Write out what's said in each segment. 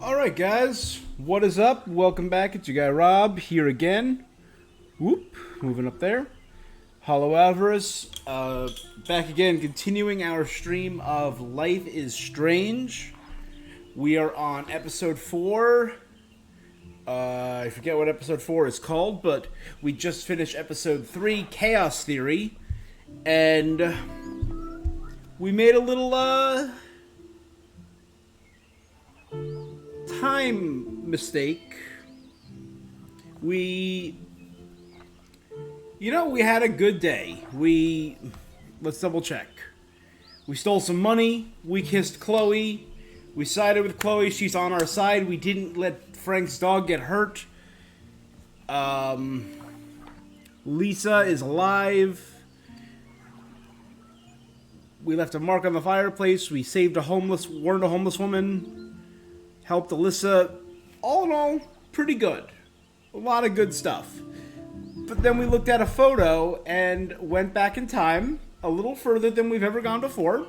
Alright guys, what is up? Welcome back, it's your guy Rob, here again. Whoop, moving up there. Hollow Alvarez, back again, continuing our stream of Life is Strange. We are on episode 4. I forget what episode 4 is called, but we just finished episode 3, Chaos Theory. And we made a little, time mistake. We had a good day. Let's double check. We stole some money. We kissed Chloe. We sided with Chloe. She's on our side. We didn't let Frank's dog get hurt. Lisa is alive. We left a mark on the fireplace. We warned a homeless woman. Helped Alyssa. All in all, pretty good. A lot of good stuff. But then we looked at a photo and went back in time a little further than we've ever gone before.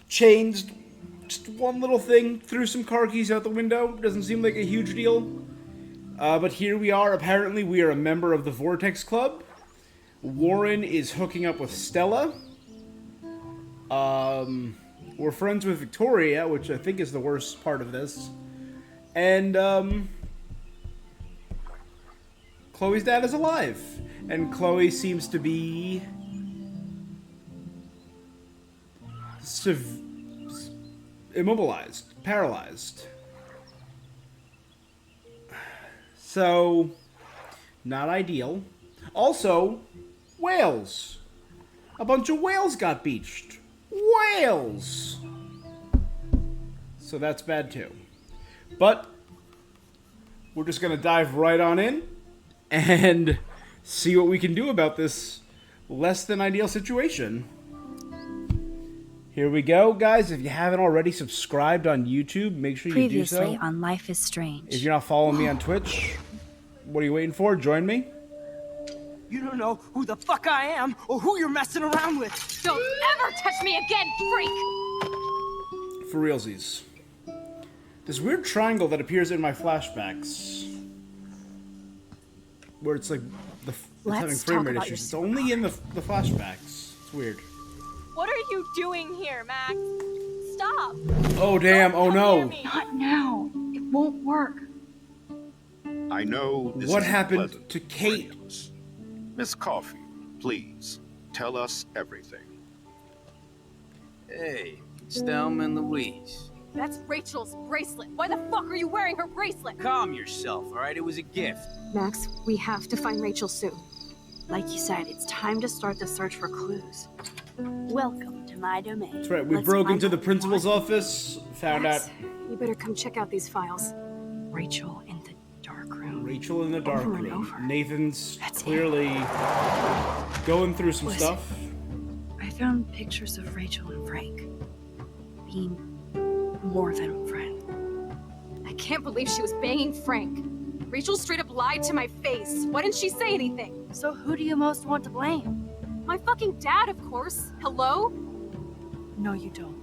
Changed just one little thing. Threw some car keys out the window. Doesn't seem like a huge deal. But here we are. Apparently we are a member of the Vortex Club. Warren is hooking up with Stella. We're friends with Victoria, which I think is the worst part of this. And, Chloe's dad is alive. And Chloe seems to be immobilized, paralyzed. So, not ideal. Also, whales. A bunch of whales got beached. Whales! So that's bad too. But we're just going to dive right on in and see what we can do about this less than ideal situation. Here we go, guys. If you haven't already subscribed on YouTube, make sure you do so. Previously on Life is Strange. If you're not following me on Twitch, what are you waiting for? Join me. You don't know who the fuck I am or who you're messing around with. Don't ever touch me again, freak! For realsies. This weird triangle that appears in my flashbacks, where it's like it's having frame rate issues. It's only in the flashbacks. It's weird. What are you doing here, Max? Stop! Oh damn! Oh no! Not now. It won't work. I know this What isn't happened pleasant to for Kate? news. Miss Coffee, please tell us everything. Hey, it's Thelma and Louise. That's Rachel's bracelet. Why the fuck are you wearing her bracelet? Calm yourself, all right? It was a gift. Max, we have to find Rachel soon. Like you said, it's time to start the search for clues. Welcome to my domain. That's right. We Let's broke find into the out principal's more. office. Found Max, out you better come check out these files. Rachel in the dark room. Rachel in the dark Over and room. over. Nathan's That's clearly going through some Listen. stuff. I found pictures of Rachel and Frank being more than a friend. I can't believe she was banging Frank. Rachel straight up lied to my face. Why didn't she say anything? So who do you most want to blame? My fucking dad, of course. Hello? No, you don't.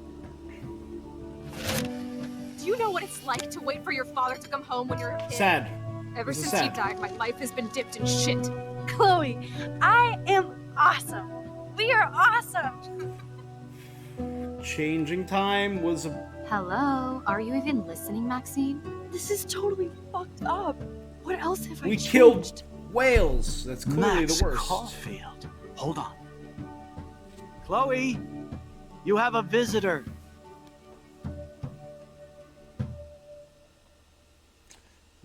Do you know what it's like to wait for your father to come home when you're a kid? Sad. Ever This is since he sad. died, my life has been dipped in shit. Chloe, I am awesome. We are awesome. Changing time was a... Hello? Are you even listening, Maxine? This is totally fucked up. What else have I We changed? killed whales. That's clearly Max the worst. Caulfield. Hold on. Chloe, you have a visitor.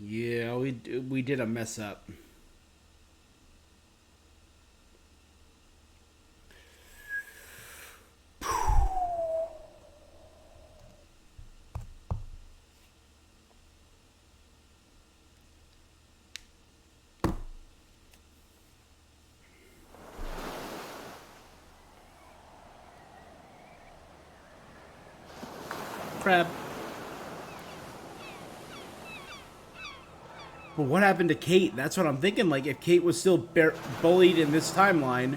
Yeah, we did a mess up. Crap. But what happened to Kate? That's what I'm thinking. Like, if Kate was still bullied in this timeline,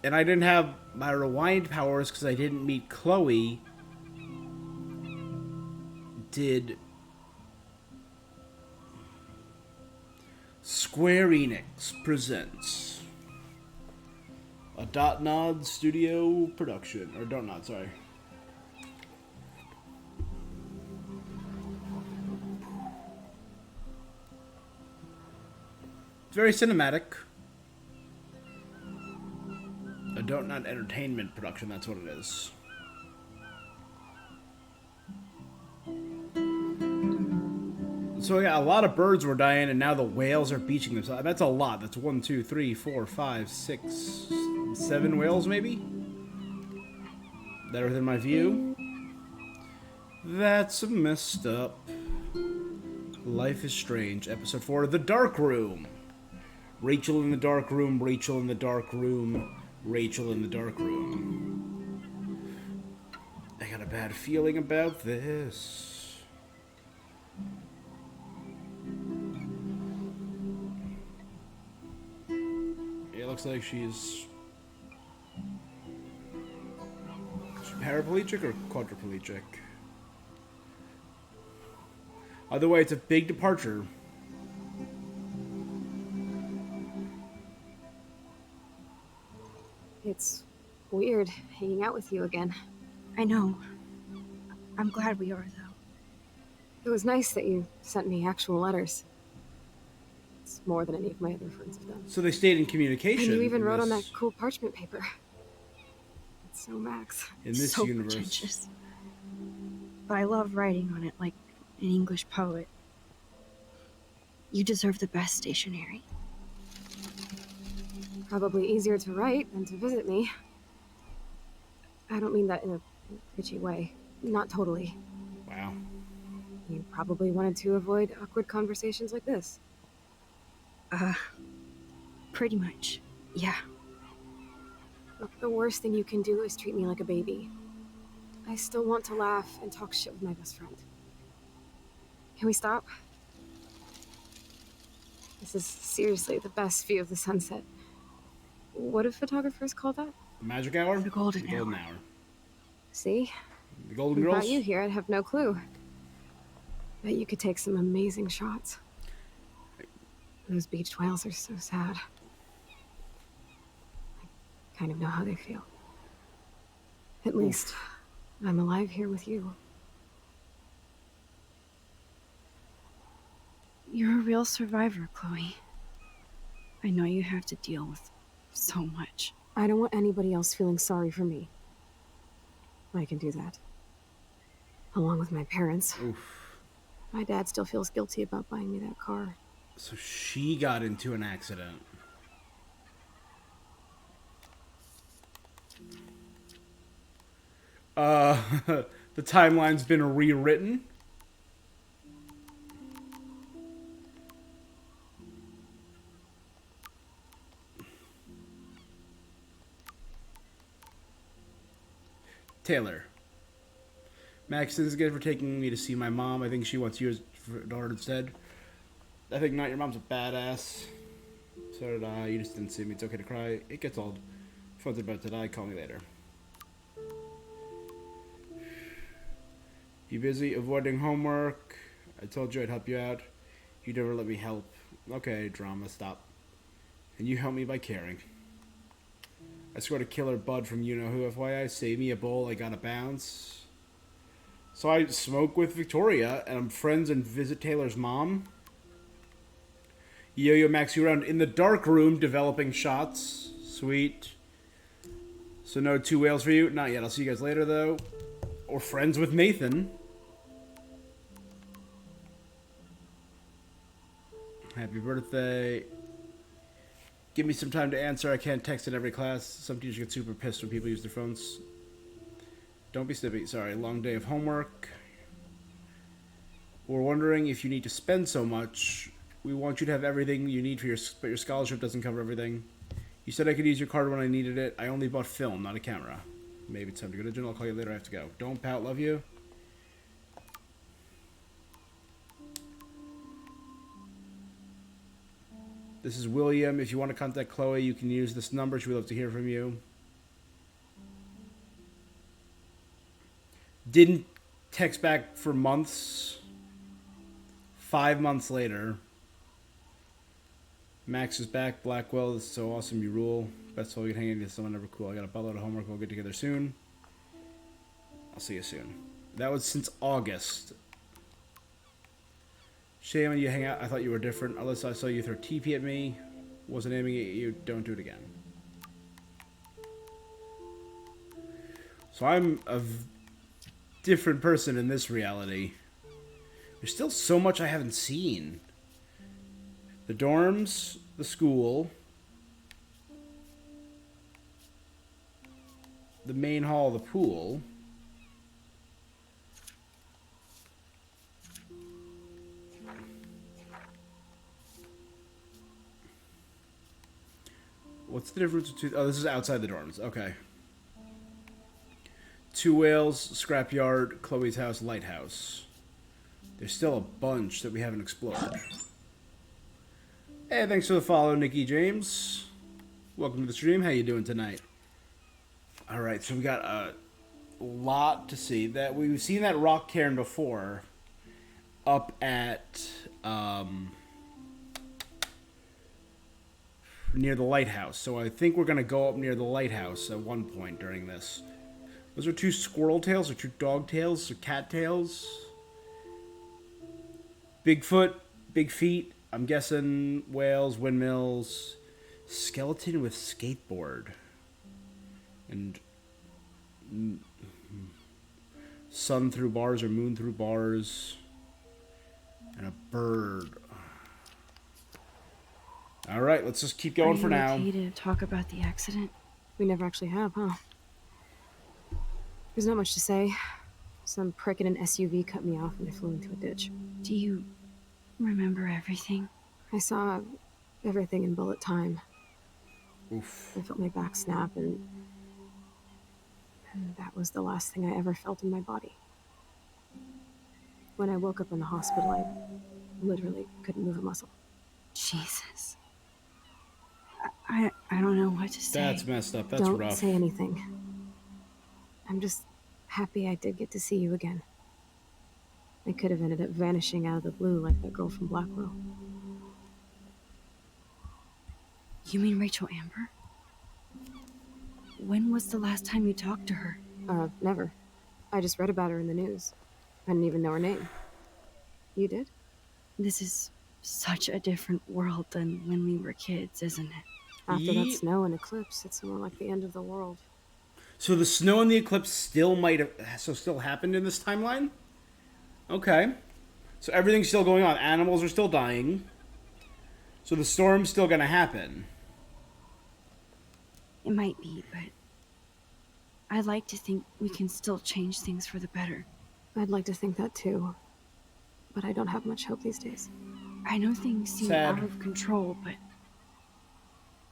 And I didn't have my rewind powers because I didn't meet Chloe. Did Square Enix presents a Dot Nod studio production, or Dot Nod, sorry. It's very cinematic. A Dot Nod entertainment production, that's what it is. So yeah, a lot of birds were dying, and now the whales are beaching themselves. That's a lot. That's 1, 2, 3, 4, 5, 6, 7 whales, maybe? That are within my view. That's messed up. Life is Strange, Episode 4, The Dark Room. Rachel in the dark room, Rachel in the dark room, Rachel in the dark room. I got a bad feeling about this. It looks like she's paraplegic or quadriplegic. Either way, it's a big departure. It's weird hanging out with you again. I know. I'm glad we are, though. It was nice that you sent me actual letters. It's more than any of my other friends have done. So they stayed in communication. And you even in wrote on this- that cool parchment paper. It's so Max. in this So universe. pretentious. But I love writing on it like an English poet. You deserve the best stationery. Probably easier to write than to visit me. I don't mean that in a bitchy way. Not totally. Wow. You probably wanted to avoid awkward conversations like this. Pretty much. Yeah. Look, the worst thing you can do is treat me like a baby. I still want to laugh and talk shit with my best friend. Can we stop? This is seriously the best view of the sunset. What do photographers call that? The magic hour? The golden Golden hour. hour. See? The Golden Without Girls? you here, I'd have no clue. Bet you could take some amazing shots. Those beached whales are so sad. I kind of know how they feel. At least, I'm alive here with you. You're a real survivor, Chloe. I know you have to deal with so much. I don't want anybody else feeling sorry for me. I can do that. Along with my parents. Oof. My dad still feels guilty about buying me that car. So she got into an accident. The timeline's been rewritten. Taylor. Max, thanks again for taking me to see my mom. I think she wants you as her daughter instead. I think not. Your mom's a badass. So did I. You just didn't see me. It's okay to cry. It gets old. Phone's about to die. Call me later. You busy avoiding homework? I told you I'd help you out. You never let me help. Okay, drama, stop. And you help me by caring. I scored a killer bud from you-know-who, FYI. Save me a bowl, I gotta bounce. So I smoke with Victoria, and I'm friends and visit Taylor's mom. Yo-yo Max you around in the dark room developing shots. Sweet. So no 2 whales for you? Not yet. I'll see you guys later, though. Or friends with Nathan. Happy birthday. Give me some time to answer. I can't text in every class. Some teachers get super pissed when people use their phones. Don't be snippy. Sorry. Long day of homework. We're wondering if you need to spend so much. We want you to have everything you need for but your scholarship doesn't cover everything. You said I could use your card when I needed it. I only bought film, not a camera. Maybe it's time to go to gym. I'll call you later. I have to go. Don't pout. Love you. This is William. If you want to contact Chloe, you can use this number. She would love to hear from you. Didn't text back for months. 5 months later. Max is back. Blackwell, this is so awesome. You rule. Best of all, you can hang in with someone ever cool. I got a buttload of homework. We'll get together soon. I'll see you soon. That was since August. Shame when you hang out. I thought you were different. Alyssa, I saw you throw TP at me. Wasn't aiming at you. Don't do it again. So I'm a different person in this reality. There's still so much I haven't seen. The dorms, the school, the main hall, the pool. What's the difference between... Oh, this is outside the dorms. Okay. Two Whales, Scrapyard, Chloe's house, Lighthouse. There's still a bunch that we haven't explored. Hey, thanks for the follow, Nikki James. Welcome to the stream. How you doing tonight? All right, so we got a lot to see. That we've seen that rock cairn before, up at near the lighthouse. So I think we're gonna go up near the lighthouse at one point during this. Those are two squirrel tails, or two dog tails, or cat tails. Bigfoot, big feet. I'm guessing whales, windmills, skeleton with skateboard, and sun through bars or moon through bars, and a bird. All right, let's just keep going for now. Are you okay to talk about the accident? We never actually have, huh? There's not much to say. Some prick in an SUV cut me off and I flew into a ditch. Do you remember everything? I saw everything in bullet time. Oof. I felt my back snap, and that was the last thing I ever felt in my body. When I woke up in the hospital, I literally couldn't move a muscle. Jesus. I don't know what to say. That's messed up. That's Don't rough. say anything. I'm just happy I did get to see you again. I could have ended up vanishing out of the blue like that girl from Blackwell. You mean Rachel Amber? When was the last time you talked to her? Never. I just read about her in the news. I didn't even know her name. You did? This is such a different world than when we were kids, isn't it? After that snow and eclipse, it's more like the end of the world. So the snow and the eclipse still still happened in this timeline? Okay. So everything's still going on. Animals are still dying. So the storm's still gonna happen. It might be, but I'd like to think we can still change things for the better. I'd like to think that too. But I don't have much hope these days. I know things seem Sad. out of control, but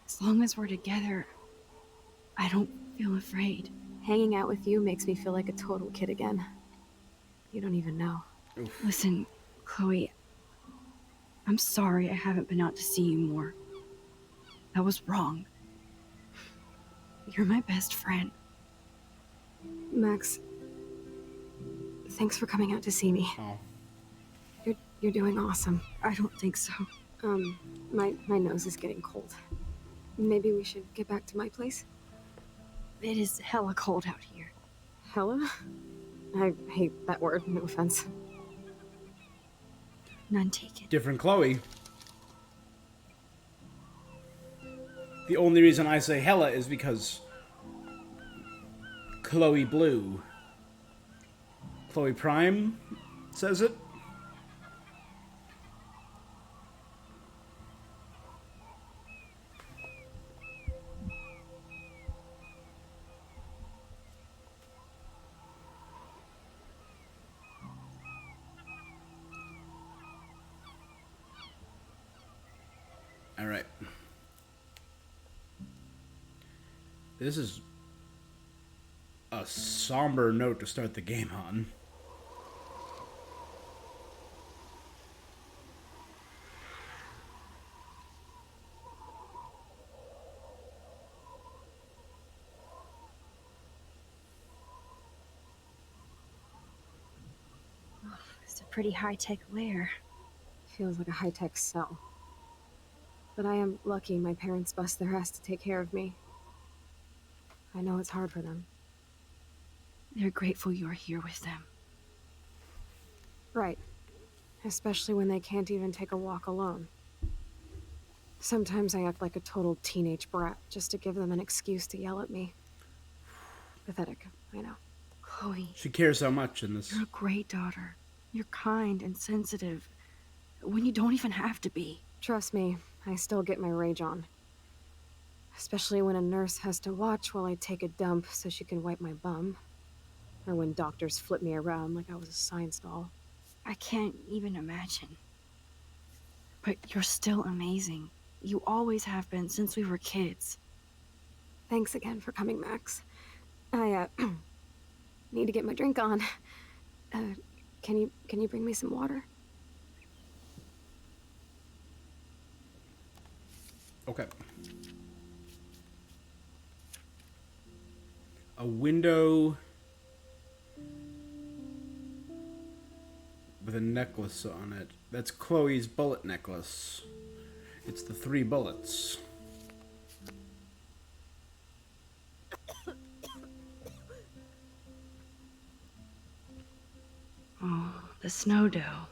as long as we're together, I don't feel afraid. Hanging out with you makes me feel like a total kid again. You don't even know. Oof. Listen, Chloe, I'm sorry I haven't been out to see you more. That was wrong. You're my best friend. Max, thanks for coming out to see me. Oh. You're doing awesome. I don't think so. My nose is getting cold. Maybe we should get back to my place? It is hella cold out here. Hella? I hate that word, no offense. None taken. Different Chloe. The only reason I say hella is because Chloe Blue. Chloe Prime says it. All right. This is a somber note to start the game on. pretty high-tech lair. Feels like a high-tech cell. But I am lucky my parents bust their ass to take care of me. I know it's hard for them. They're grateful you're here with them. Right. Especially when they can't even take a walk alone. Sometimes I act like a total teenage brat just to give them an excuse to yell at me. Pathetic, I know. Chloe, She cares so much in this. you're a great daughter. You're kind and sensitive when you don't even have to be. Trust me, I still get my rage on. Especially when a nurse has to watch while I take a dump so she can wipe my bum. Or when doctors flip me around like I was a science doll. I can't even imagine. But you're still amazing. You always have been since we were kids. Thanks again for coming, Max. I, need to get my drink on. Can you bring me some water? Okay. A window with a necklace on it. That's Chloe's bullet necklace. It's the 3 bullets. Oh, the snow dough.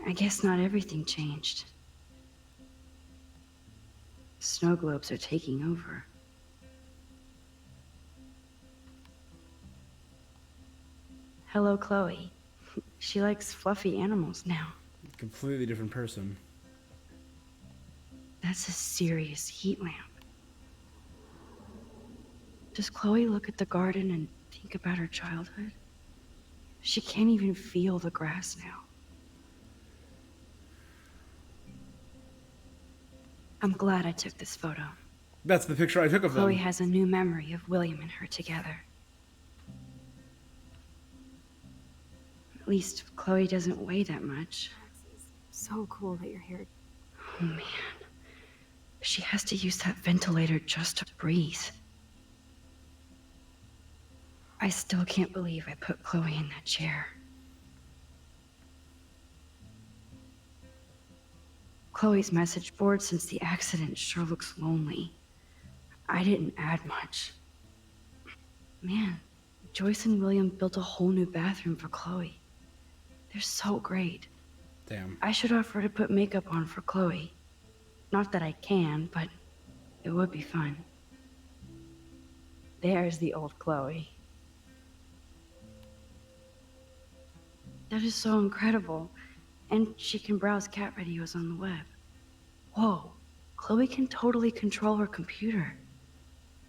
I guess not everything changed. Snow globes are taking over. Hello, Chloe. She likes fluffy animals now. Completely different person. That's a serious heat lamp. Does Chloe look at the garden and think about her childhood? She can't even feel the grass now. I'm glad I took this photo. That's the picture I took of Chloe them. has a new memory of William and her together. At least Chloe doesn't weigh that much. So cool that you're here. Oh man. She has to use that ventilator just to breathe. I still can't believe I put Chloe in that chair. Chloe's message board since the accident sure looks lonely. I didn't add much. Man, Joyce and William built a whole new bathroom for Chloe. They're so great. Damn. I should offer to put makeup on for Chloe. Not that I can, but it would be fun. There's the old Chloe. That is so incredible. And she can browse cat videos on the web. Whoa, Chloe can totally control her computer.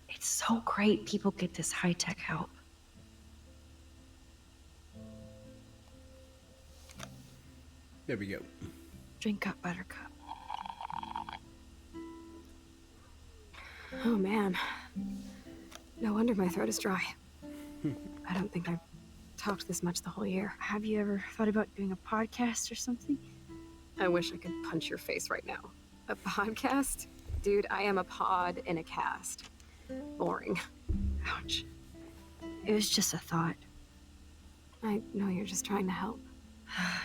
It's so great people get this high-tech help. There we go. Drink up, Buttercup. Oh man. No wonder my throat is dry. I don't think I've talked this much the whole year. Have you ever thought about doing a podcast or something? I wish I could punch your face right now. A podcast? Dude, I am a pod in a cast. Boring. Ouch. It was just a thought. I know you're just trying to help.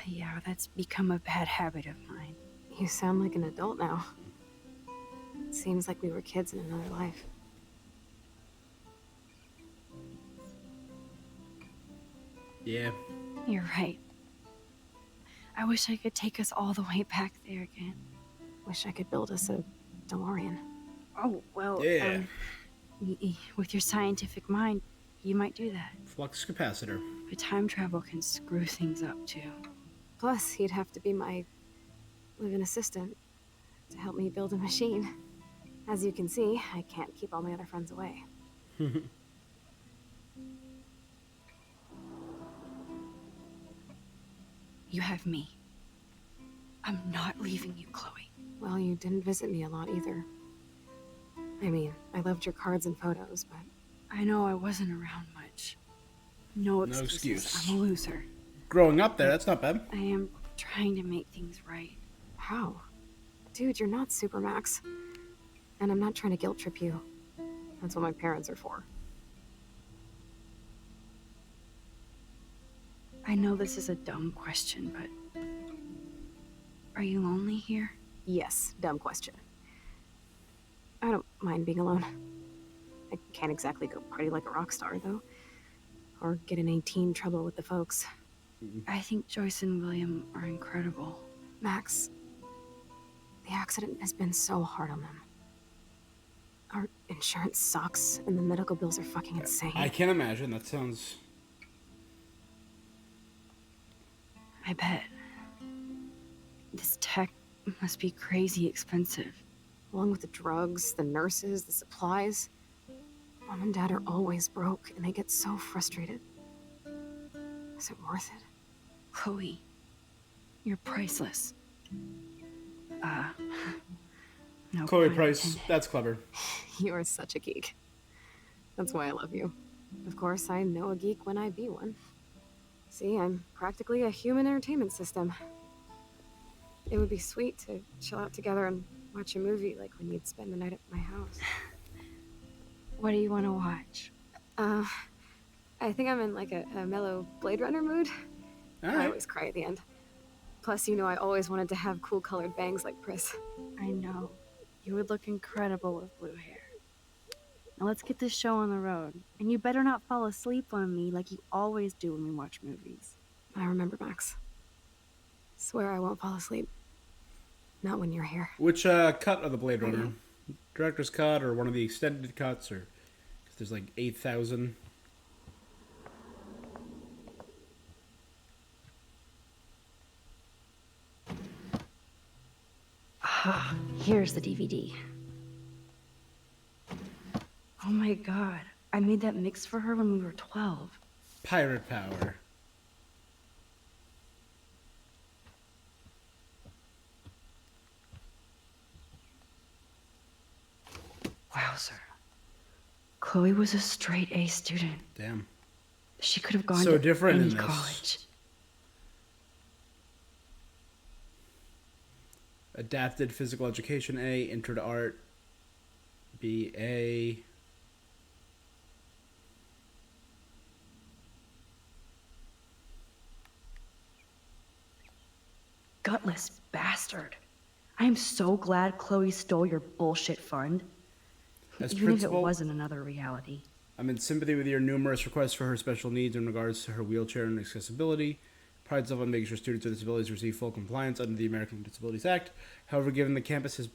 Yeah, that's become a bad habit of mine. You sound like an adult now. It seems like we were kids in another life. Yeah. You're right. I wish I could take us all the way back there again. Wish I could build us a DeLorean. Oh, well, Yeah. With your scientific mind, you might do that. Flux capacitor. But time travel can screw things up, too. Plus, he'd have to be my live-in assistant to help me build a machine. As you can see, I can't keep all my other friends away. You have me. I'm not leaving you, Chloe. Well, you didn't visit me a lot either. I mean, I loved your cards and photos, but I know I wasn't around much. No excuses. excuse. I'm a loser. Growing up there, that's not bad. I am trying to make things right. how? Dude, you're not Supermax. And I'm not trying to guilt trip you. That's what my parents are for. I know this is a dumb question, but are you lonely here? Yes, dumb question. I don't mind being alone. I can't exactly go party like a rock star, though. Or get in any teen trouble with the folks. I think Joyce and William are incredible. Max, the accident has been so hard on them. Our insurance sucks, and the medical bills are fucking insane. I can't imagine. That sounds... I bet. This tech must be crazy expensive. Along with the drugs, the nurses, the supplies. Mom and Dad are always broke, and they get so frustrated. Is it worth it? Chloe, you're priceless. No Chloe pun Price. intended. That's clever. You are such a geek. That's why I love you. Of course, I know a geek when I be one. See, I'm practically a human entertainment system. It would be sweet to chill out together and watch a movie like when you'd spend the night at my house. What do you want to watch? I think I'm in like a mellow Blade Runner mood. All I right. always cry at the end. Plus, you know, I always wanted to have cool colored bangs like Pris. I know. You would look incredible with blue hair. Now let's get this show on the road. And you better not fall asleep on me like you always do when we watch movies. I remember, Max. Swear I won't fall asleep. Not when you're here. Which cut of the Blade Runner? Director's cut or one of the extended cuts? Or 'cause there's like 8,000. Ah, here's the DVD. Oh my god. I made that mix for her when we were 12. Pirate Power. Wowzer. Chloe was a straight A student. Damn. She could have gone So to different any in this. college. Adapted physical education A, entered art B, A. Gutless bastard. I am so glad Chloe stole your bullshit fund. As Even if it principal, wasn't another reality. I'm in sympathy with your numerous requests for her special needs in regards to her wheelchair and accessibility. Prides itself on making sure students with disabilities receive full compliance under the American Disabilities Act. However, given the campus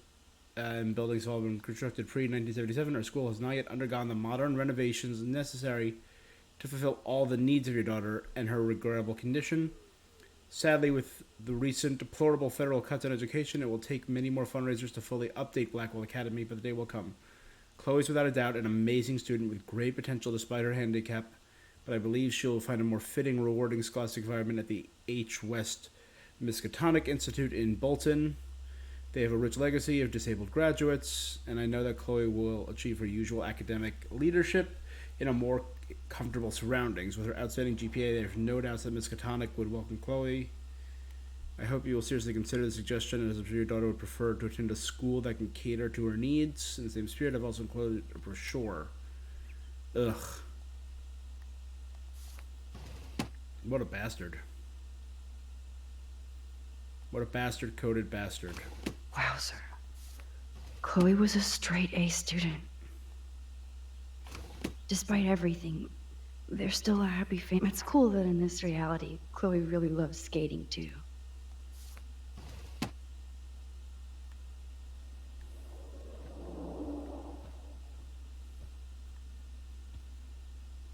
and buildings have all been constructed pre-1977, our school has not yet undergone the modern renovations necessary to fulfill all the needs of your daughter and her regrettable condition. Sadly, with the recent deplorable federal cuts in education, it will take many more fundraisers to fully update Blackwell Academy, but the day will come. Chloe is without a doubt an amazing student with great potential despite her handicap, but I believe she'll find a more fitting, rewarding scholastic environment at the H. West Miskatonic Institute in Bolton. They have a rich legacy of disabled graduates, and I know that Chloe will achieve her usual academic leadership in a more comfortable surroundings. With her outstanding GPA, there's no doubt that Miskatonic would welcome Chloe. I hope you will seriously consider the suggestion, as I'm sure your daughter would prefer to attend a school that can cater to her needs. In the same spirit, I've also included a brochure. Ugh. What a bastard. What a bastard-coded bastard. Wowzer. Chloe was a straight A student. Despite everything, they're still a happy family. It's cool that in this reality, Chloe really loves skating too.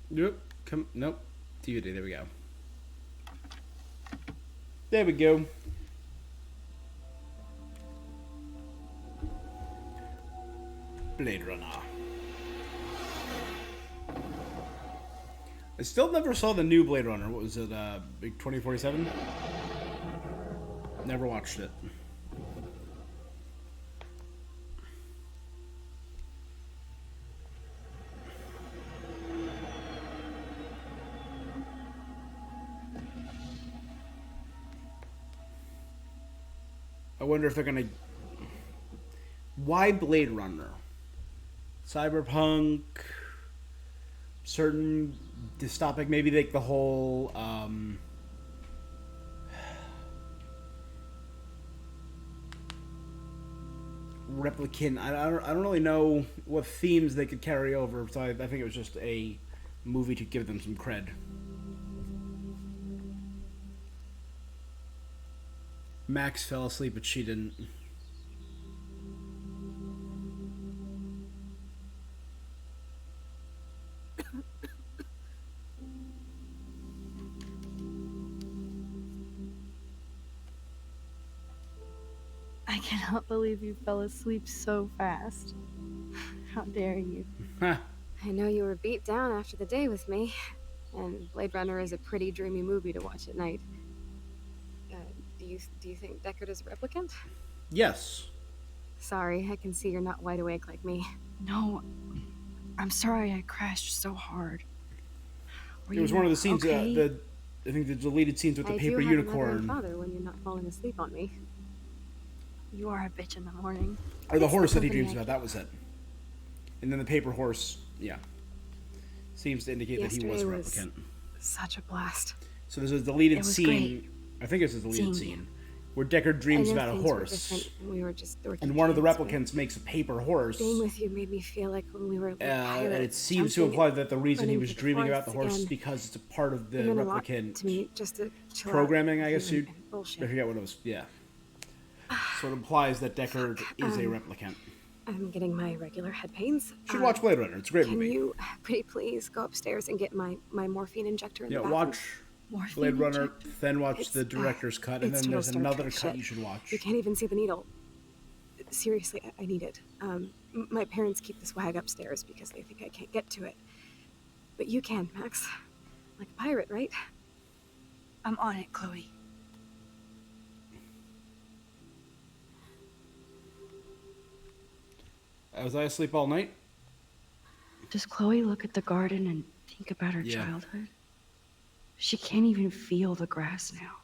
Yep. Nope. DVD. There we go. There we go. Blade Runner. I still never saw the new Blade Runner. What was it? Big 2047? Never watched it. I wonder if they're gonna. Why Blade Runner? Cyberpunk, certain dystopic, maybe like the whole replicant. I don't really know what themes they could carry over, so I think it was just a movie to give them some cred. Max fell asleep, but she didn't. I cannot believe you fell asleep so fast. How dare you? Ha! I know you were beat down after the day with me, and Blade Runner is a pretty dreamy movie to watch at night. Do you think Deckard is a replicant? Yes. Sorry, I can see you're not wide awake like me. No, I'm sorry I crashed so hard. It was one of the scenes. Okay? I think the deleted scenes with the I paper do have a mother unicorn, and father when you're not falling asleep on me. You are a bitch in the morning. or the It's horse the that he company dreams I about. That was it. And then the paper horse, yeah, seems to indicate that he was a Yesterday was- replicant. Such a blast. So there's a deleted It was scene. great. I think it's a deleted Seeing you. scene where Deckard dreams I know about a things were horse, different. We were just dorky and one of the kids, but replicants makes a paper horse. being with you made me feel like when we were like And it pirates, seems to jumping imply that the reason he running was through the dreaming about the horse forests is again. because it's a part of the It meant a lot replicant to me just to chill out programming, I with guess you you'd. and bullshit. I forget what it was. Yeah. So it implies that Deckard is a replicant. I'm getting my regular head pains. You should watch Blade Runner. It's a great Can movie. you pretty please go upstairs and get my morphine injector in Yeah, the bathroom? watch Morphine Blade Runner, injector? then watch It's, the director's cut, and it's then total there's Star another Trek cut shit. you should watch. You can't even see the needle. Seriously, I need it. My parents keep the swag upstairs because they think I can't get to it. But you can, Max. Like a pirate, right? I'm on it, Chloe. Was I asleep all night? Does Chloe look at the garden and think about her Yeah. childhood? She can't even feel the grass now.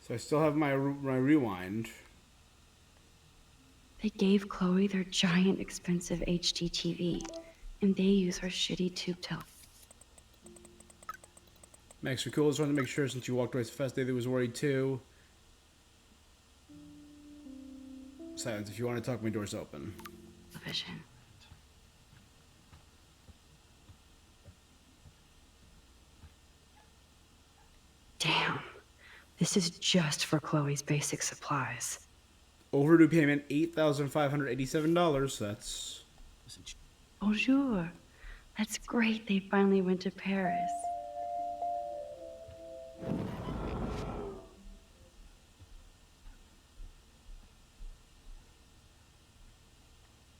So I still have my rewind. They gave Chloe their giant expensive HD TV, and they use her shitty tube tel. Max, you're cool. Just wanted to make sure since you walked away so fast, David was worried too. Silence. If you want to talk, my door's open. Television. Damn. This is just for Chloe's basic supplies. Overdue payment $8,587. That's Bonjour. That's great they finally went to Paris.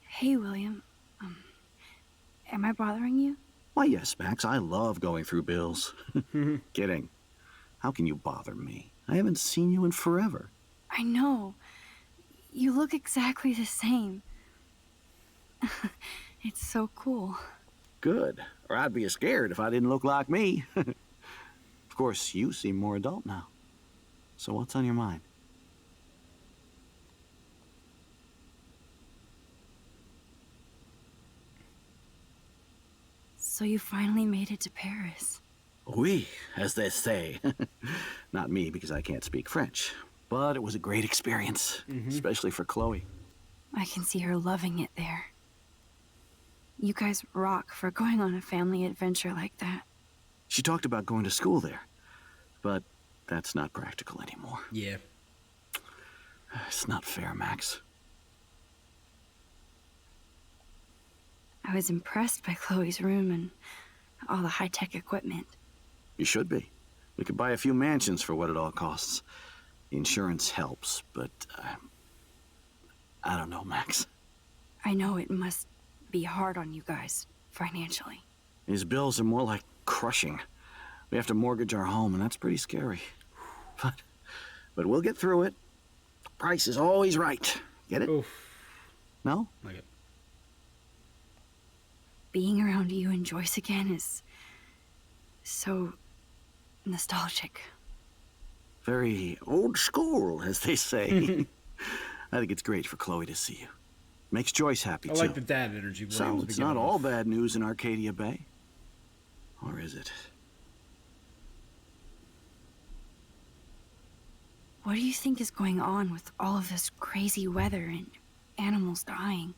Hey, William. Am I bothering you? Why, yes, Max. I love going through bills. Kidding. How can you bother me? I haven't seen you in forever. I know. You look exactly the same. It's so cool. Good. Or I'd be scared if I didn't look like me. Of course, you seem more adult now. So what's on your mind? So you finally made it to Paris. Oui, as they say. Not me, because I can't speak French. But it was a great experience, especially for Chloe. I can see her loving it there. You guys rock for going on a family adventure like that. She talked about going to school there, but that's not practical anymore. yeah. It's not fair, Max. I was impressed by Chloe's room and all the high-tech equipment. You should be. We could buy a few mansions for what it all costs. The insurance helps, but I don't know, Max. I know it must be hard on you guys, financially. These bills are more like crushing. We have to mortgage our home, and that's pretty scary. But we'll get through it. The price is always right. Get it? Oof. No? Like it. Being around you and Joyce again is so nostalgic. Very old school, as they say. I think it's great for Chloe to see you. Makes Joyce happy, I too. like the dad energy. Williams So was it's giving not all off. bad news in Arcadia Bay. Or is it? What do you think is going on with all of this crazy weather and animals dying?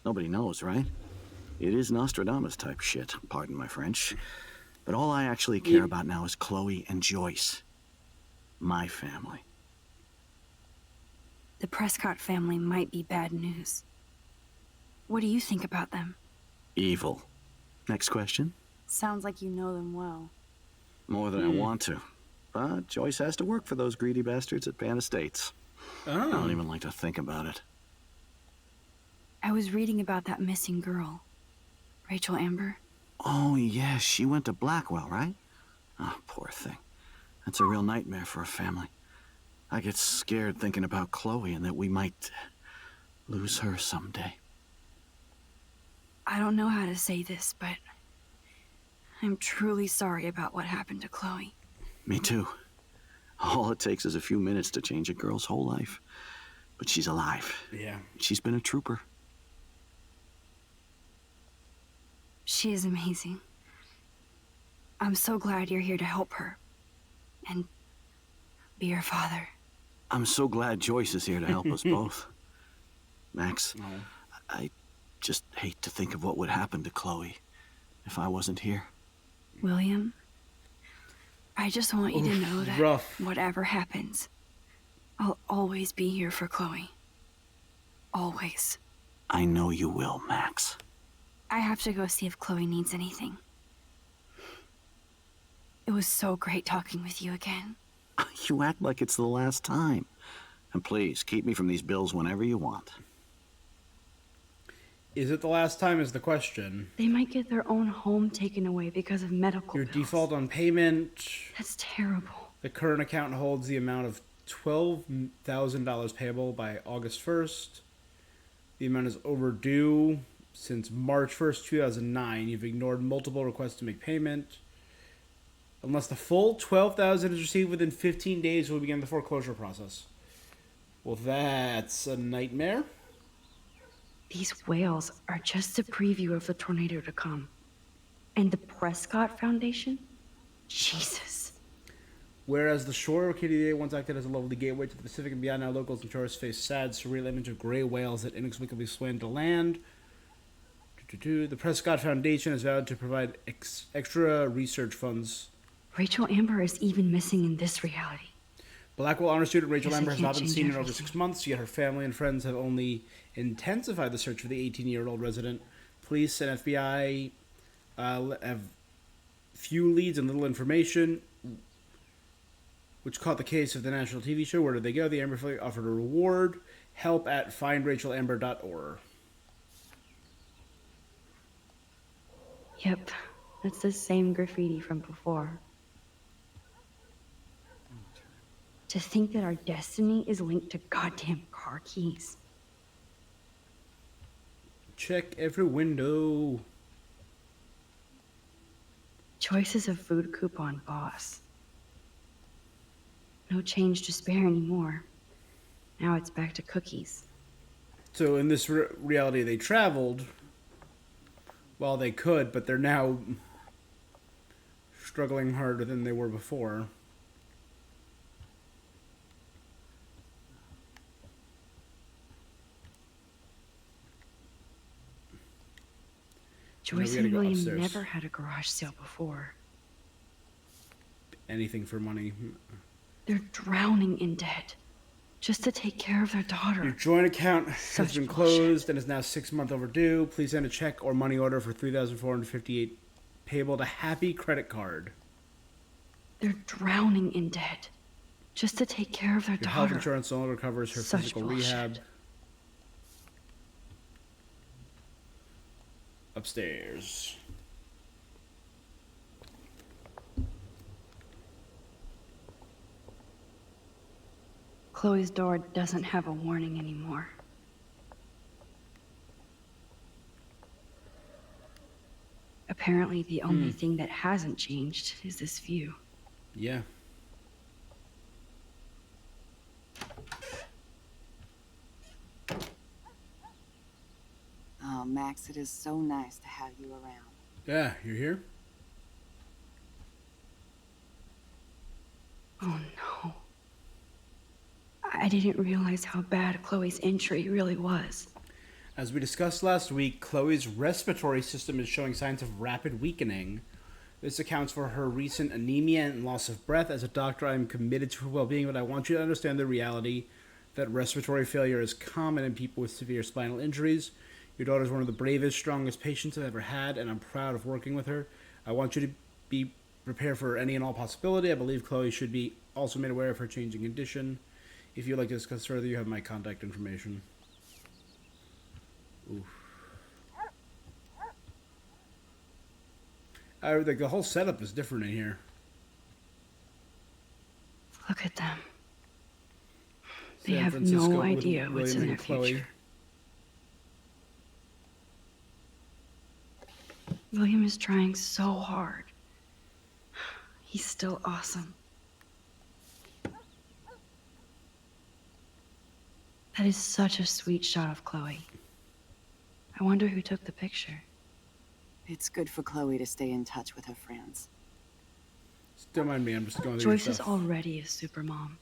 Nobody knows, right? It is Nostradamus type shit, pardon my French. But all I actually care about now is Chloe and Joyce. My family. The Prescott family might be bad news. What do you think about them? Evil. Next question? Sounds like you know them well. More than I want to. But Joyce has to work for those greedy bastards at Pan Estates. I don't Oh. even like to think about it. I was reading about that missing girl. Rachel Amber. Oh, yeah, she went to Blackwell, right? Oh, poor thing. That's a real nightmare for a family. I get scared thinking about Chloe and that we might lose her someday. I don't know how to say this, but I'm truly sorry about what happened to Chloe. Me too. All it takes is a few minutes to change a girl's whole life. But she's alive. Yeah. She's been a trooper. She is amazing. I'm so glad you're here to help her. And be her father. I'm so glad Joyce is here to help us both. Max, Oh. I just hate to think of what would happen to Chloe if I wasn't here. William, I just want you to know that rough. whatever happens, I'll always be here for Chloe. Always. I know you will, Max. I have to go see if Chloe needs anything. It was so great talking with you again. You act like it's the last time. And please, keep me from these bills whenever you want. Is it the last time is the question. They might get their own home taken away because of medical Your bills. default on payment. That's terrible. The current account holds the amount of $12,000 payable by August 1st. The amount is overdue since March 1st, 2009. You've ignored multiple requests to make payment. Unless the full $12,000 is received within 15 days, we'll begin the foreclosure process. Well, that's a nightmare. These whales are just a preview of the tornado to come. And the Prescott Foundation? Jesus. Whereas the shore of Arcadia once acted as a lovely gateway to the Pacific and beyond, now locals and tourists face sad, surreal image of gray whales that inexplicably swam to land. The Prescott Foundation has vowed to provide extra research funds. Rachel Amber is even missing in this reality. Blackwell honor student Rachel Guess I Amber has can't not been change seen in over everything. 6 months, yet her family and friends have only intensified the search for the 18-year-old resident. Police and FBI have few leads and little information, which caught the case of the national TV show Where Did They Go? The Amber family offered a reward, help at findrachelamber.org. Yep, it's the same graffiti from before. To think that our destiny is linked to goddamn car keys. Check every window. Choice is a food coupon boss. No change to spare anymore. Now it's back to cookies. So in this reality, they traveled while they could, but they're now struggling harder than they were before. Joyce we gotta and go William upstairs. never had a garage sale before. Anything for money. They're drowning in debt just to take care of their Your daughter. joint account has Such been bullshit. closed and is now 6 months overdue. Please send a check or money order for $3,458 payable to Happy Credit Card. They're drowning in debt just to take care of their Your health daughter. insurance no longer covers her Such physical bullshit. rehab. Upstairs. Chloe's door doesn't have a warning anymore. Apparently, the only thing that hasn't changed is this view. Yeah. Oh, Max, it is so nice to have you around. Yeah, you're here? Oh no. I didn't realize how bad Chloe's injury really was. As we discussed last week, Chloe's respiratory system is showing signs of rapid weakening. This accounts for her recent anemia and loss of breath. As a doctor, I am committed to her well-being, but I want you to understand the reality that respiratory failure is common in people with severe spinal injuries. Your daughter is one of the bravest, strongest patients I've ever had, and I'm proud of working with her. I want you to be prepared for any and all possibility. I believe Chloe should be also made aware of her changing condition. If you'd like to discuss further, you have my contact information. Oof. Like the whole setup is different in here. Look at them. They San have Francisco no with idea what's William in their and Chloe. future. William is trying so hard. He's still awesome. That is such a sweet shot of Chloe. I wonder who took the picture. It's good for Chloe to stay in touch with her friends. Don't mind me, I'm just going through your Joyce is stuff. already a super mom.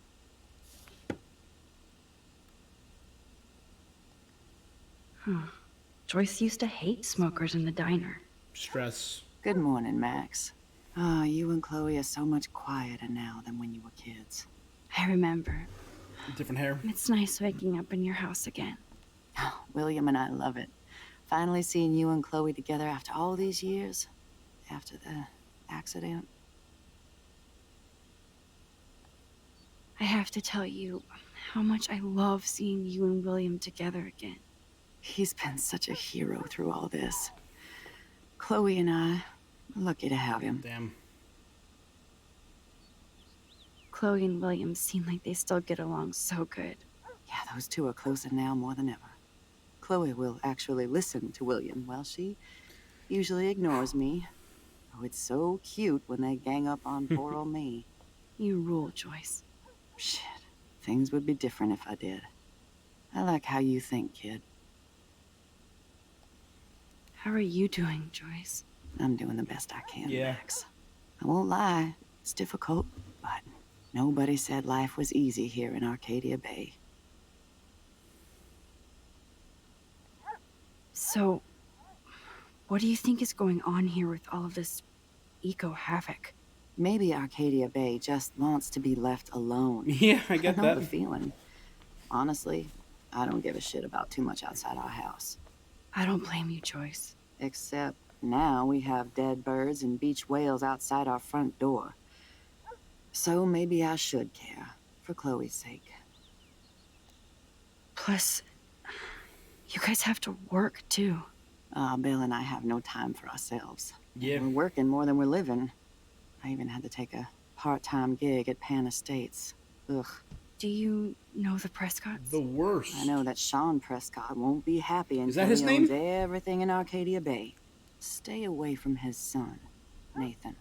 Joyce used to hate smokers in the diner. Stress. Good morning, Max. Ah, you and Chloe are so much quieter now than when you were kids. I remember. Different hair. It's nice waking up in your house again. Oh, William and I love it. Finally seeing you and Chloe together after all these years. After the accident. I have to tell you how much I love seeing you and William together again. He's been such a hero through all this. Chloe and I are lucky to have him. Damn. Chloe and William seem like they still get along so good. Yeah, those two are closer now more than ever. Chloe will actually listen to William, while she usually ignores me. Oh, it's so cute when they gang up on poor old me. You rule, Joyce. Shit, things would be different if I did. I like how you think, kid. How are you doing, Joyce? I'm doing the best I can, Yeah. Max. I won't lie, it's difficult, but nobody said life was easy here in Arcadia Bay. So, what do you think is going on here with all of this eco-havoc? Maybe Arcadia Bay just wants to be left alone. Yeah, I get I know that. the feeling. Honestly, I don't give a shit about too much outside our house. I don't blame you, Joyce. Except now we have dead birds and beach whales outside our front door. So maybe I should care, for Chloe's sake. Plus, you guys have to work, too. Bill and I have no time for ourselves. Yeah. We're working more than we're living. I even had to take a part-time gig at Pan Estates. Ugh. Do you know the Prescotts? The worst. I know that Sean Prescott won't be happy until that his he name? owns everything in Arcadia Bay. Stay away from his son, Nathan.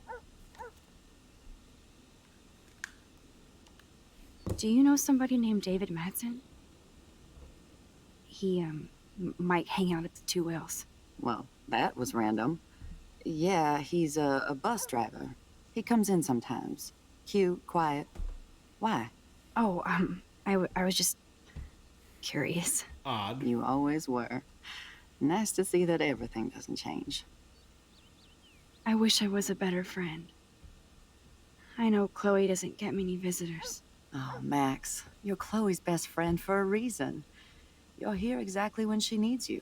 Do you know somebody named David Madsen? He, might hang out at the Two Whales. Well, that was random. Yeah, he's a bus driver. He comes in sometimes. Cute, quiet. Why? Oh, I was just curious. Odd. You always were. Nice to see that everything doesn't change. I wish I was a better friend. I know Chloe doesn't get many visitors. Oh, Max, you're Chloe's best friend for a reason. You're here exactly when she needs you.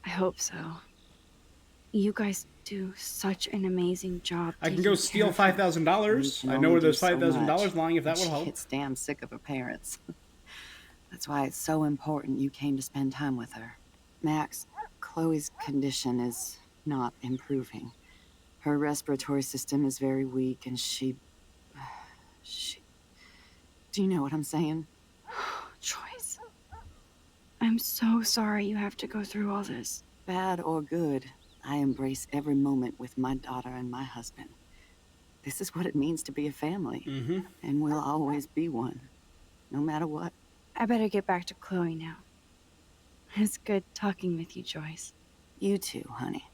I hope so. You guys do such an amazing job. I can taking go care steal of her. $5,000. We I can know only where do there's so $5,000 much. lying if that would She help. gets damn sick of her parents. That's why it's so important you came to spend time with her. Max, Chloe's condition is not improving. Her respiratory system is very weak and she... Do you know what I'm saying? Joyce. I'm so sorry you have to go through all this. Bad or good, I embrace every moment with my daughter and my husband. This is what it means to be a family. Mm-hmm. And we'll always be one. No matter what. I better get back to Chloe now. It's good talking with you, Joyce. You too, honey.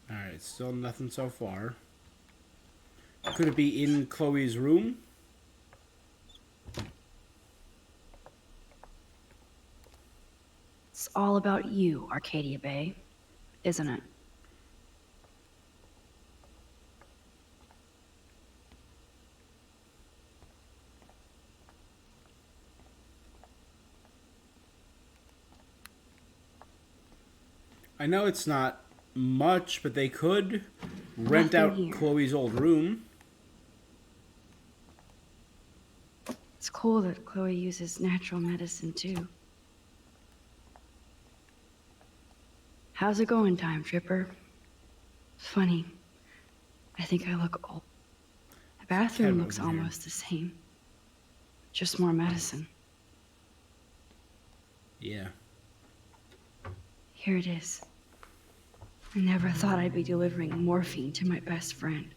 Alright, still nothing so far. Could it be in Chloe's room? It's all about you, Arcadia Bay, isn't it? I know it's not much, but they could rent Nothing out here. Chloe's old room. It's cool that Chloe uses natural medicine too. How's it going, Time Tripper? Funny. I think I look old. The bathroom Kevin looks over here. almost the same. Just more medicine. Yeah. Here it is. I never thought I'd be delivering morphine to my best friend.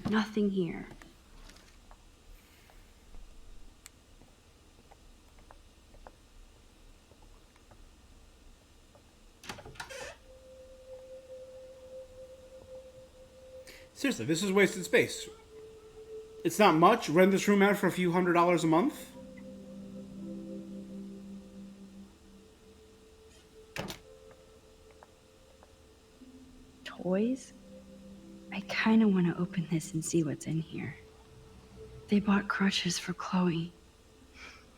Nothing here. Seriously, this is wasted space. It's not much. Rent this room out for a few $100s a month. Toys? I kind of want to open this and see what's in here. They bought crutches for Chloe,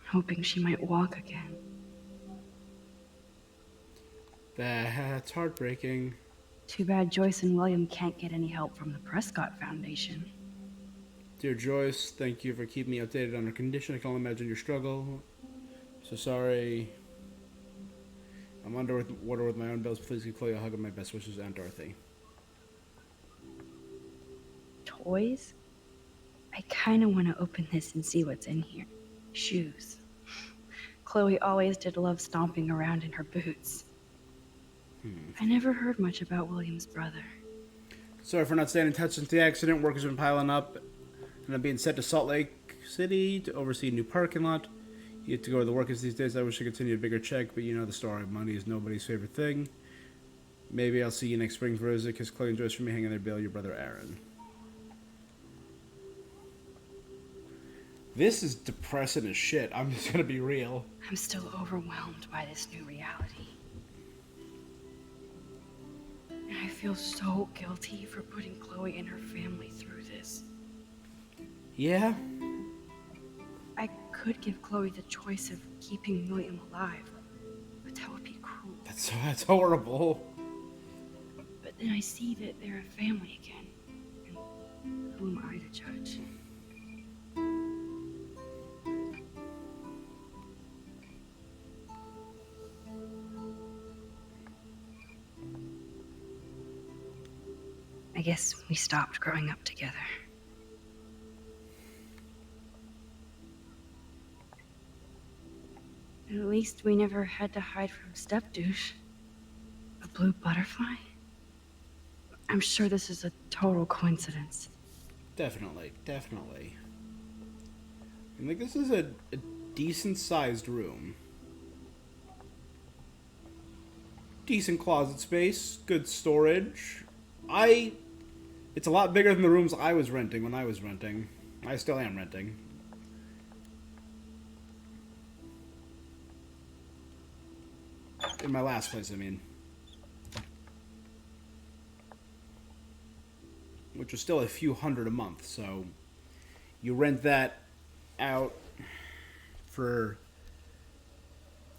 hoping she might walk again. That's heartbreaking. Too bad Joyce and William can't get any help from the Prescott Foundation. Dear Joyce, thank you for keeping me updated on her condition. I can only imagine your struggle. So sorry. I'm underwater with my own bills. Please give Chloe a hug and my best wishes, Aunt Dorothy. Toys? I kind of want to open this and see what's in here. Shoes. Chloe always did love stomping around in her boots. I never heard much about William's brother. Sorry for not staying in touch since the accident. Work has been piling up, and I'm being sent to Salt Lake City to oversee a new parking lot. You get to go to the workers these days. I wish I could send you a bigger check, but you know the story. Money is nobody's favorite thing. Maybe I'll see you next spring for Rosa, because Chloe and Joyce for me hanging their bill. Your brother Aaron. This is depressing as shit. I'm just gonna be real. I'm still overwhelmed by this new reality. And I feel so guilty for putting Chloe and her family through this. Yeah? I could give Chloe the choice of keeping William alive, but that would be cruel. That's horrible. But then I see that they're a family again, and who am I to judge? I guess we stopped growing up together. At least we never had to hide from Step-douche. A blue butterfly? I'm sure this is a total coincidence. Definitely, definitely. And like, this is a decent-sized room. Decent closet space, good storage. It's a lot bigger than the rooms I was renting when I was renting. I still am renting. In my last place, I mean. Which was still a few hundred a month, so you rent that out for...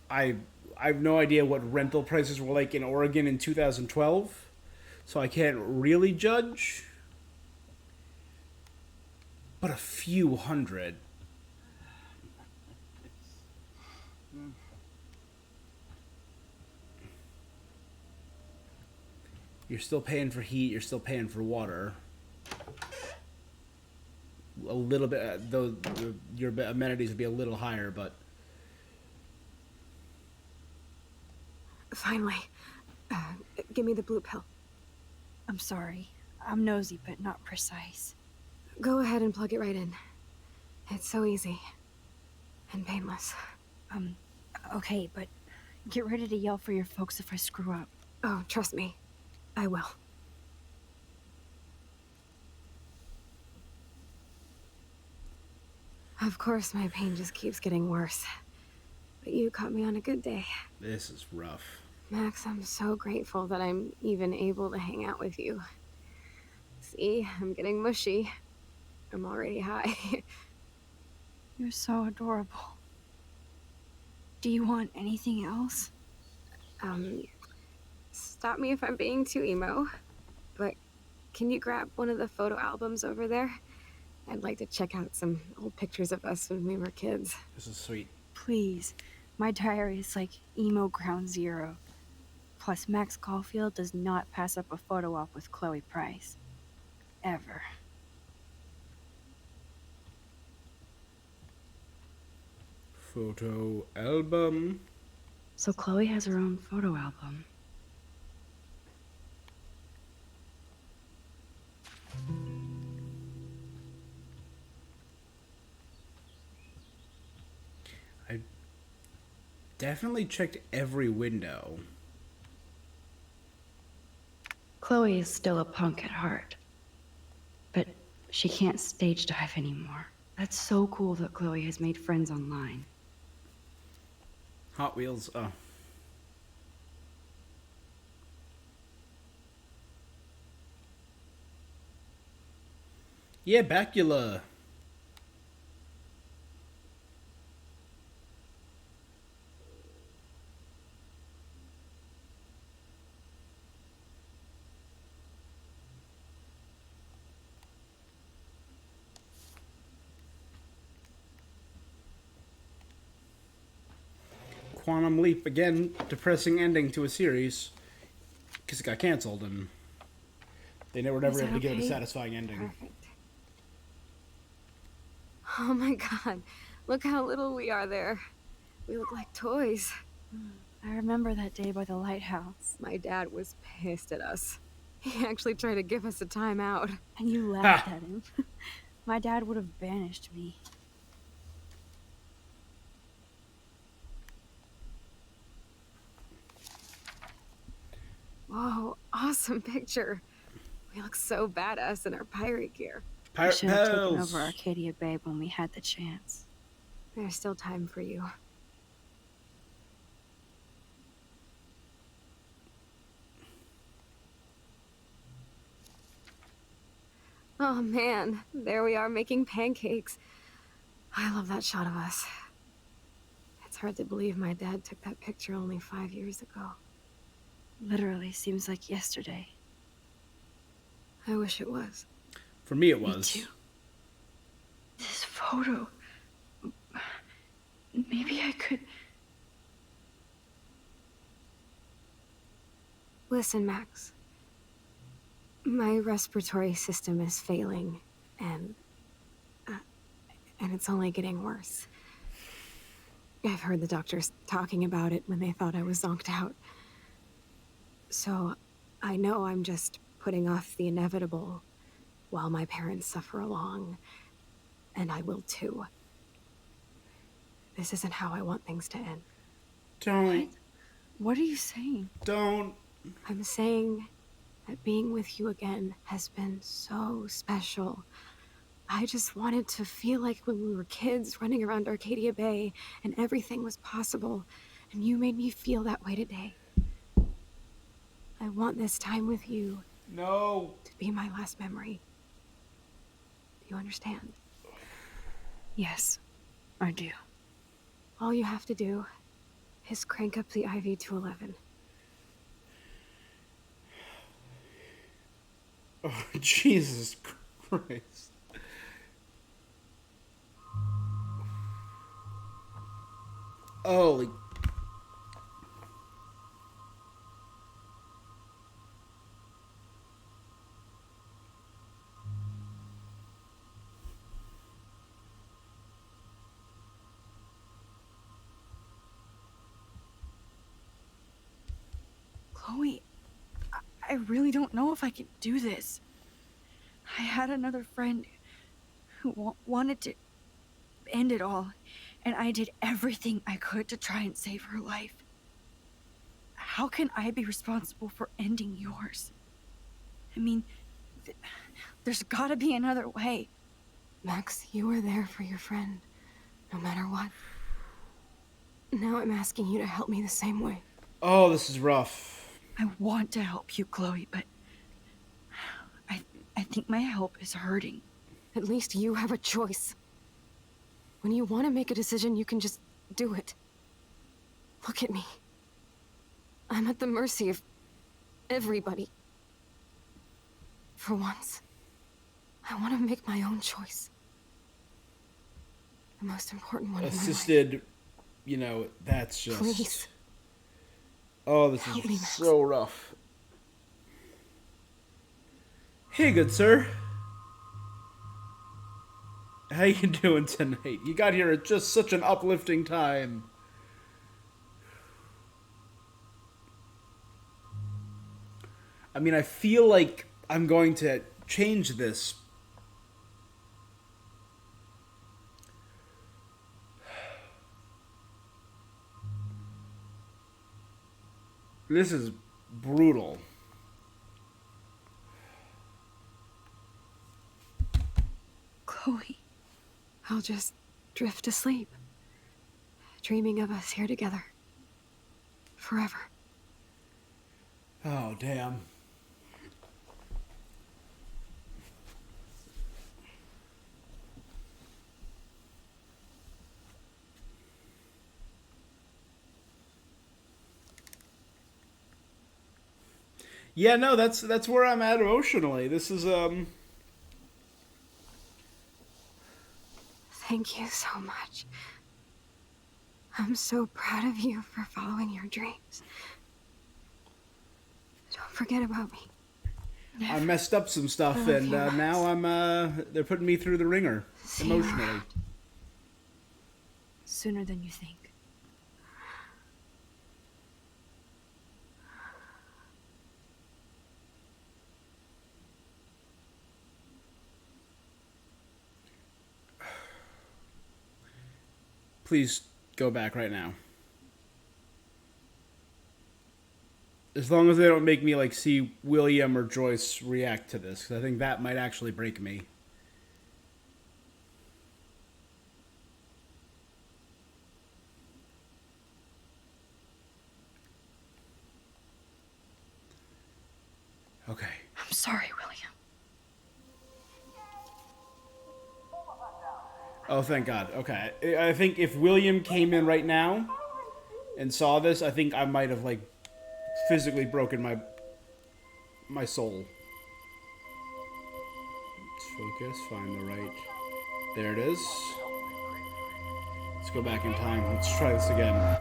I have no idea what rental prices were like in Oregon in 2012, so I can't really judge. But a few hundred. You're still paying for heat, you're still paying for water. A little bit, though your amenities would be a little higher, but... Finally. Give me the blue pill. I'm sorry. I'm nosy, but not precise. Go ahead and plug it right in. It's so easy. And painless. Okay, but get ready to yell for your folks if I screw up. Oh, trust me. I will. Of course, my pain just keeps getting worse. But you caught me on a good day. This is rough. Max, I'm so grateful that I'm even able to hang out with you. See, I'm getting mushy. I'm already high. You're so adorable. Do you want anything else? Stop me if I'm being too emo, but can you grab one of the photo albums over there? I'd like to check out some old pictures of us when we were kids. This is sweet. Please. My diary is like emo ground zero. Plus, Max Caulfield does not pass up a photo op with Chloe Price. Ever. Photo album. So Chloe has her own photo album. I definitely checked every window. Chloe is still a punk at heart. But she can't stage dive anymore. That's so cool that Chloe has made friends online. Hot Wheels. Oh. Yeah, Bacula. Quantum Leap, again, depressing ending to a series because it got canceled and they were never Is able to that give it a okay? satisfying ending. Perfect. Oh my god, look how little we are there. We look like toys. I remember that day by the lighthouse. My dad was pissed at us. He actually tried to give us a timeout. And you laughed at him. My dad would have banished me. Whoa, awesome picture. We look so badass in our pirate gear. We Pirate should have taken Pals. over Arcadia Bay when we had the chance. There's still time for you. Oh man, there we are making pancakes. I love that shot of us. It's hard to believe my dad took that picture only 5 years ago. Literally seems like yesterday. I wish it was. For me, it Me was. too. This photo. Maybe I could. Listen, Max. My respiratory system is failing, and it's only getting worse. I've heard the doctors talking about it when they thought I was zonked out. So, I know I'm just putting off the inevitable while my parents suffer along, and I will too. This isn't how I want things to end. Don't. What are you saying? Don't. I'm saying that being with you again has been so special. I just wanted to feel like when we were kids running around Arcadia Bay and everything was possible, and you made me feel that way today. I want this time with you No. to be my last memory. Do you understand? Yes, I do. All you have to do is crank up the IV to 11. Oh, Jesus Christ. Holy. Chloe, I really don't know if I can do this. I had another friend who wanted to end it all, and I did everything I could to try and save her life. How can I be responsible for ending yours? I mean, there's gotta be another way. Max, you were there for your friend, no matter what. Now I'm asking you to help me the same way. Oh, this is rough. I want to help you, Chloe, but I think my help is hurting. At least you have a choice. When you want to make a decision, you can just do it. Look at me. I'm at the mercy of everybody. For once, I want to make my own choice. The most important one in my life. Assisted, you know, that's just... Please. Oh, this Help me, is Max. so rough. Hey, good sir. How you doing tonight? You got here at just such an uplifting time. I mean, I feel like I'm going to change this. This is brutal. Chloe. I'll just drift to sleep, dreaming of us here together. Forever. Oh, damn. Yeah, no, that's where I'm at emotionally. This is Thank you so much. I'm so proud of you for following your dreams. Don't forget about me. I messed up some stuff, love and you, Max. now I'm they're putting me through the ringer See you emotionally. around. Sooner than you think. Please go back right now. As long as they don't make me like see William or Joyce react to this, 'cause I think that might actually break me. Okay. I'm sorry, William. Oh, thank God. Okay. I think if William came in right now and saw this, I think I might have, like, physically broken my soul. Let's focus. Find the right... There it is. Let's go back in time. Let's try this again.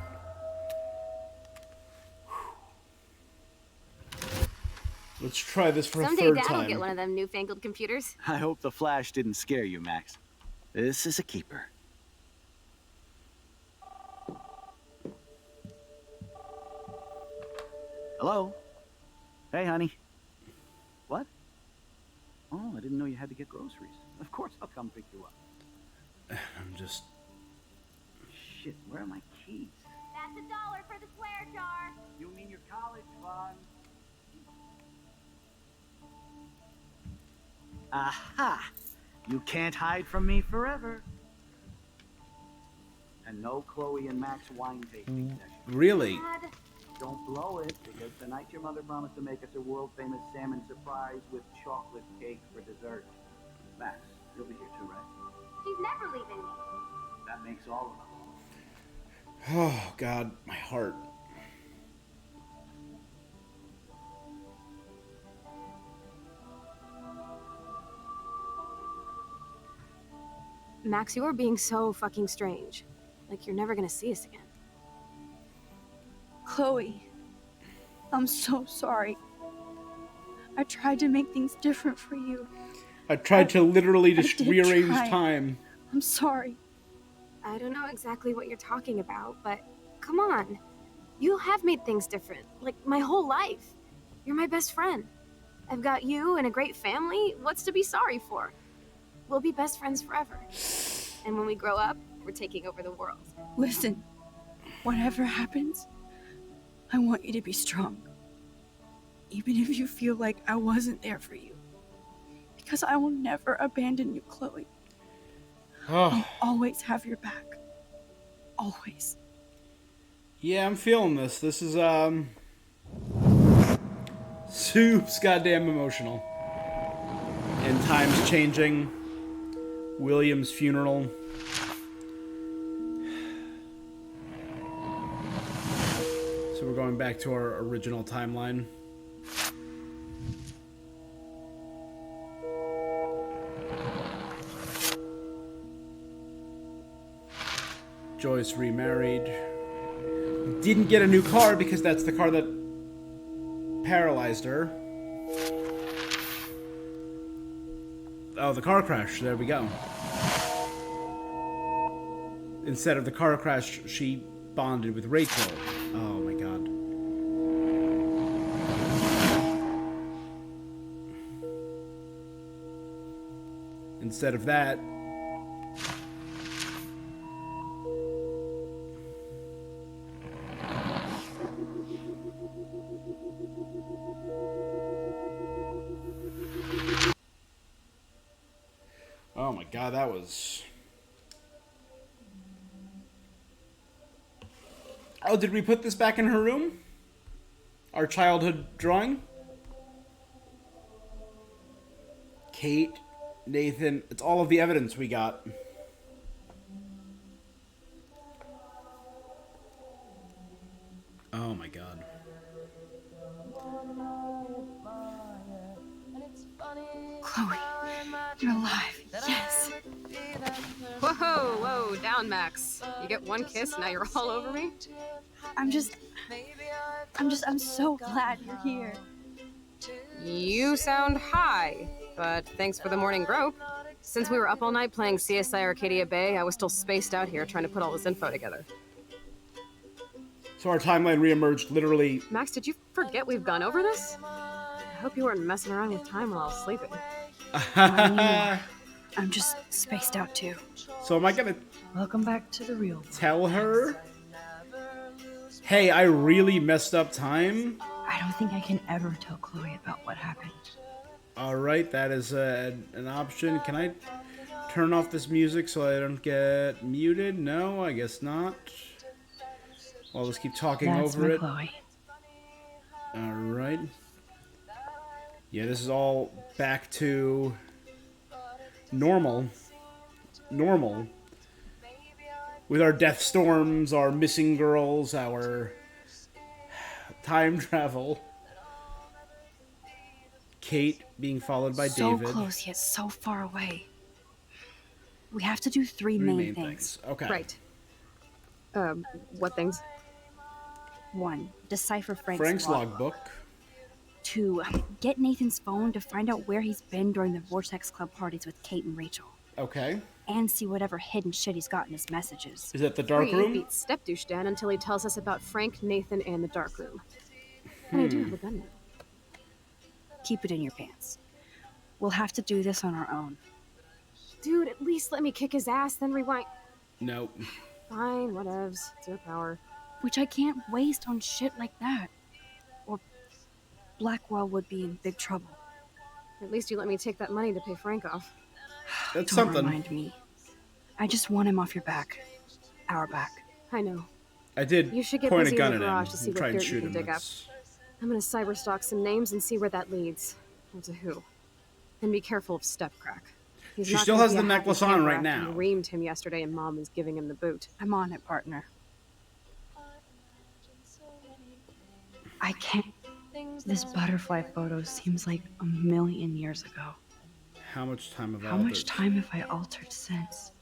Let's try this for Someday a third Dad'll time. get one of them newfangled computers. I hope the flash didn't scare you, Max. This is a keeper. Hello? Hey, honey. What? Oh, I didn't know you had to get groceries. Of course I'll come pick you up. I'm just... Shit, where are my keys? That's $1 for the swear jar. You mean your college fund? Aha! You can't hide from me forever. And no Chloe and Max wine tasting session. Really? Dad, Don't blow it, because tonight your mother promised to make us a world-famous salmon surprise with chocolate cake for dessert. Max, you'll be here too, right? she's never leaving me. That makes all of us. Oh, God. My heart. Max, you're being so fucking strange. Like you're never gonna see us again. Chloe, I'm so sorry. I tried to make things different for you. I tried to literally just did rearrange try. time. I'm sorry. I don't know exactly what you're talking about, but come on. You have made things different, like my whole life. You're my best friend. I've got you and a great family. What's to be sorry for? We'll be best friends forever. And when we grow up, we're taking over the world. Listen, whatever happens, I want you to be strong. Even if you feel like I wasn't there for you. Because I will never abandon you, Chloe. I'll always have your back. Always. Yeah, I'm feeling this. This is, soups goddamn emotional. And times changing. William's funeral. So we're going back to our original timeline. Joyce remarried. Didn't get a new car because that's the car that paralyzed her. Oh, the car crash. There we go. Instead of the car crash, she bonded with Rachel. Oh my god. Instead of that, oh my god, that was... Oh, did we put this back in her room? Our childhood drawing? Kate, Nathan, it's all of the evidence we got. Oh my god. Chloe, you're alive. Yes. Whoa, whoa, down, Max. You get one kiss, now you're all over me? I'm so glad you're here. You sound high, but thanks for the morning grope. Since we were up all night playing CSI Arcadia Bay, I was still spaced out here trying to put all this info together. So our timeline reemerged literally... Max, did you forget we've gone over this? I hope you weren't messing around with time while I was sleeping. I'm just spaced out too. So am I gonna Welcome back to the real world. tell her? Hey, I really messed up time. I don't think I can ever tell Chloe about what happened. Alright, that is an option. Can I turn off this music so I don't get muted? No, I guess not. I'll just keep talking That's over my it. Chloe. Alright. Yeah, this is all back to normal. Normal. With our death storms, our missing girls, our time travel. Kate being followed by So David. close yet so far away. We have to do three main things. Okay. Right. What things? 1. Decipher Frank's logbook. 2. Get Nathan's phone to find out where he's been during the Vortex Club parties with Kate and Rachel. Okay. And see whatever hidden shit he's got in his messages. Is it the dark 3. room? Beat Step Douche Dan until he tells us about Frank, Nathan, and the dark room. And I do have a gun now. Keep it in your pants. We'll have to do this on our own. Dude, at least let me kick his ass, then rewind. Nope. Fine, whatevs. It's your power. Which I can't waste on shit like that. Or Blackwell would be in big trouble. At least you let me take that money to pay Frank off. That's Don't something. remind me. I just want him off your back. Our back. I know. I did You should get point a busy gun in the at him garage to see and what try and dirt you shoot can him. dig up. That's- I'm gonna cyberstalk some names and see where that leads. Or to who. And be careful of Stepcrack. He's She not still gonna has be the a happy necklace on camper right after now. you reamed him yesterday and Mom was giving him the boot. I'm on it, partner. I can't. This butterfly photo seems like a million years ago. How much time have I How much altered? time have I altered since?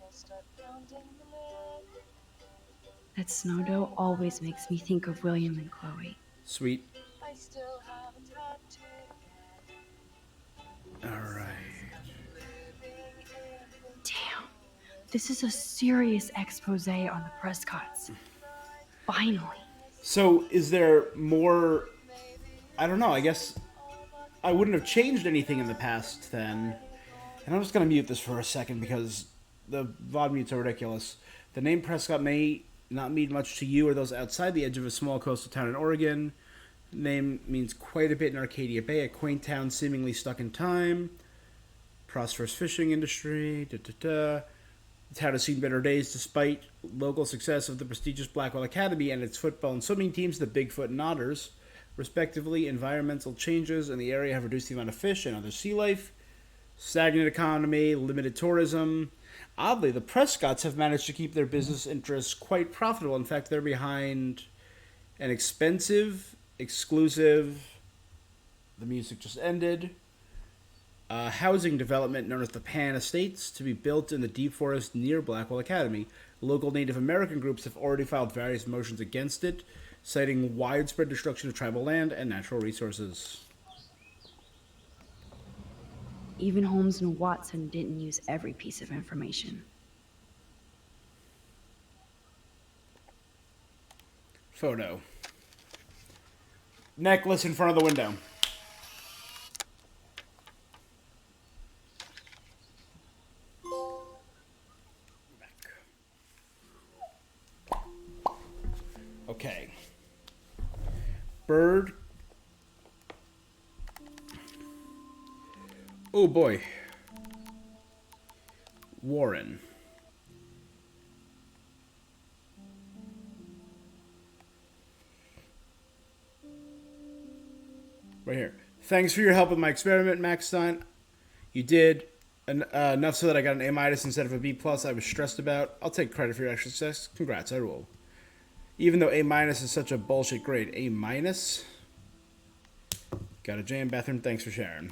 That snow dough always makes me think of William and Chloe. Sweet. Alright. Damn. This is a serious expose on the Prescotts. Finally. So, is there more... I don't know, I guess... I wouldn't have changed anything in the past then. And I'm just going to mute this for a second because the VOD mutes are ridiculous. The name Prescott may not mean much to you or those outside the edge of a small coastal town in Oregon. The name means quite a bit in Arcadia Bay, a quaint town seemingly stuck in time. Prosperous fishing industry, The town has seen better days despite local success of the prestigious Blackwell Academy and its football and swimming teams, the Bigfoot and Otters. Respectively, environmental changes in the area have reduced the amount of fish and other sea life. Stagnant economy, limited tourism. Oddly, the Prescotts have managed to keep their business interests quite profitable. In fact, they're behind an expensive, exclusive, the music just ended, housing development known as the Pan Estates to be built in the deep forest near Blackwell Academy. Local Native American groups have already filed various motions against it, citing widespread destruction of tribal land and natural resources. Even Holmes and Watson didn't use every piece of information. Photo. Necklace in front of the window. Okay. Bird. Oh boy. Warren. Right here. Thanks for your help with my experiment, Max Stein. You did enough so that I got an A- instead of a B+. I was stressed about. I'll take credit for your extra success. Congrats, I rule. Even though A- is such a bullshit grade. A-? Got a jam bathroom. Thanks for sharing.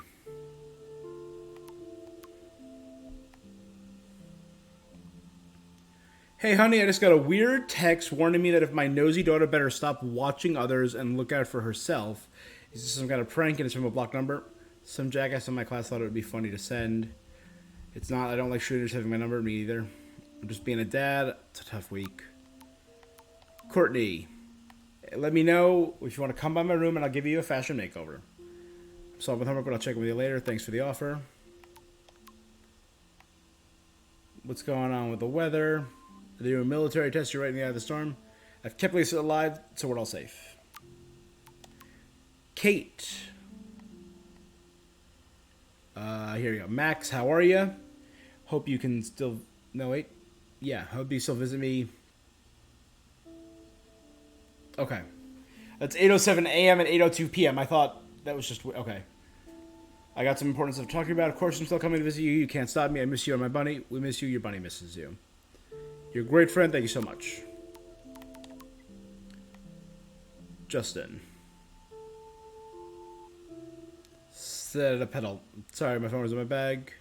Hey, honey, I just got a weird text warning me that if my nosy daughter better stop watching others and look out for herself. Is this some kind of prank and it's from a blocked number? Some jackass in my class thought it would be funny to send. It's not. I don't like shooters having my number. Me either. I'm just being a dad. It's a tough week. Courtney, let me know if you want to come by my room and I'll give you a fashion makeover. I'm solving with homework, but I'll check in with you later. Thanks for the offer. What's going on with the weather? They do a military test. You're right in the eye of the storm. I've kept Lisa alive, so we're all safe. Kate. Here you go. Max, how are you? Hope you can still... No, wait. Yeah, hope you still visit me. Okay. That's 8:07 a.m. and 8:02 p.m. I thought that was just... Okay. I got some important stuff to talk about. Of course, I'm still coming to visit you. You can't stop me. I miss you and my bunny. We miss you. Your bunny misses you. You're a great friend. Thank you so much. Justin. Set a pedal. Sorry, my phone was in my bag.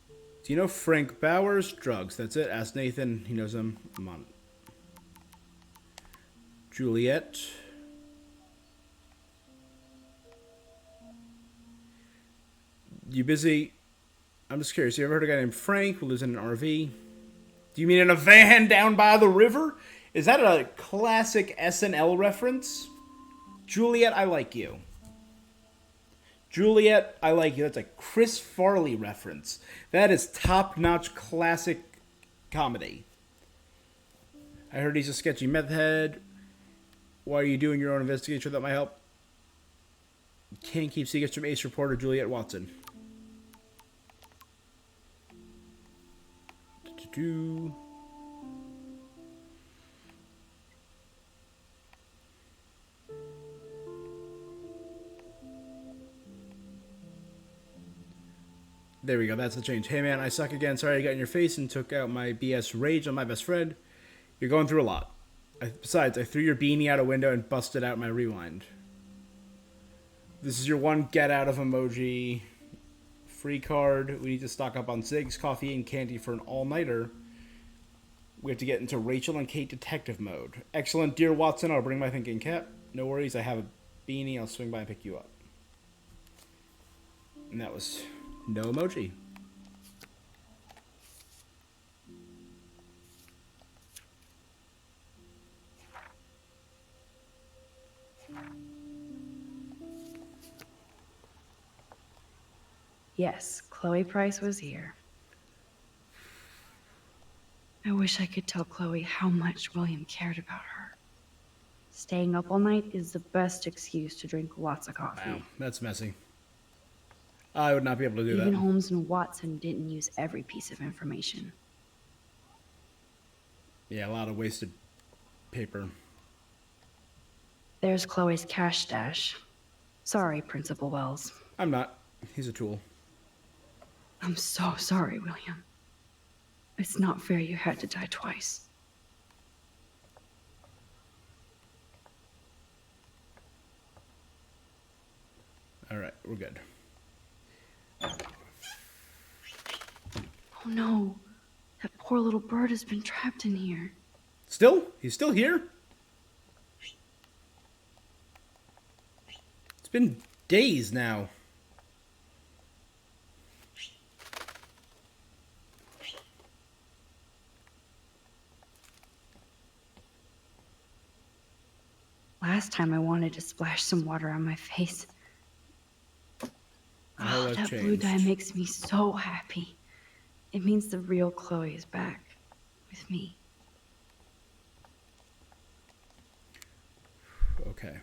Do you know Frank Bowers? Drugs. That's it. Ask Nathan. He knows him. I'm on. Juliet. You busy? I'm just curious. You ever heard of a guy named Frank who lives in an RV? Do you mean in a van down by the river? Is that a classic SNL reference? Juliet, I like you. Juliet, I like you. That's a Chris Farley reference. That is top-notch classic comedy. I heard he's a sketchy meth head. Why are you doing your own investigation? That might help. Can't keep secrets from Ace reporter Juliet Watson. There we go. That's the change. Hey, man, I suck again. Sorry I got in your face and took out my BS rage on my best friend. You're going through a lot. Besides, I threw your beanie out a window and busted out my rewind. This is your one get out of emoji. Free card. We need to stock up on cigs, coffee, and candy for an all-nighter. We have to get into Rachel and Kate detective mode. Excellent, dear Watson. I'll bring my thinking cap. No worries. I have a beanie. I'll swing by and pick you up. And that was no emoji. Yes, Chloe Price was here. I wish I could tell Chloe how much William cared about her. Staying up all night is the best excuse to drink lots of coffee. Wow, that's messy. I would not be able to do Even that. Holmes and Watson didn't use every piece of information. Yeah, a lot of wasted paper. There's Chloe's cash stash. Sorry, Principal Wells. I'm not. He's a tool. I'm so sorry, William. It's not fair you had to die twice. All right, we're good. Oh no. That poor little bird has been trapped in here. Still? He's still here? It's been days now. Last time I wanted to splash some water on my face. How Oh, I've that blue dye changed. makes me so happy. It means the real Chloe is back with me. Okay.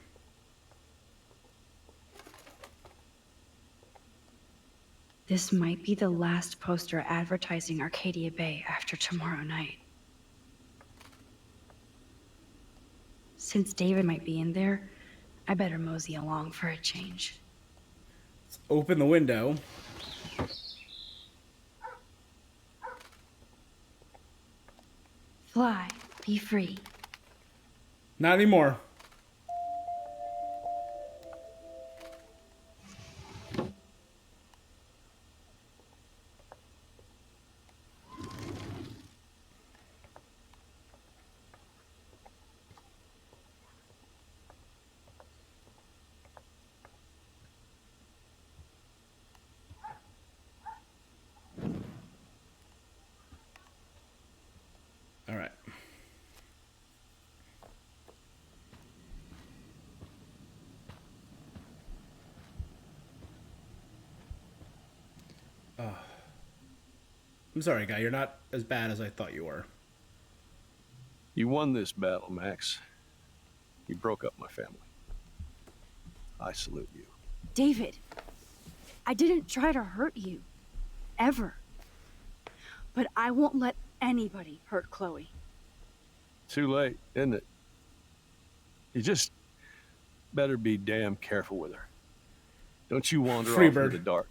This might be the last poster advertising Arcadia Bay after tomorrow night. Since David might be in there, I better mosey along for a change. Let's open the window. Fly, be free. Not anymore. All right. I'm sorry, guy. You're not as bad as I thought you were. You won this battle, Max. You broke up my family. I salute you. David, I didn't try to hurt you. Ever. But I won't let anybody hurt Chloe. Too late, isn't it? You just better be damn careful with her. Don't you wander off Freebird. into the dark.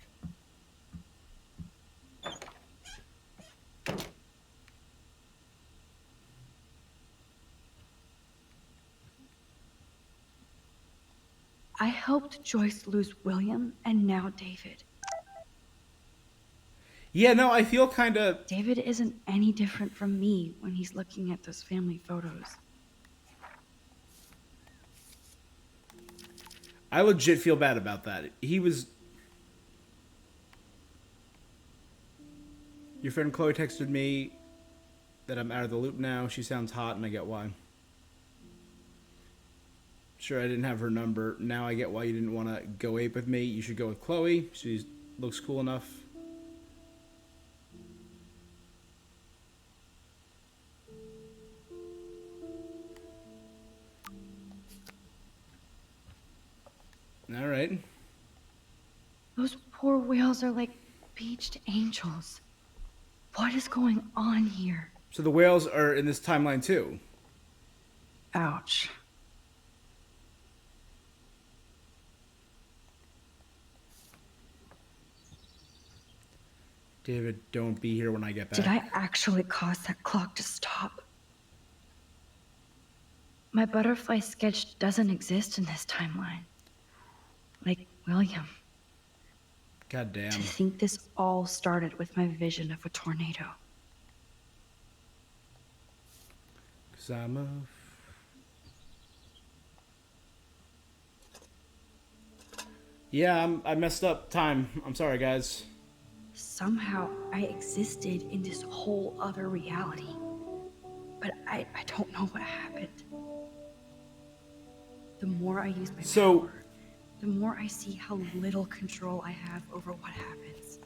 I helped Joyce lose William and now David. Yeah, no, I feel kind of... David isn't any different from me when he's looking at those family photos. I legit feel bad about that. He was... Your friend Chloe texted me that I'm out of the loop now. She sounds hot, and I get why. Sure, I didn't have her number. Now I get why you didn't want to go ape with me. You should go with Chloe. She looks cool enough. All right. Those poor whales are like beached angels. What is going on here? So the whales are in this timeline too. Ouch. David, don't be here when I get back. Did I actually cause that clock to stop? My butterfly sketch doesn't exist in this timeline. Like William. God damn. To think this all started with my vision of a tornado. 'Cause I'm a... Yeah, I messed up time. I'm sorry, guys. Somehow I existed in this whole other reality. But I don't know what happened. The more I use my So- power, the more I see how little control I have over what happens.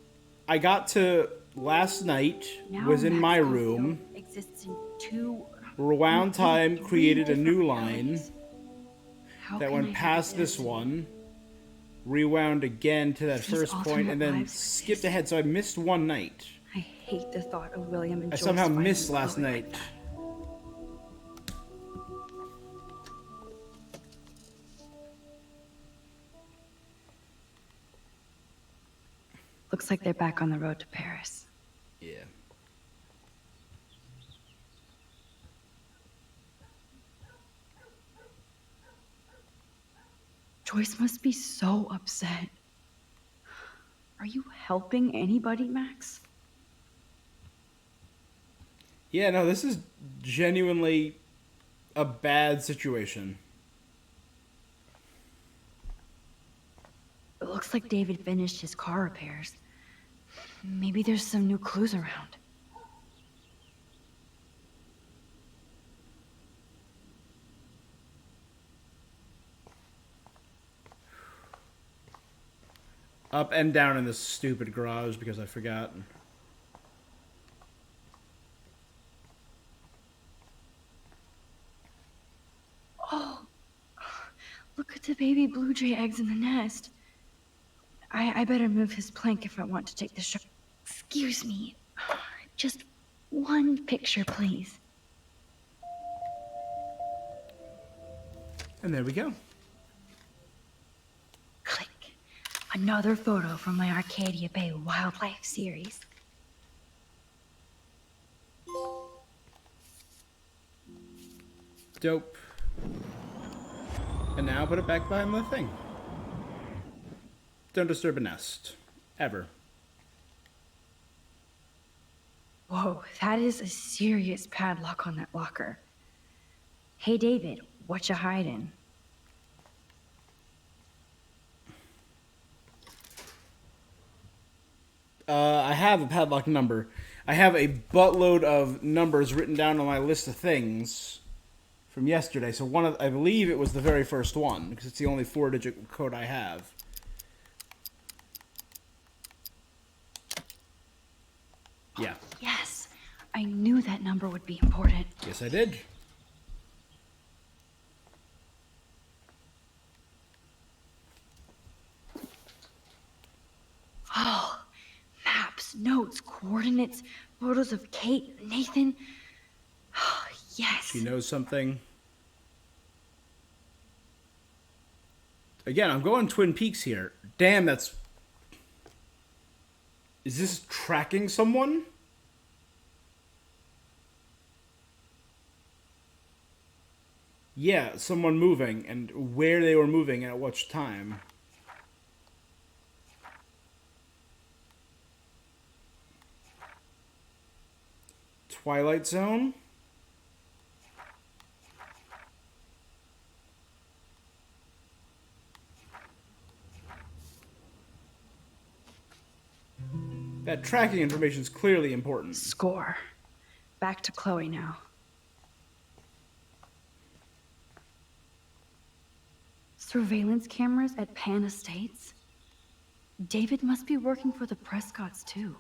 I got to last night, Now was in Max my Caulfield room, exists in two rewound time, three created a different new realities. line How that can I went have past this destiny? one, rewound again to that These first point, alternate and then lives skipped exist. ahead. So I missed one night. I hate the thought of William and I Joyce somehow finding missed last Chloe night. like that. Looks like they're back on the road to Paris. Yeah. Joyce must be so upset. Are you helping anybody, Max? Yeah, no, this is genuinely a bad situation. It looks like David finished his car repairs. Maybe there's some new clues around. Up and down in this stupid garage because I forgot. Oh, look at the baby blue jay eggs in the nest. I better move his plank if I want to take the shot. Excuse me. Just one picture, please. And there we go. Click. Another photo from my Arcadia Bay Wildlife series. Dope. And now put it back behind the thing. Don't disturb a nest. Ever. Whoa, that is a serious padlock on that locker. Hey, David, what you hiding? I have a padlock number. I have a buttload of numbers written down on my list of things from yesterday. So I believe it was the very first one because it's the only 4-digit code I have. Yeah. Yes, I knew that number would be important. Yes, I did. Oh, maps, notes, coordinates, photos of Kate, Nathan. Oh, yes. She knows something. Again, I'm going Twin Peaks here. Damn, that's... Is this tracking someone? Yeah, someone moving, and where they were moving and at what time. Twilight Zone? That tracking information is clearly important. Score. Back to Chloe now. Surveillance cameras at Pan Estates? David must be working for the Prescotts, too.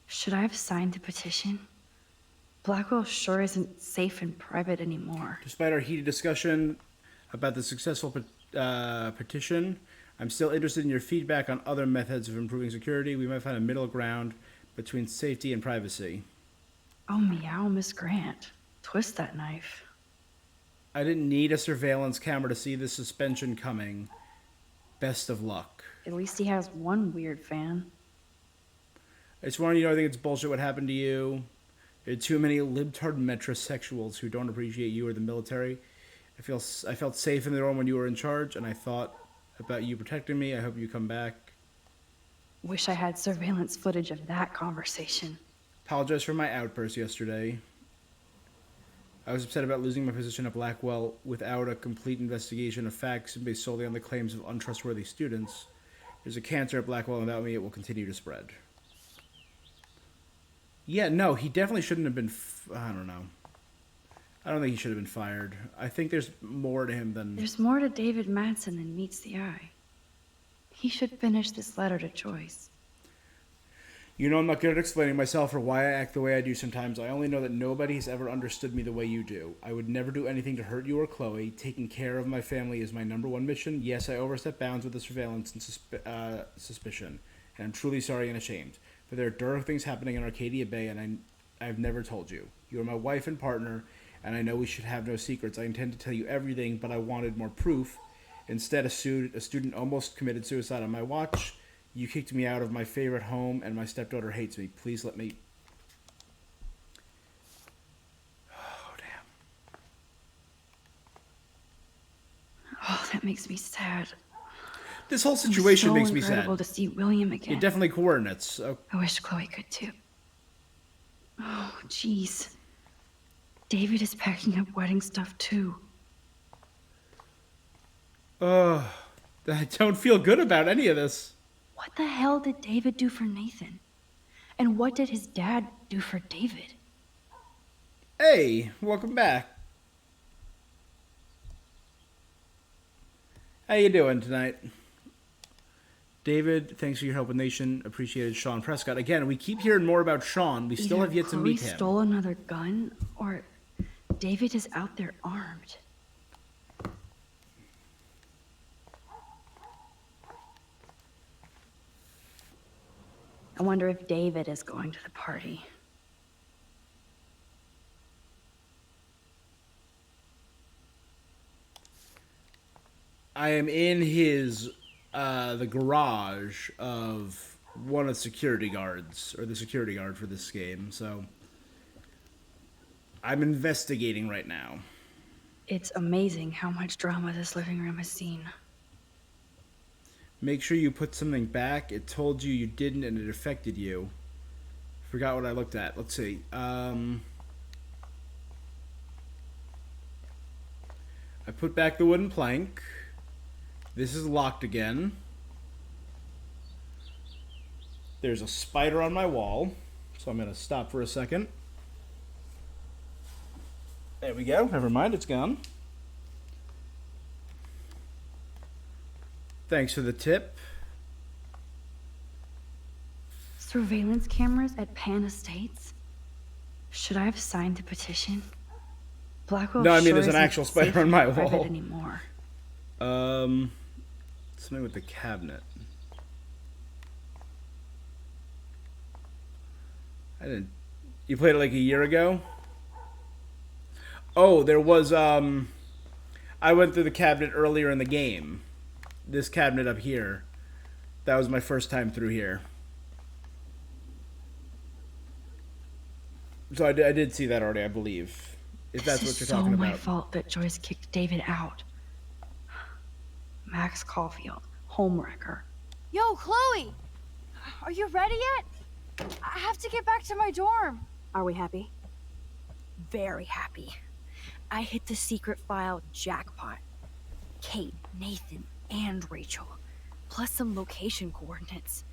Should I have signed the petition? Blackwell sure isn't safe and private anymore. Despite our heated discussion about the successful petition, I'm still interested in your feedback on other methods of improving security. We might find a middle ground between safety and privacy. Oh, meow, Miss Grant. Twist that knife. I didn't need a surveillance camera to see the suspension coming. Best of luck. At least he has one weird fan. I just want you to know I think it's bullshit what happened to you. There are too many libtard metrosexuals who don't appreciate you or the military. I felt safe in the room when you were in charge, and I thought about you protecting me. I hope you come back. Wish I had surveillance footage of that conversation. Apologize for my outburst yesterday. I was upset about losing my position at Blackwell without a complete investigation of facts and based solely on the claims of untrustworthy students. There's a cancer at Blackwell, and without me, it will continue to spread. Yeah, no, he definitely shouldn't have been... I don't know. I don't think he should have been fired. I think there's more to him than... There's more to David Madsen than meets the eye. He should finish this letter to Joyce. You know I'm not good at explaining myself or why I act the way I do sometimes. I only know that nobody's ever understood me the way you do. I would never do anything to hurt you or Chloe. Taking care of my family is my #1 mission. Yes, I overstep bounds with the surveillance and suspicion. And I'm truly sorry and ashamed. But there are dark things happening in Arcadia Bay, and I've never told you. You are my wife and partner, and I know we should have no secrets. I intend to tell you everything, but I wanted more proof. Instead, a student almost committed suicide on my watch. You kicked me out of my favorite home, and my stepdaughter hates me. Please let me... Oh, damn. Oh, that makes me sad. This whole situation makes me sad. It was so incredible to see William again. It definitely coordinates. I wish Chloe could too. Oh, jeez. David is packing up wedding stuff too. I don't feel good about any of this. What the hell did David do for Nathan? And what did his dad do for David? Hey, welcome back. How you doing tonight? David, thanks for your help with Nation. Appreciated. Sean Prescott. Again, we keep hearing more about Sean. We still have yet to meet him. Chloe stole another gun, or David is out there armed. I wonder if David is going to the party. I am in his, the garage of one of the security guards, or the security guard for this game, so I'm investigating right now. It's amazing how much drama this living room has seen. Make sure you put something back. It told you you didn't and it affected you. Forgot what I looked at. Let's see. I put back the wooden plank. This is locked again. There's a spider on my wall. So I'm going to stop for a second. There we go. Never mind. It's gone. Thanks for the tip. Surveillance cameras at Pan Estates? Should I have signed the petition? Blackwell. No, I mean sure there's an isn't actual spider safe on my in private wall. Anymore. Something with the cabinet. I didn't. You played it like a year ago? Oh, there was I went through the cabinet earlier in the game. This cabinet up here. That was my first time through here. So I did see that already, I believe. If that's what you're talking about. It's so my fault that Joyce kicked David out. Max Caulfield, homewrecker. Yo, Chloe! Are you ready yet? I have to get back to my dorm. Are we happy? Very happy. I hit the secret file jackpot. Kate, Nathan, and Rachel. Plus some location coordinates.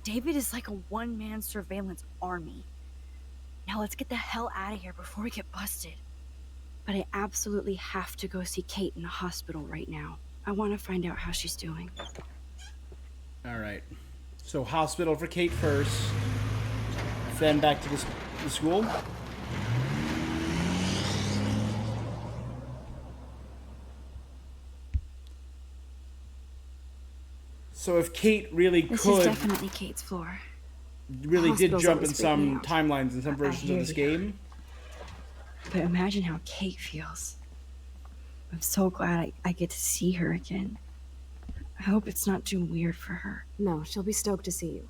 David is like a one-man surveillance army. Now let's get the hell out of here before we get busted. But I absolutely have to go see Kate in the hospital right now. I want to find out how she's doing. Alright. So hospital for Kate first. Then back to the school. So if Kate really This could... is definitely Kate's floor. Really did Hospital's jump in always freaked me some out. timelines and some versions of hear this you. game. But imagine how Kate feels. I'm so glad I get to see her again. I hope it's not too weird for her. No, she'll be stoked to see you.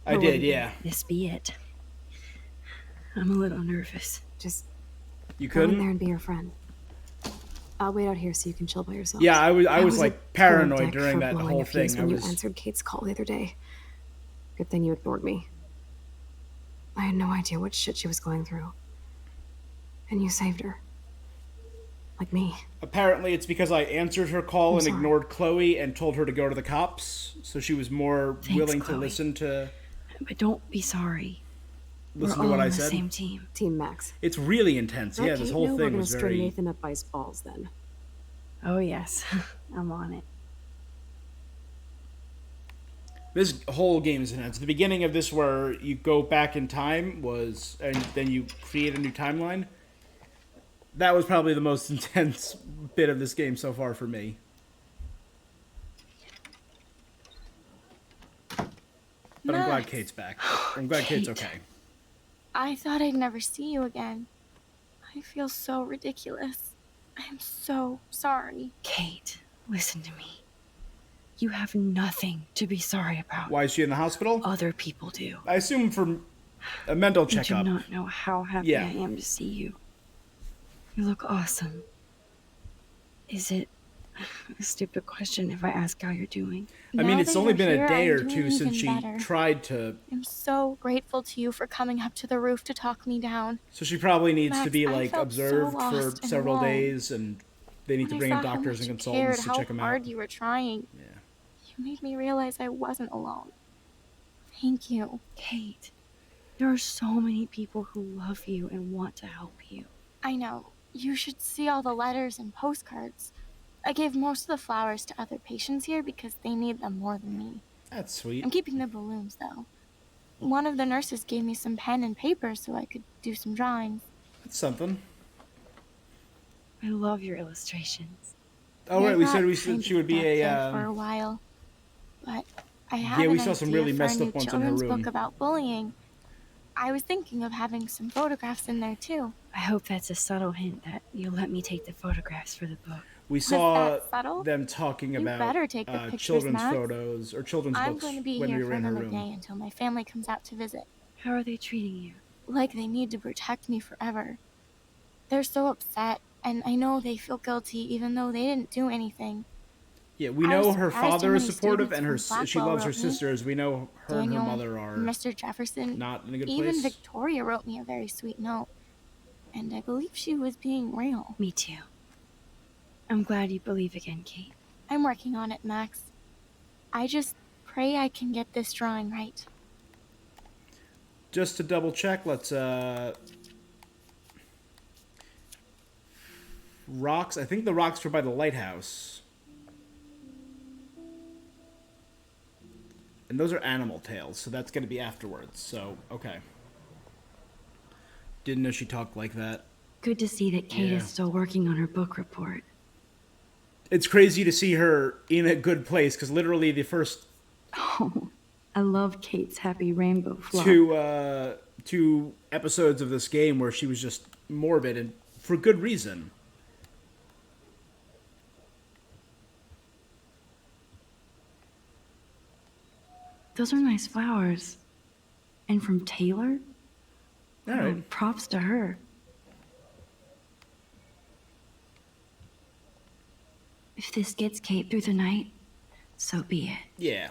I did, yeah. This be it. I'm a little nervous. Just You go in there couldn't? and be your friend. I'll wait out here so you can chill by yourself. Yeah, I was a like poor paranoid dick during for that blowing whole a fuse thing. I when was... you answered Kate's call the other day. Good thing you ignored me. I had no idea what shit she was going through. And you saved her. Like me. Apparently it's because I answered her call I'm and sorry. ignored Chloe and told her to go to the cops. So she was more Thanks, willing to Chloe. listen to... But don't be sorry. listen We're to all what I on the said? same team. Team Max. It's really intense. Yeah, this whole we're thing gonna was string very. Nathan up by his balls then. Oh, yes. I'm on it. This whole game is intense. The beginning of this, where you go back in time, and then you create a new timeline. That was probably the most intense bit of this game so far for me. But I'm glad Max. Kate's back. I'm glad Kate's Kate. okay. I thought I'd never see you again. I feel so ridiculous. I'm so sorry. Kate, listen to me. You have nothing to be sorry about. Why is she in the hospital? Other people do. I assume for a mental You checkup. do not know how happy Yeah. I am to see you. You look awesome. Is it a stupid question if I ask how you're doing? I mean, Now it's that only you're been here, a day I'm or doing two since she even better. tried to. I'm so grateful to you for coming up to the roof to talk me down. So she probably needs to Max, be I like felt so observed for lost and several alone. days, and they need to When bring I in saw how doctors much and you cared, consultants to check them how hard out. you were trying. Yeah. You made me realize I wasn't alone. Thank you. Kate, there are so many people who love you and want to help you. I know. You should see all the letters and postcards. I gave most of the flowers to other patients here because they need them more than me. That's sweet. I'm keeping the balloons, though. One of the nurses gave me some pen and paper so I could do some drawings. That's something. I love your illustrations. Oh I right, we got said kind she would of be back a. there for a while, but I had Yeah, we an saw some idea really for messed a up new ones in her children's room. book about bullying. I was thinking of having some photographs in there too. I hope that's a subtle hint that you'll let me take the photographs for the book. We Was saw that subtle? them talking You about better take the pictures, children's Max. photos or children's I'm books going to be when here we were for in her another room. day until my family comes out to visit. How are they treating you? Like they need to protect me forever. They're so upset, and I know they feel guilty even though they didn't do anything. Yeah, we I know was her surprised how father is many supportive, students and her from she Blackwell loves her wrote me. sisters. We know her and her Daniel, mother are Mr. Jefferson, not in a good even place. Victoria wrote me a very sweet note. And I believe she was being real. Me too. I'm glad you believe again, Kate. I'm working on it, Max. I just pray I can get this drawing right. Just to double check, let's rocks. I think the rocks were by the lighthouse. And those are animal tails, so that's going to be afterwards. So, okay. Didn't know she talked like that. Good to see that Kate Yeah. is still working on her book report. It's crazy to see her in a good place, because literally the first Oh, I love Kate's happy rainbow fluff. two episodes of this game where she was just morbid, and for good reason. Those are nice flowers. And from Taylor? All right. Props to her. If this gets Kate through the night, so be it. Yeah.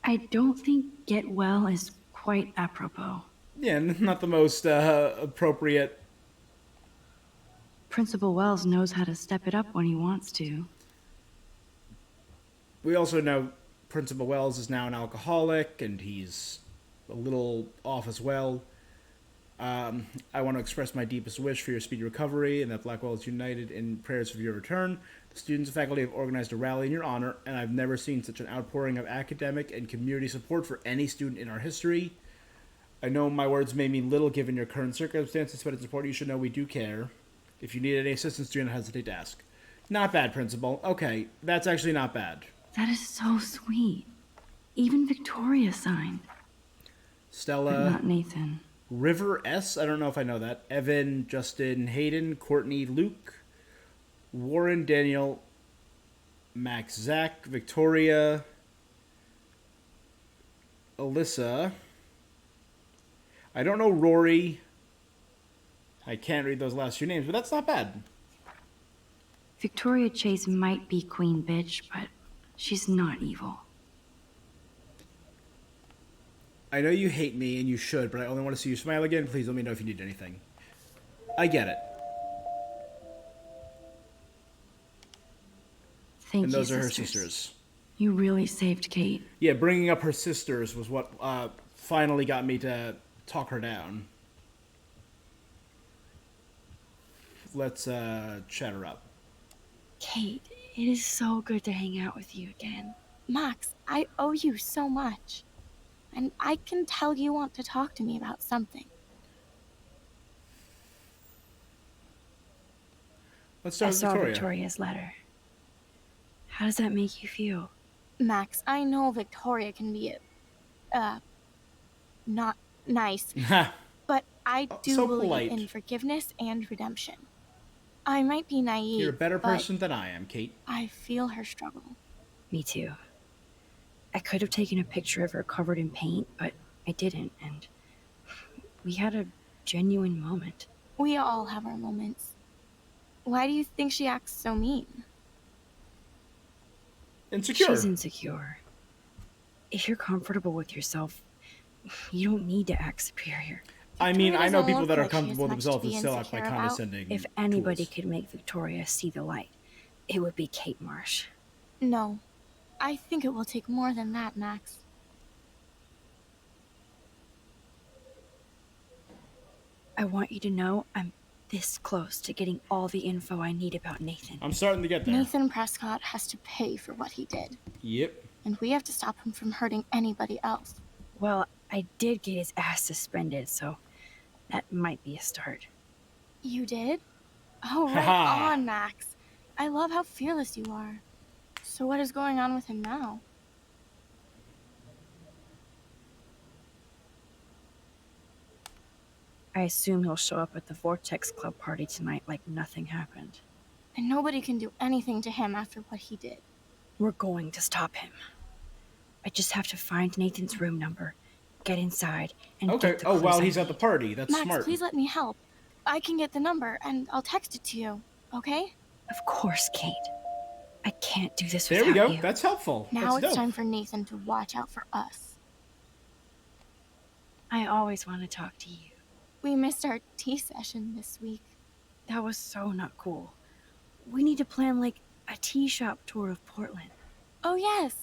I don't think get well is quite apropos. Yeah, not the most appropriate. Principal Wells knows how to step it up when he wants to. We also know Principal Wells is now an alcoholic, and he's a little off as well. I want to express my deepest wish for your speedy recovery, and that Blackwell is united in prayers for your return. The students and faculty have organized a rally in your honor, and I've never seen such an outpouring of academic and community support for any student in our history. I know my words may mean little given your current circumstances, but it's important you should know we do care. If you need any assistance, do not hesitate to ask. Not bad, Principal. Okay, that's actually not bad. That is so sweet. Even Victoria signed. Stella. But not Nathan. River S. I don't know if I know that. Evan, Justin, Hayden, Courtney, Luke, Warren, Daniel, Max, Zach, Victoria, Alyssa. I don't know Rory. I can't read those last few names, but that's not bad. Victoria Chase might be queen bitch, but she's not evil. I know you hate me, and you should, but I only want to see you smile again. Please let me know if you need anything. I get it. Thank And you, those are her sisters. sisters. You really saved Kate. Yeah, bringing up her sisters was what finally got me to talk her down. Let's chat her up. Kate, it is so good to hang out with you again. Max, I owe you so much. And I can tell you want to talk to me about something. Let's start I with saw Victoria. Victoria's letter. How does that make you feel? Max, I know Victoria can be not nice, but I do So believe polite. in forgiveness and redemption. I might be naive, You're a better but person than I am, Kate. I feel her struggle. Me too. I could have taken a picture of her covered in paint, but I didn't, and we had a genuine moment. We all have our moments. Why do you think she acts so mean? Insecure. She's insecure. If you're comfortable with yourself, you don't need to act superior. I mean, Victoria I know doesn't people look that are like she has comfortable with much to themselves and be still act like insecure about. condescending. If anybody tools. could make Victoria see the light, it would be Kate Marsh. No. I think it will take more than that, Max. I want you to know I'm this close to getting all the info I need about Nathan. I'm starting to get there. Nathan Prescott has to pay for what he did. Yep. And we have to stop him from hurting anybody else. Well, I did get his ass suspended, so that might be a start. You did? Oh, right Haha. on, Max. I love how fearless you are. So what is going on with him now? I assume he'll show up at the Vortex Club party tonight like nothing happened. And nobody can do anything to him after what he did. We're going to stop him. I just have to find Nathan's room number, get inside, and Okay. get the Oh, clues while I he's at the need. party. That's Max, smart. please let me help. I can get the number and I'll text it to you, okay? Of course, Kate. I can't do this There we without go. you. That's helpful. Now That's it's dope. time for Nathan to watch out for us. I always want to talk to you. We missed our tea session this week. That was so not cool. We need to plan like a tea shop tour of Portland. Oh, yes.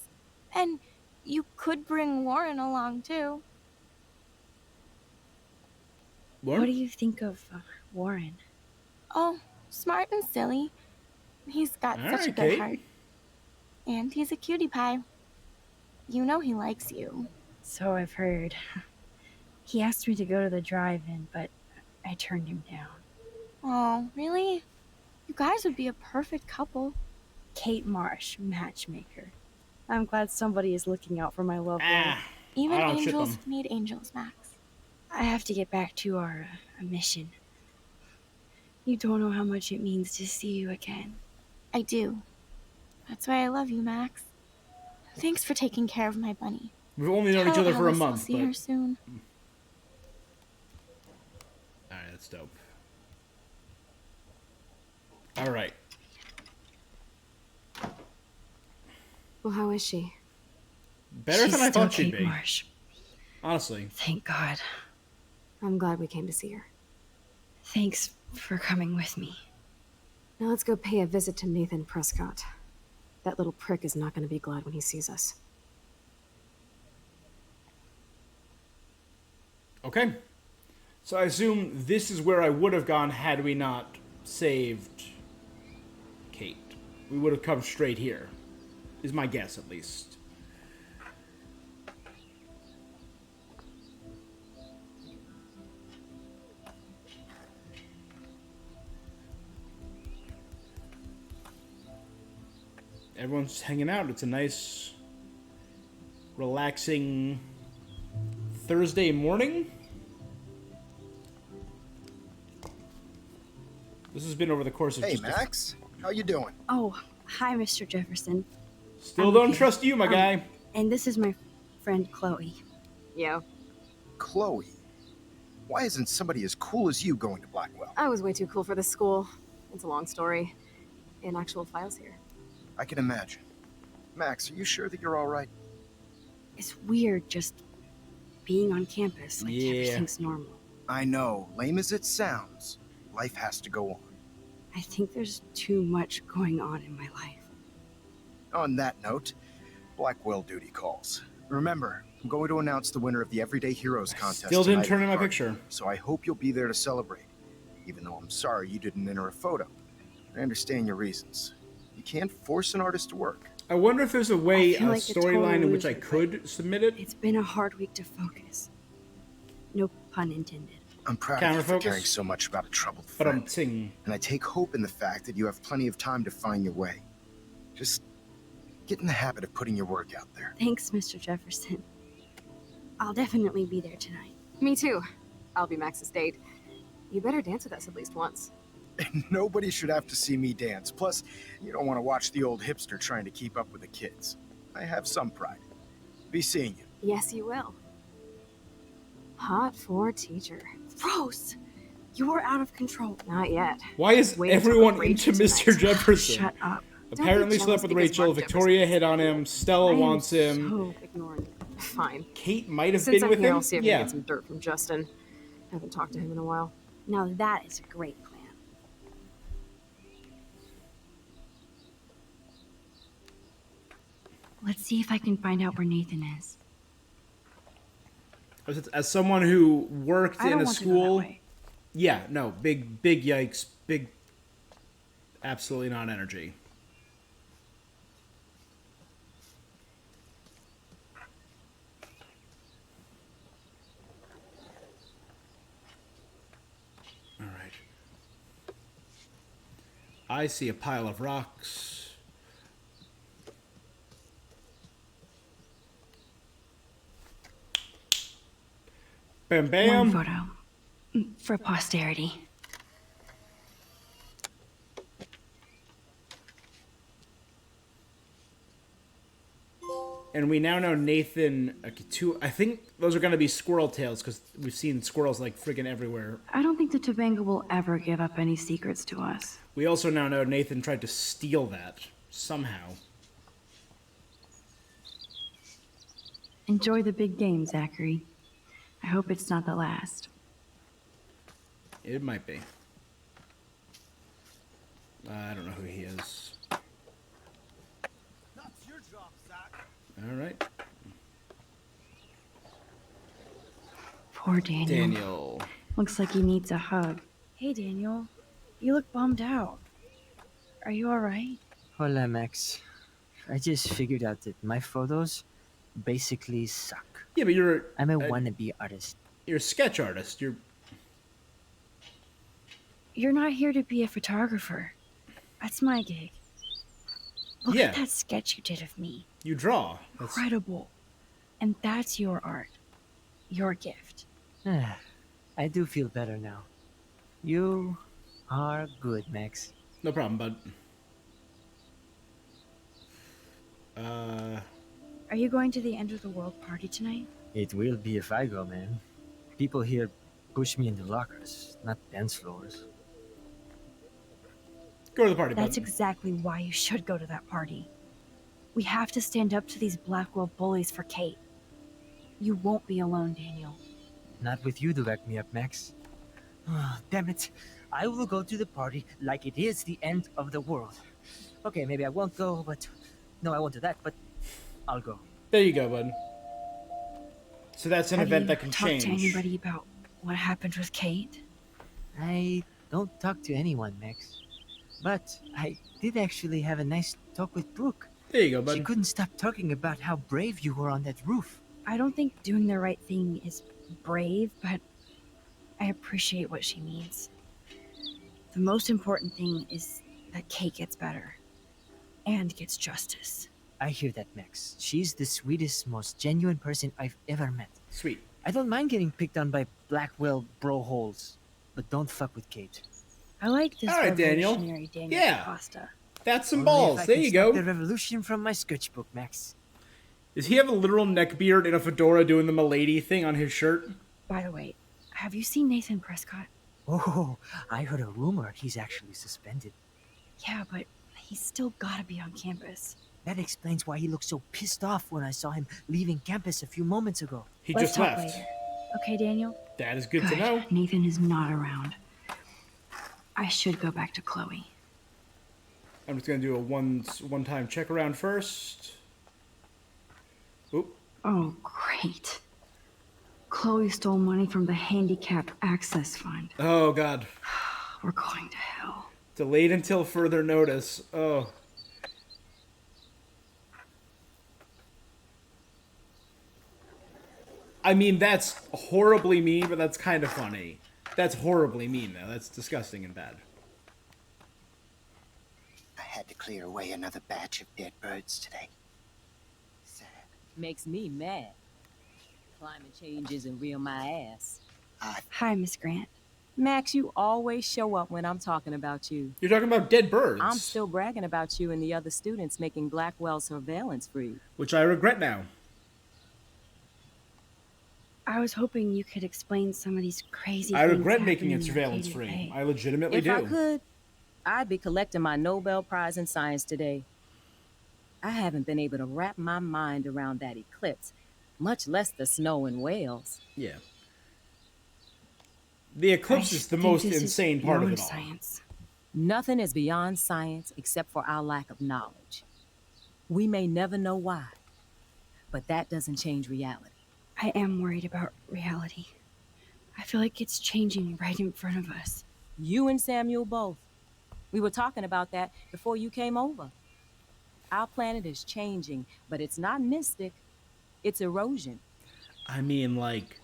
And you could bring Warren along, too. What do you think of Warren? Oh, smart and silly. He's got All such a right, good Kate. heart. And he's a cutie pie. You know he likes you. So I've heard. He asked me to go to the drive-in, but I turned him down. Oh, really? You guys would be a perfect couple. Kate Marsh, matchmaker. I'm glad somebody is looking out for my love life. Even I don't ship angels them. need angels, Max. I have to get back to our mission. You don't know how much it means to see you again. I do. That's why I love you, Max. Thanks for taking care of my bunny. We've only known each Tell other for a Alice I'll month, see but her soon. all right, that's dope. All right. Well, how is she? Better She's than I still thought she'd Kate be. Marsh. Honestly. Thank God. I'm glad we came to see her. Thanks for coming with me. Now let's go pay a visit to Nathan Prescott. That little prick is not going to be glad when he sees us. Okay. So I assume this is where I would have gone had we not saved Kate. We would have come straight here. Is my guess, at least. Everyone's hanging out. It's a nice, relaxing Thursday morning. This has been over the course of Hey, just a- Max. How you doing? Oh, hi, Mr. Jefferson. Still I'm don't okay. trust you, my guy. And this is my friend Chloe. Yeah. Chloe. Why isn't somebody as cool as you going to Blackwell? I was way too cool for this school. It's a long story. In actual files here. I can imagine. Max, are you sure that you're all right? It's weird just being on campus like Yeah. everything's normal. I know. Lame as it sounds, life has to go on. I think there's too much going on in my life. On that note, Blackwell duty calls. Remember, I'm going to announce the winner of the Everyday Heroes contest. Still didn't tonight turn at in the my party, picture. So I hope you'll be there to celebrate. Even though I'm sorry you didn't enter a photo. I understand your reasons. You can't force an artist to work. I wonder if there's a way, I feel a like a storyline total in which I loser, could submit it. It's been a hard week to focus. No pun intended. I'm proud Camera of you for focus. caring so much about a troubled But friend. I'm singing. And I take hope in the fact that you have plenty of time to find your way. Just get in the habit of putting your work out there. Thanks, Mr. Jefferson. I'll definitely be there tonight. Me too. I'll be Max's date. You better dance with us at least once. Nobody should have to see me dance. Plus, you don't want to watch the old hipster trying to keep up with the kids. I have some pride. Be seeing you. Yes, you will. Hot for teacher. Rose, you are out of control. Not yet. Why is Wait until everyone Rachel into Mr. Jefferson? Shut up. Apparently Don't be slept with jealous Rachel. because Mark Victoria hit on him. Stella I am wants him. so ignoring. Fine. Kate might have Since been I'm with here, him. I'll see if I Yeah. can get some dirt from Justin. Haven't talked to him in a while. Now that is a great plan. Let's see if I can find out where Nathan is. As someone who worked I in don't a want to go that school, way. yeah, no, big yikes, big, absolutely not energy. All right. I see a pile of rocks. Bam, bam. One photo. For posterity. And we now know Nathan. Okay, I think those are going to be squirrel tails because we've seen squirrels like friggin' everywhere. I don't think the Tobanga will ever give up any secrets to us. We also now know Nathan tried to steal that somehow. Enjoy the big game, Zachary. I hope it's not the last. It might be. I don't know who he is. All right. Poor Daniel. Daniel. Looks like he needs a hug. Hey, Daniel. You look bummed out. Are you alright? Hola, Max. I just figured out that my photos basically suck. Yeah, but I'm a wannabe artist. You're a sketch artist. You're not here to be a photographer. That's my gig. Look Yeah. at that sketch you did of me. You draw. Incredible. And that's your art. Your gift. I do feel better now. You are good, Max. No problem, bud. Are you going to the end of the world party tonight? It will be if I go, man. People here push me into lockers, not dance floors. Go to the party, That's bud. exactly why you should go to that party. We have to stand up to these Blackwell bullies for Kate. You won't be alone, Daniel. Not with you to back me up, Max. Damn it. I will go to the party like it is the end of the world. Okay, maybe I won't go, but... No, I won't do that, but I'll go. There you go, bud. So that's an Have event you that can talked change. to anybody about what happened with Kate? I don't talk to anyone, Max. But I did actually have a nice talk with Brooke. There you go, bud. She couldn't stop talking about how brave you were on that roof. I don't think doing the right thing is brave, but I appreciate what she means. The most important thing is that Kate gets better and gets justice. I hear that, Max. She's the sweetest, most genuine person I've ever met. Sweet. I don't mind getting picked on by Blackwell bro holes, but don't fuck with Kate. I like this All right, Daniel. revolutionary Daniel Yeah. Costa. That's some Only if balls. I There can you stop go. The revolution from my sketchbook, Max. Does he have a literal neck beard and a fedora doing the milady thing on his shirt? By the way, have you seen Nathan Prescott? Oh, I heard a rumor he's actually suspended. Yeah, but he's still gotta be on campus. That explains why he looked so pissed off when I saw him leaving campus a few moments ago. He Let's just talk left. later. Okay, Daniel? That is good to know. Nathan is not around. I should go back to Chloe. I'm just gonna do a one-time check around first. Oop, Oh, great. Chloe stole money from the Handicap Access Fund. Oh, God. We're going to hell. Delayed until further notice. Oh. I mean, that's horribly mean, but that's kind of funny. That's horribly mean, though. That's disgusting and bad. I had to clear away another batch of dead birds today. Sad. Makes me mad. Climate change isn't real my ass. Hi, Miss Grant. Max, you always show up when I'm talking about you. You're talking about dead birds. I'm still bragging about you and the other students making Blackwell surveillance free. Which I regret now. I was hoping you could explain some of these crazy I things regret making happening it in surveillance Arcadia free. Bay. I legitimately If do. I could, I'd be collecting my Nobel Prize in Science today. I haven't been able to wrap my mind around that eclipse, much less the snow in Wales. Yeah. The eclipse is the most insane part of it all. Science. Nothing is beyond science except for our lack of knowledge. We may never know why, but that doesn't change reality. I am worried about reality. I feel like it's changing right in front of us. You and Samuel both. We were talking about that before you came over. Our planet is changing, but it's not mystic. It's erosion. I mean, like,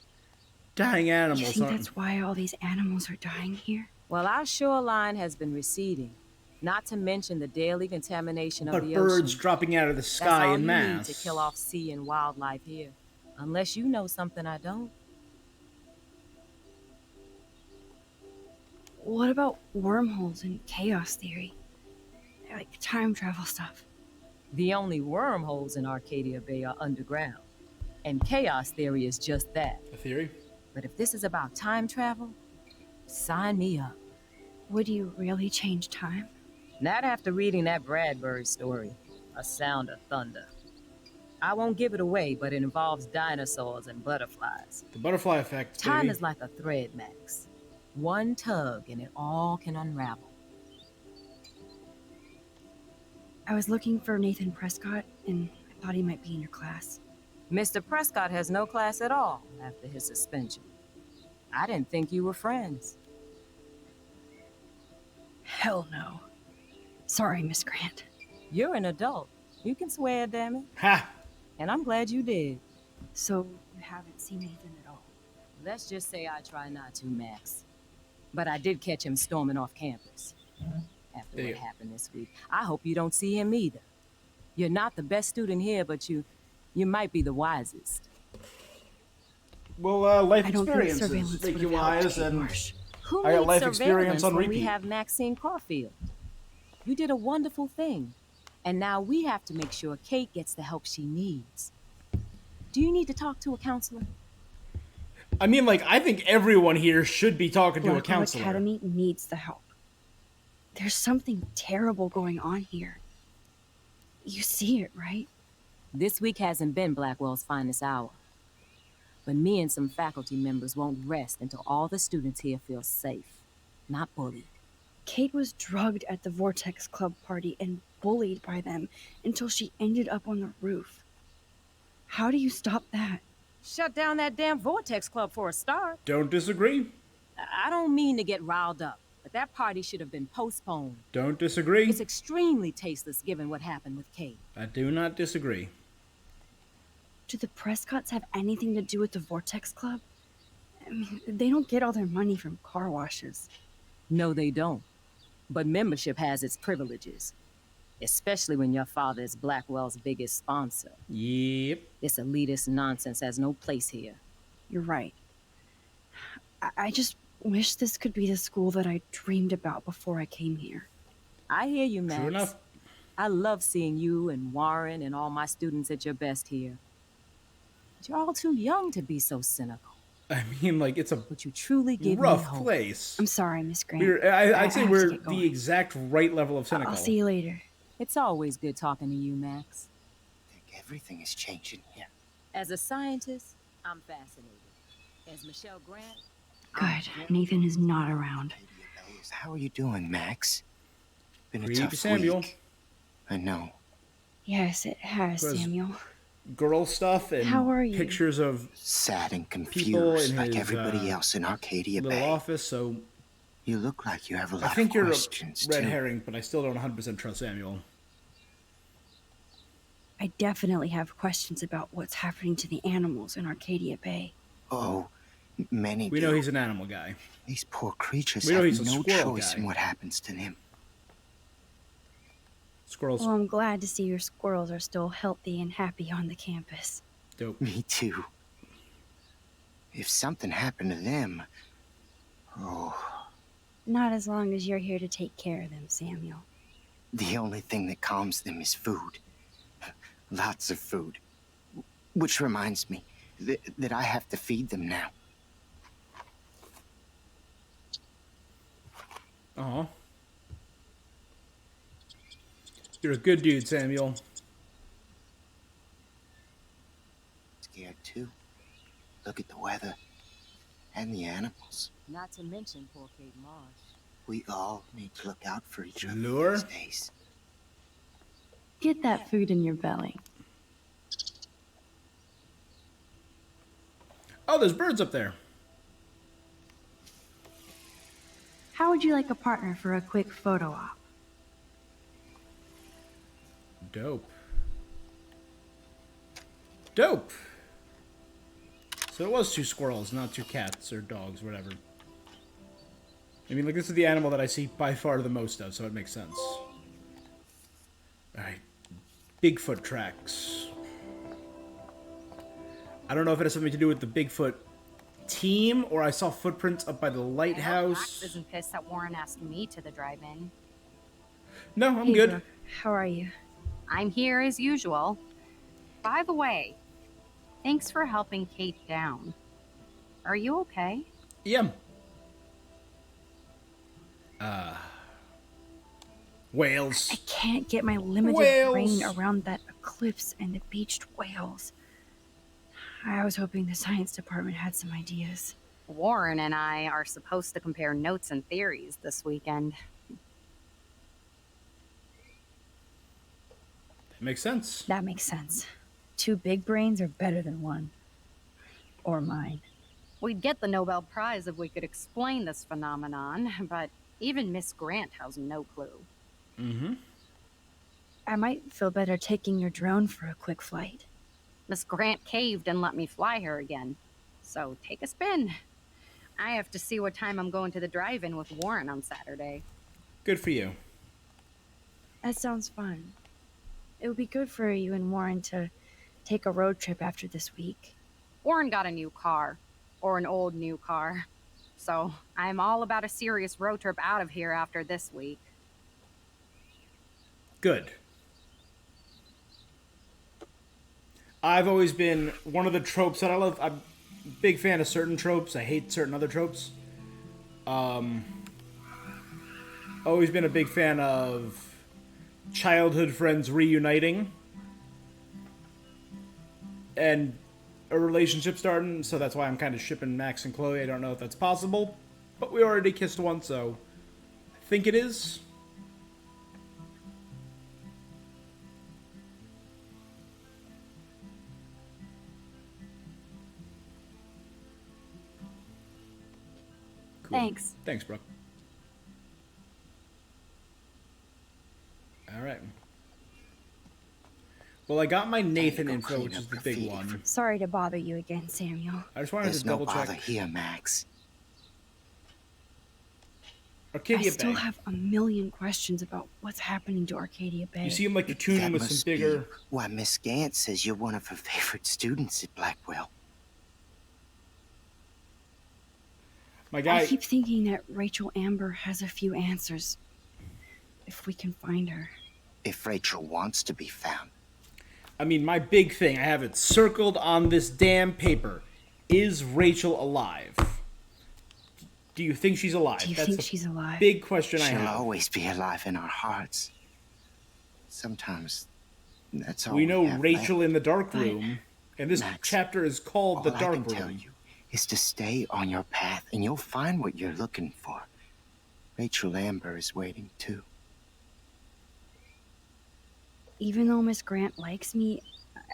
dying animals You think aren't... that's why all these animals are dying here? Well, our shoreline has been receding, not to mention the daily contamination of But the birds ocean. dropping out of the sky That's all en you masse. need to kill off sea and wildlife here. Unless you know something I don't. What about wormholes and chaos theory? Like time travel stuff. The only wormholes in Arcadia Bay are underground. And chaos theory is just that. A theory? But if this is about time travel, sign me up. Would you really change time? Not after reading that Bradbury story, A Sound of Thunder. I won't give it away, but it involves dinosaurs and butterflies. The butterfly effect, Time baby. is like a thread, Max. One tug and it all can unravel. I was looking for Nathan Prescott, and I thought he might be in your class. Mr. Prescott has no class at all after his suspension. I didn't think you were friends. Hell no. Sorry, Miss Grant. You're an adult. You can swear, damn it. Ha! And I'm glad you did. So, you haven't seen Nathan at all? Let's just say I try not to, Max. But I did catch him storming off campus. After what happened this week. I hope you don't see him either. You're not the best student here, but you might be the wisest. Well, life I don't think experiences surveillance make would you have helped wise, Kate and Marsh. Who I got needs life experience surveillance on when we repeat. have Maxine Caulfield? You did a wonderful thing. And now we have to make sure Kate gets the help she needs. Do you need to talk to a counselor? I mean, like, I think everyone here should be talking to a Blackwell counselor. Academy needs the help. There's something terrible going on here. You see it, right? This week hasn't been Blackwell's finest hour. But me and some faculty members won't rest until all the students here feel safe, not bullied. Kate was drugged at the Vortex Club party and bullied by them until she ended up on the roof. How do you stop that? Shut down that damn Vortex Club for a start. Don't disagree. I don't mean to get riled up, but that party should have been postponed. Don't disagree. It's extremely tasteless given what happened with Kate. I do not disagree. Do the Prescotts have anything to do with the Vortex Club? I mean, they don't get all their money from car washes. No, they don't. But membership has its privileges. Especially when your father is Blackwell's biggest sponsor. Yep. This elitist nonsense has no place here. You're right. I just wish this could be the school that I dreamed about before I came here. I hear you, Max. True enough. I love seeing you and Warren and all my students at your best here. But you're all too young to be so cynical. I mean, like, it's a But you truly give rough me hope. place. I'm sorry, Miss Grant. I'd say have to we're get going. the exact right level of cynical. I'll see you later. It's always good talking to you, Max. I think everything is changing here. As a scientist, I'm fascinated. As Michelle Grant, Good. Nathan is not around. How are you doing, Max? Been a Read tough Samuel. week. I know. Yes, it has, Was- Samuel. girl stuff and How are you? pictures of Sad and people confused in like his everybody else in Arcadia little Bay. office. So You look like you have a I lot think of you're a questions, red too. herring, but I still don't 100% trust Samuel. I definitely have questions about what's happening to the animals in Arcadia Bay. Oh, many We do. know he's an animal guy. These poor creatures We know have he's a no squirrel choice guy. in what happens to them. Squirrels. Well, I'm glad to see your squirrels are still healthy and happy on the campus. Dope. Me too. If something happened to them, oh, Not as long as you're here to take care of them, Samuel. the only thing that calms them is food. Lots of food. Which reminds me that I have to feed them now. Aw. You're a good dude, Samuel. Scared too. Look at the weather. And the animals. Not to mention poor Kate Marsh. We all need to look out for each other Lure? these days. Get that food in your belly. Oh, there's birds up there. How would you like a partner for a quick photo op? Dope. Dope. So it was 2 squirrels, not 2 cats or dogs, whatever. I mean, like, this is the animal that I see by far the most of, so it makes sense. Alright. Bigfoot tracks. I don't know if it has something to do with the Bigfoot team, or I saw footprints up by the lighthouse. Max isn't pissed that Warren asked me to the drive-in. No, I'm Hey, good. Brooke, how are you? I'm here as usual. By the way, thanks for helping Kate down. Are you okay? Yeah. Whales. I can't get my limited Whales. brain around that eclipse and the beached whales. I was hoping the science department had some ideas. Warren and I are supposed to compare notes and theories this weekend. That makes sense. That makes sense. 2 big brains are better than 1. Or mine. We'd get the Nobel Prize if we could explain this phenomenon, but even Miss Grant has no clue. Mm-hmm. I might feel better taking your drone for a quick flight. Miss Grant caved and let me fly her again. So take a spin. I have to see what time I'm going to the drive-in with Warren on Saturday. Good for you. That sounds fun. It would be good for you and Warren to take a road trip after this week. Warren got a new car. Or an old new car. So I'm all about a serious road trip out of here after this week. Good. I've always been one of the tropes that I love. I'm a big fan of certain tropes. I hate certain other tropes. Always been a big fan of childhood friends reuniting and a relationship starting, so that's why I'm kind of shipping Max and Chloe. I don't know if that's possible, but we already kissed once, so I think it is. Cool. Thanks. Thanks, bro. All right. Well, I got my Nathan info, which is the big one. Sorry to bother you again, Samuel. I just wanted There's to no double bother check. here, Max. Arcadia I still Bay. have a million questions about what's happening to Arcadia Bay. You seem like you're tuning That with must some bigger. be why Miss Gant says you're one of her favorite students at Blackwell. My guy. I keep thinking that Rachel Amber has a few answers. If we can find her. If Rachel wants to be found. I mean, my big thing, I have it circled on this damn paper. Is Rachel alive? Do you think she's alive? Do you That's think the she's alive? big question I She'll have. always be alive in our hearts. Sometimes that's all We know have Rachel left. in the dark room, and this Max, chapter is called The All I Dark can tell Room. you is to stay on your path, and you'll find what you're looking for. Rachel Amber is waiting too. Even though Miss Grant likes me,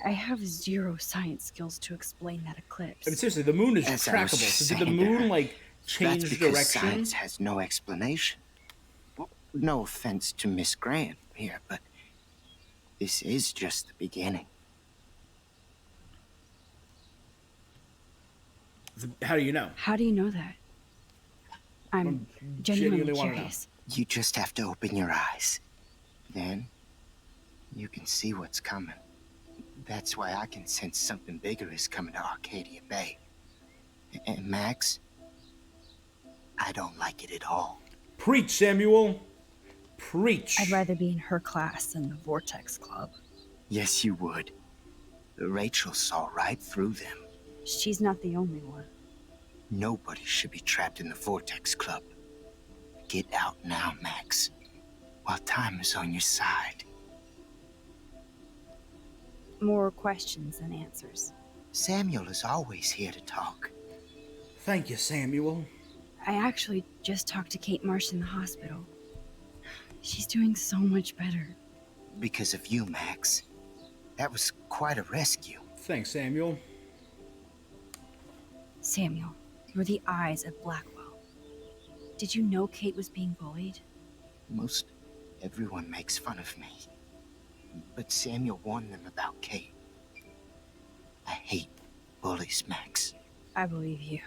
I have zero science skills to explain that eclipse. I mean, seriously, the moon is As I was trackable. So did the saying, moon like that's change because direction? science has no explanation. Well, no offense to Miss Grant here, but this is just the beginning. How do you know? How do you know that? I'm genuinely wanna know. curious. You just have to open your eyes. Then you can see what's coming. That's why I can sense something bigger is coming to Arcadia Bay. And Max, I don't like it at all. Preach, Samuel. Preach. I'd rather be in her class than the Vortex Club. Yes, you would. Rachel saw right through them. She's not the only one. Nobody should be trapped in the Vortex Club. Get out now, Max, while time is on your side. More questions than answers. Samuel is always here to talk. Thank you, Samuel. I actually just talked to Kate Marsh in the hospital. She's doing so much better. Because of you, Max. That was quite a rescue. Thanks, Samuel. Samuel, you're the eyes of Blackwell. Did you know Kate was being bullied? Most everyone makes fun of me. But Samuel warned them about Kate. I hate bullies, Max. I believe you.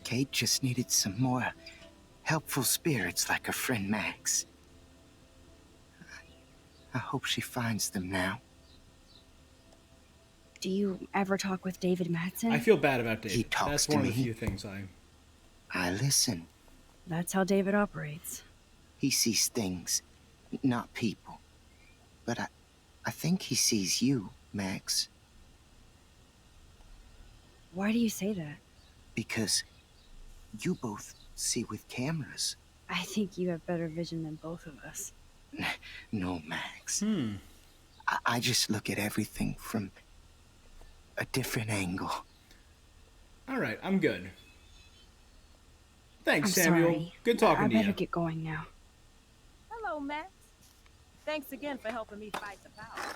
Kate just needed some more helpful spirits like her friend Max. I hope she finds them now. Do you ever talk with David Madsen? I feel bad about David. He talks That's to one me. of the few things I listen. That's how David operates. He sees things, not people. But I think he sees you, Max. Why do you say that? Because you both see with cameras. I think you have better vision than both of us. No, Max. I just look at everything from a different angle. All right, I'm good. Thanks, I'm Samuel. sorry. Good talking I to better you. get going now. Hello, Max. Thanks again for helping me fight the power.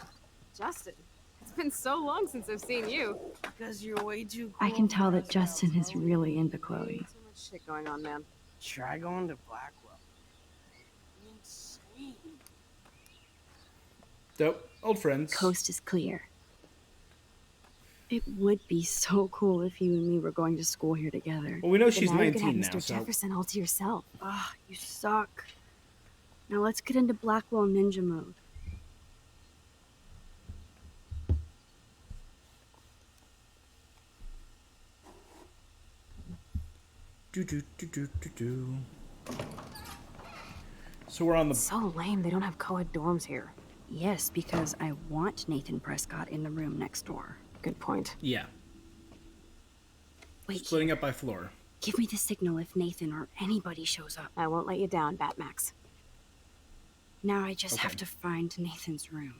Justin, it's been so long since I've seen you. Because you're way too I can tell that Justin is really into Chloe. So much shit going on, man. Try going to Blackwell. Dope. Old friends. Coast is clear. It would be so cool if you and me were going to school here together. Well, we know But she's now you 19 can now, have Mr. so- Jefferson all to yourself. Ah, you suck. Now let's get into Blackwell Ninja mode. So we're on the... So lame they don't have co-ed dorms here. Yes, because I want Nathan Prescott in the room next door. Good point. Yeah. Wait, Splitting up by floor. give me the signal if Nathan or anybody shows up. I won't let you down, Batmax. Now I just have Okay. to find Nathan's room.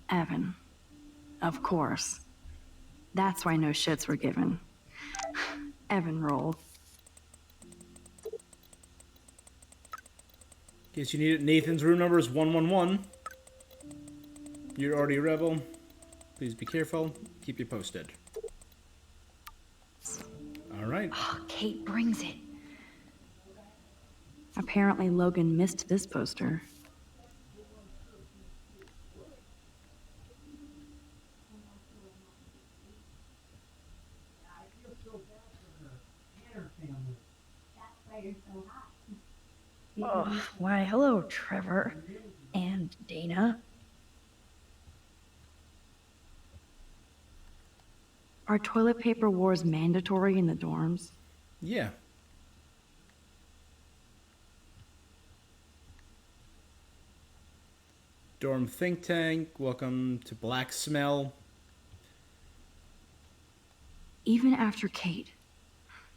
Evan. Of course. That's why no shits were given. Evan rolled. In case you need it, Nathan's room number is 111. You're already a rebel. Please be careful. Keep you posted. All right. Oh, Kate brings it. Apparently Logan missed this poster. Oh, why, hello, Trevor. And Dana. Are toilet paper wars mandatory in the dorms? Yeah. Dorm think tank. Welcome to Black Smell. Even after Kate,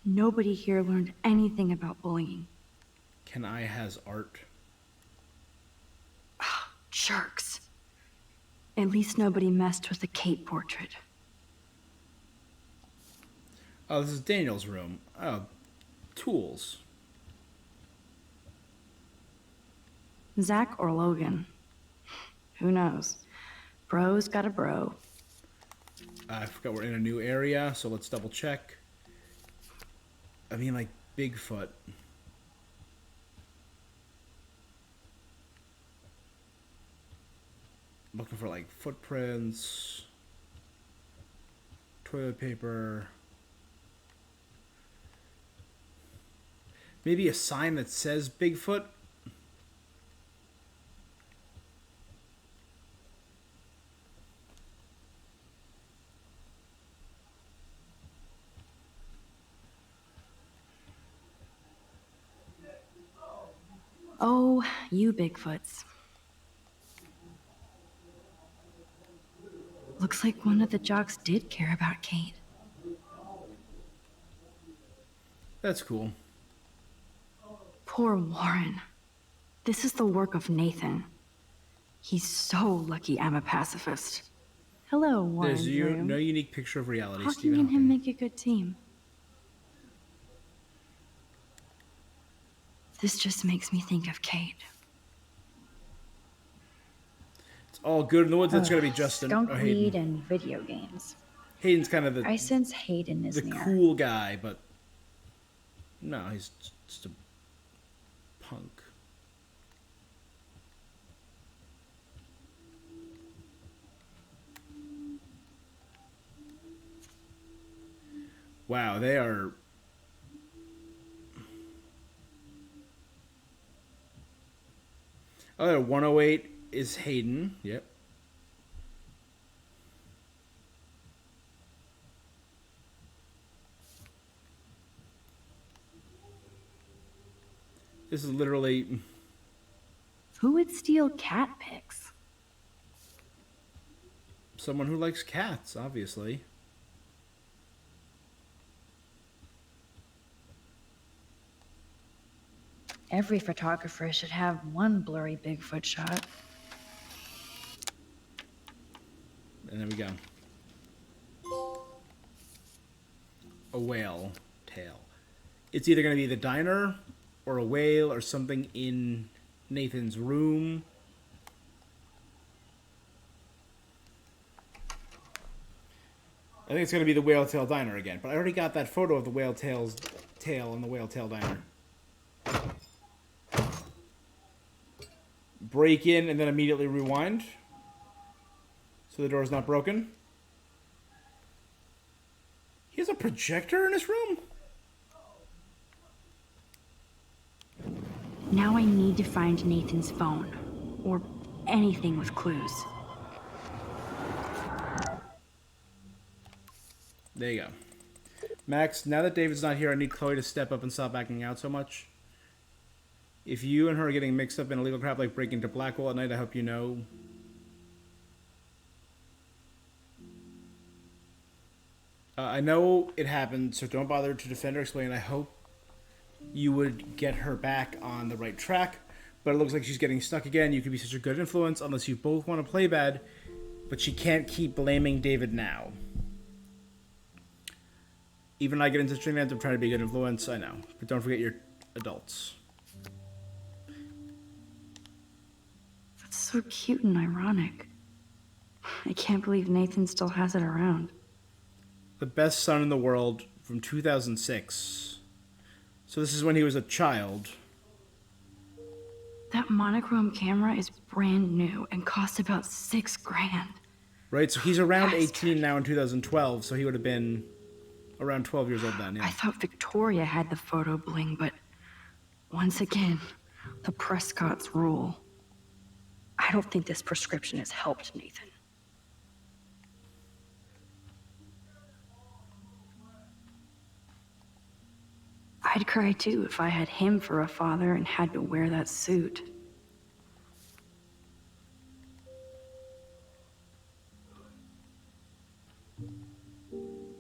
nobody here learned anything about bullying. Can I has art? Jerks. At least nobody messed with the Kate portrait. Oh, this is Daniel's room. Oh, tools. Zach or Logan? Who knows? Bro's got a bro. I forgot we're in a new area, so let's double check. I mean, like, Bigfoot. Looking for, like, footprints, toilet paper. Maybe a sign that says Bigfoot? Oh, you Bigfoots. Looks like one of the jocks did care about Kate. That's cool. Poor Warren. This is the work of Nathan. He's so lucky I'm a pacifist. Hello, Warren. There's no unique picture of reality, Hawking Stephen and Hawking. him make a good team. This just makes me think of Kate. It's all good in the woods. That's going to be Justin Skunk or Hayden. weed and video games. Hayden's kind of I sense Hayden is the near. cool guy, but no, he's just a punk. Wow, they are. Oh, there, 108 is Hayden. Yep. This is literally. Who would steal cat pics? Someone who likes cats, obviously. Every photographer should have one blurry Bigfoot shot. And there we go. A whale tail. It's either going to be the diner or a whale or something in Nathan's room. I think it's going to be the whale tail diner again, but I already got that photo of the whale tail's tail in the whale tail diner. Break in and then immediately rewind so the door is not broken. He has a projector in his room? Now I need to find Nathan's phone. Or anything with clues. There you go. Max, now that David's not here, I need Chloe to step up and stop acting out so much. If you and her are getting mixed up in illegal crap like breaking into Blackwell at night, I hope you know. I know it happened, so don't bother to defend or explain. I hope you would get her back on the right track, but it looks like she's getting stuck again. You could be such a good influence unless you both want to play bad, but she can't keep blaming David now. Even I get into stringlands, I'm trying to be a good influence, I know. But don't forget your adults. That's so cute and ironic. I can't believe Nathan still has it around. The best son in the world from 2006. So this is when he was a child. That monochrome camera is brand new and cost about $6 grand. Right, so he's around 18 now in 2012, so he would have been around 12 years old then, yeah. I thought Victoria had the photo bling, but once again, the Prescotts rule. I don't think this prescription has helped Nathan. I'd cry too if I had him for a father and had to wear that suit.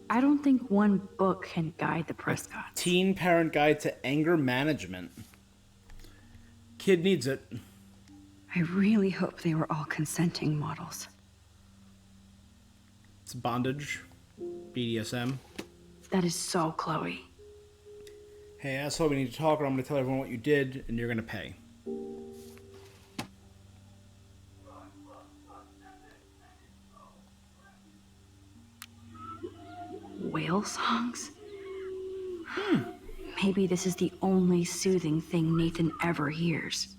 I don't think one book can guide the Prescotts. Teen Parent Guide to Anger Management. Kid needs it. I really hope they were all consenting models. It's bondage. BDSM. That is so Chloe. Hey, asshole, we need to talk or I'm going to tell everyone what you did and you're going to pay. whale songs? Maybe this is the only soothing thing Nathan ever hears.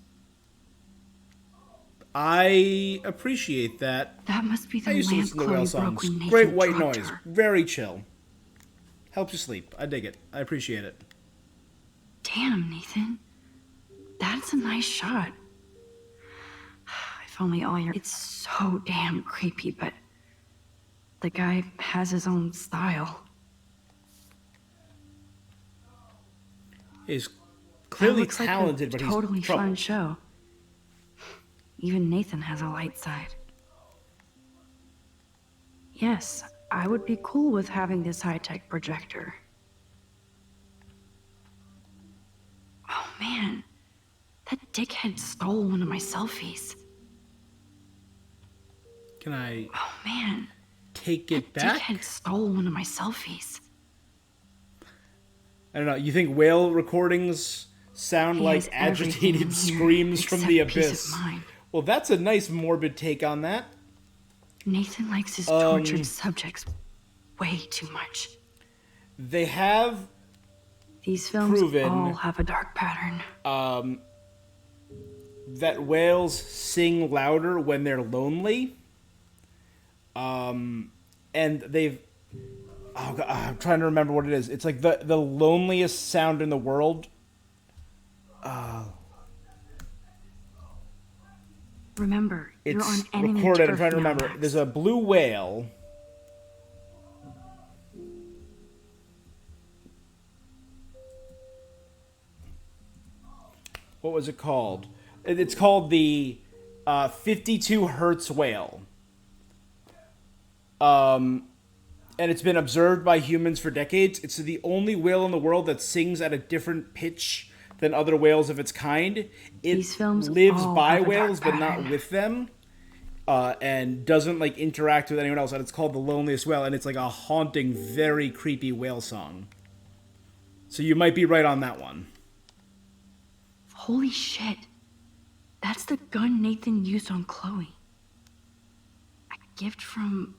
I appreciate that. That must be the I used to lamp listen to whale Chloe broke songs. when Nathan Great white drugged noise. her. Very chill. Helps you sleep. I dig it. I appreciate it. Damn, Nathan. That's a nice shot. If only all your... It's so damn creepy, but... the guy has his own style. He's clearly looks like a talented, but totally he's trouble. fun show. Even Nathan has a light side. Yes, I would be cool with having this high-tech projector. Oh man, that dickhead stole one of my selfies. Can I Oh man, take it that back? dickhead stole one of my selfies. I don't know. You think whale recordings sound He like has everything agitated in here screams from except the peace of abyss? mind. Well, that's a nice morbid take on that. Nathan likes his tortured subjects way too much. They have These films proven all have a dark pattern. that whales sing louder when they're lonely. And they've... Oh, God, I'm trying to remember what it is. It's like the loneliest sound in the world. Remember, you're on It's enemy recorded. I'm turf trying to now, remember. Max. There's a blue whale. What was it called? It's called the 52 Hertz whale. And it's been observed by humans for decades. It's the only whale in the world that sings at a different pitch than other whales of its kind. It These films lives all by have a dark whales, but not pattern. with them. And doesn't like interact with anyone else. And it's called The Loneliest Whale, and it's like a haunting, very creepy whale song. So you might be right on that one. Holy shit. That's the gun Nathan used on Chloe. A gift from...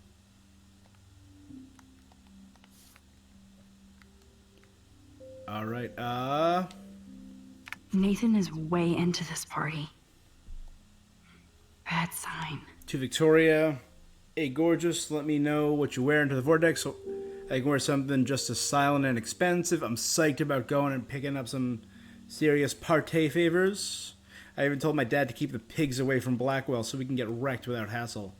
All right. Nathan is way into this party. Bad sign. To Victoria. Hey, gorgeous. Let me know what you wear into the vortex so I can wear something just as silent and expensive. I'm psyched about going and picking up some serious party favors. I even told my dad to keep the pigs away from Blackwell so we can get wrecked without hassle.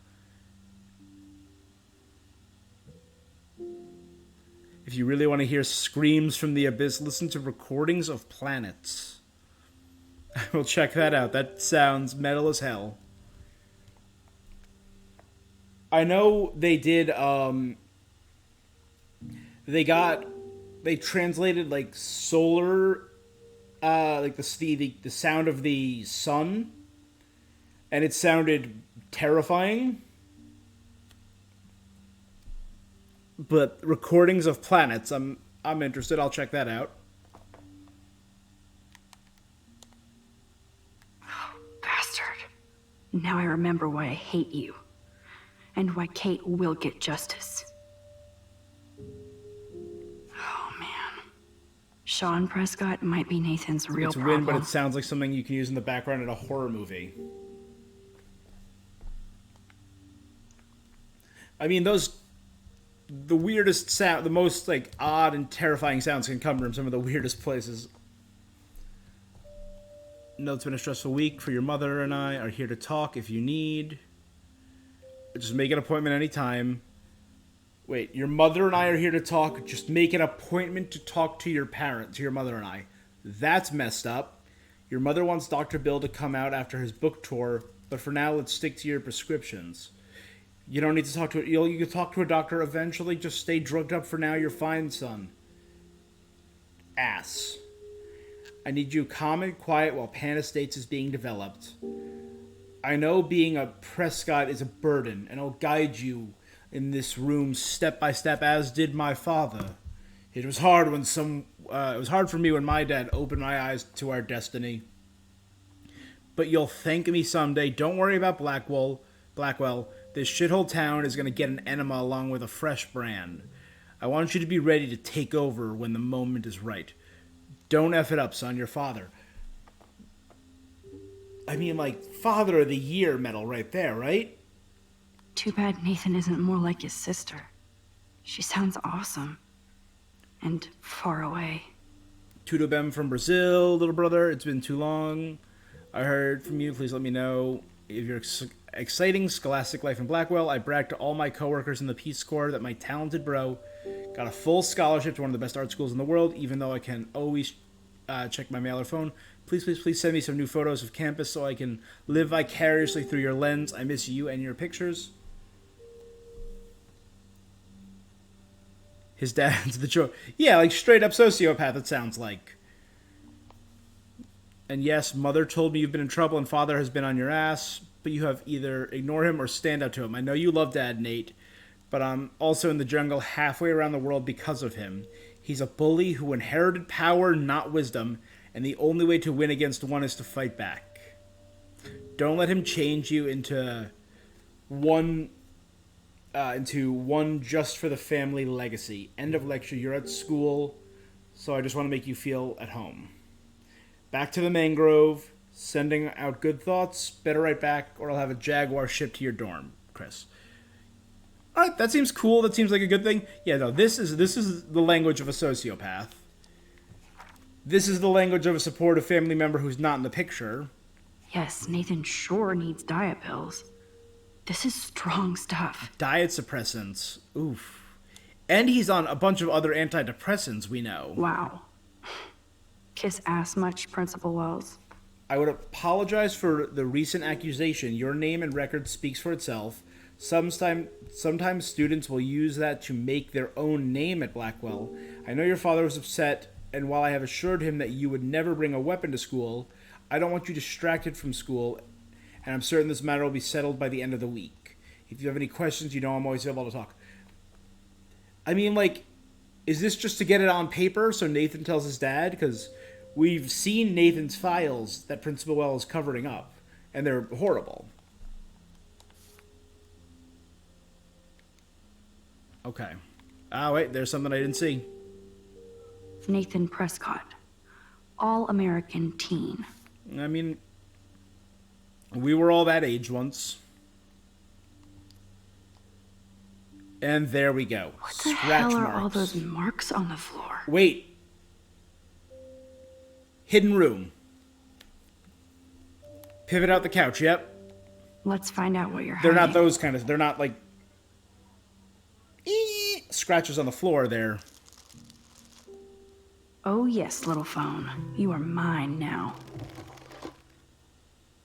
If you really want to hear screams from the abyss, listen to Recordings of Planets. I will check that out. That sounds metal as hell. I know they did, they translated, like, solar, like, the sound of the sun, and it sounded terrifying. But Recordings of Planets, I'm interested. I'll check that out. Bastard. Now I remember why I hate you. And why Kate will get justice. Oh, man. Sean Prescott might be Nathan's real It's a problem. win, but it sounds like something you can use in the background in a horror movie. I mean, the weirdest sound, the most, like, odd and terrifying sounds can come from some of the weirdest places. No, it's been a stressful week. For your mother and I are here to talk if you need. Just make an appointment anytime. Wait, your mother and I are here to talk. Just make an appointment to talk to your parent, to your mother and I. That's messed up. Your mother wants Dr. Bill to come out after his book tour, but for now, let's stick to your prescriptions. You don't need to talk to it. You can talk to a doctor eventually. Just stay drugged up for now. You're fine, son. Ass. I need you calm and quiet while Pan Estates is being developed. I know being a Prescott is a burden, and I'll guide you in this room step by step, as did my father. It was hard for me when my dad opened my eyes to our destiny. But you'll thank me someday. Don't worry about Blackwell. This shithole town is going to get an enema along with a fresh brand. I want you to be ready to take over when the moment is right. Don't F it up, son. Your father. I mean, like, Father of the Year medal right there, right? Too bad Nathan isn't more like his sister. She sounds awesome. And far away. Tudo Bem from Brazil, little brother. It's been too long. I heard from you. Please let me know if your exciting scholastic life in Blackwell. I bragged to all my coworkers in the Peace Corps that my talented bro got a full scholarship to one of the best art schools in the world, even though I can always check my mail or phone. Please, please, please send me some new photos of campus so I can live vicariously through your lens. I miss you and your pictures. His dad's the joke. Yeah, like straight up sociopath, it sounds like. And yes, mother told me you've been in trouble and father has been on your ass, but you have either ignore him or stand up to him. I know you love Dad, Nate, but I'm also in the jungle halfway around the world because of him. He's a bully who inherited power, not wisdom, and the only way to win against one is to fight back. Don't let him change you into one just for the family legacy. End of lecture. You're at school, so I just want to make you feel at home. Back to the mangrove, sending out good thoughts. Better write back, or I'll have a Jaguar shipped to your dorm, Chris. All right, that seems cool. That seems like a good thing. Yeah, no, this is the language of a sociopath. This is the language of a supportive family member who's not in the picture. Yes, Nathan sure needs diet pills. This is strong stuff. Diet suppressants. Oof. And he's on a bunch of other antidepressants, we know. Wow. Kiss ass much, Principal Wells? I would apologize for the recent accusation. Your name and record speaks for itself. Sometimes students will use that to make their own name at Blackwell. I know your father was upset, and while I have assured him that you would never bring a weapon to school, I don't want you distracted from school, and I'm certain this matter will be settled by the end of the week. If you have any questions, you know I'm always able to talk. I mean, like, is this just to get it on paper so Nathan tells his dad? Because we've seen Nathan's files that Principal Wells is covering up, and they're horrible. Okay. Ah, wait, there's something I didn't see. Nathan Prescott. All-American teen. I mean, we were all that age once. And there we go. What the hell are all those marks on the floor? Wait. Hidden room. Pivot out the couch, yep. Let's find out what you're They're hiding. not those kind of... They're not like... scratches on the floor there. Oh yes, little phone. You are mine now.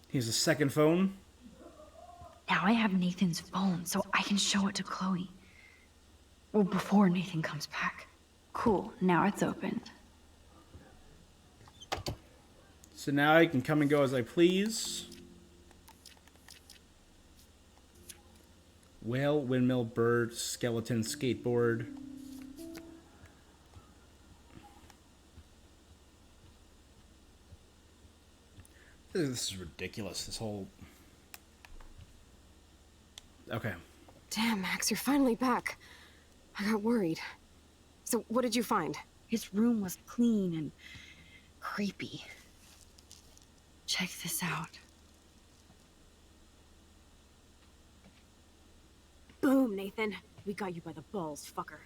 Here's a second phone. Now I have Nathan's phone, so I can show it to Chloe. Well, before Nathan comes back. Cool, now it's opened. So now I can come and go as I please. Whale, windmill, bird, skeleton, skateboard. This is ridiculous, this whole... Okay. Damn, Max, you're finally back. I got worried. So, what did you find? His room was clean and creepy. Check this out. Boom, Nathan. We got you by the balls, fucker.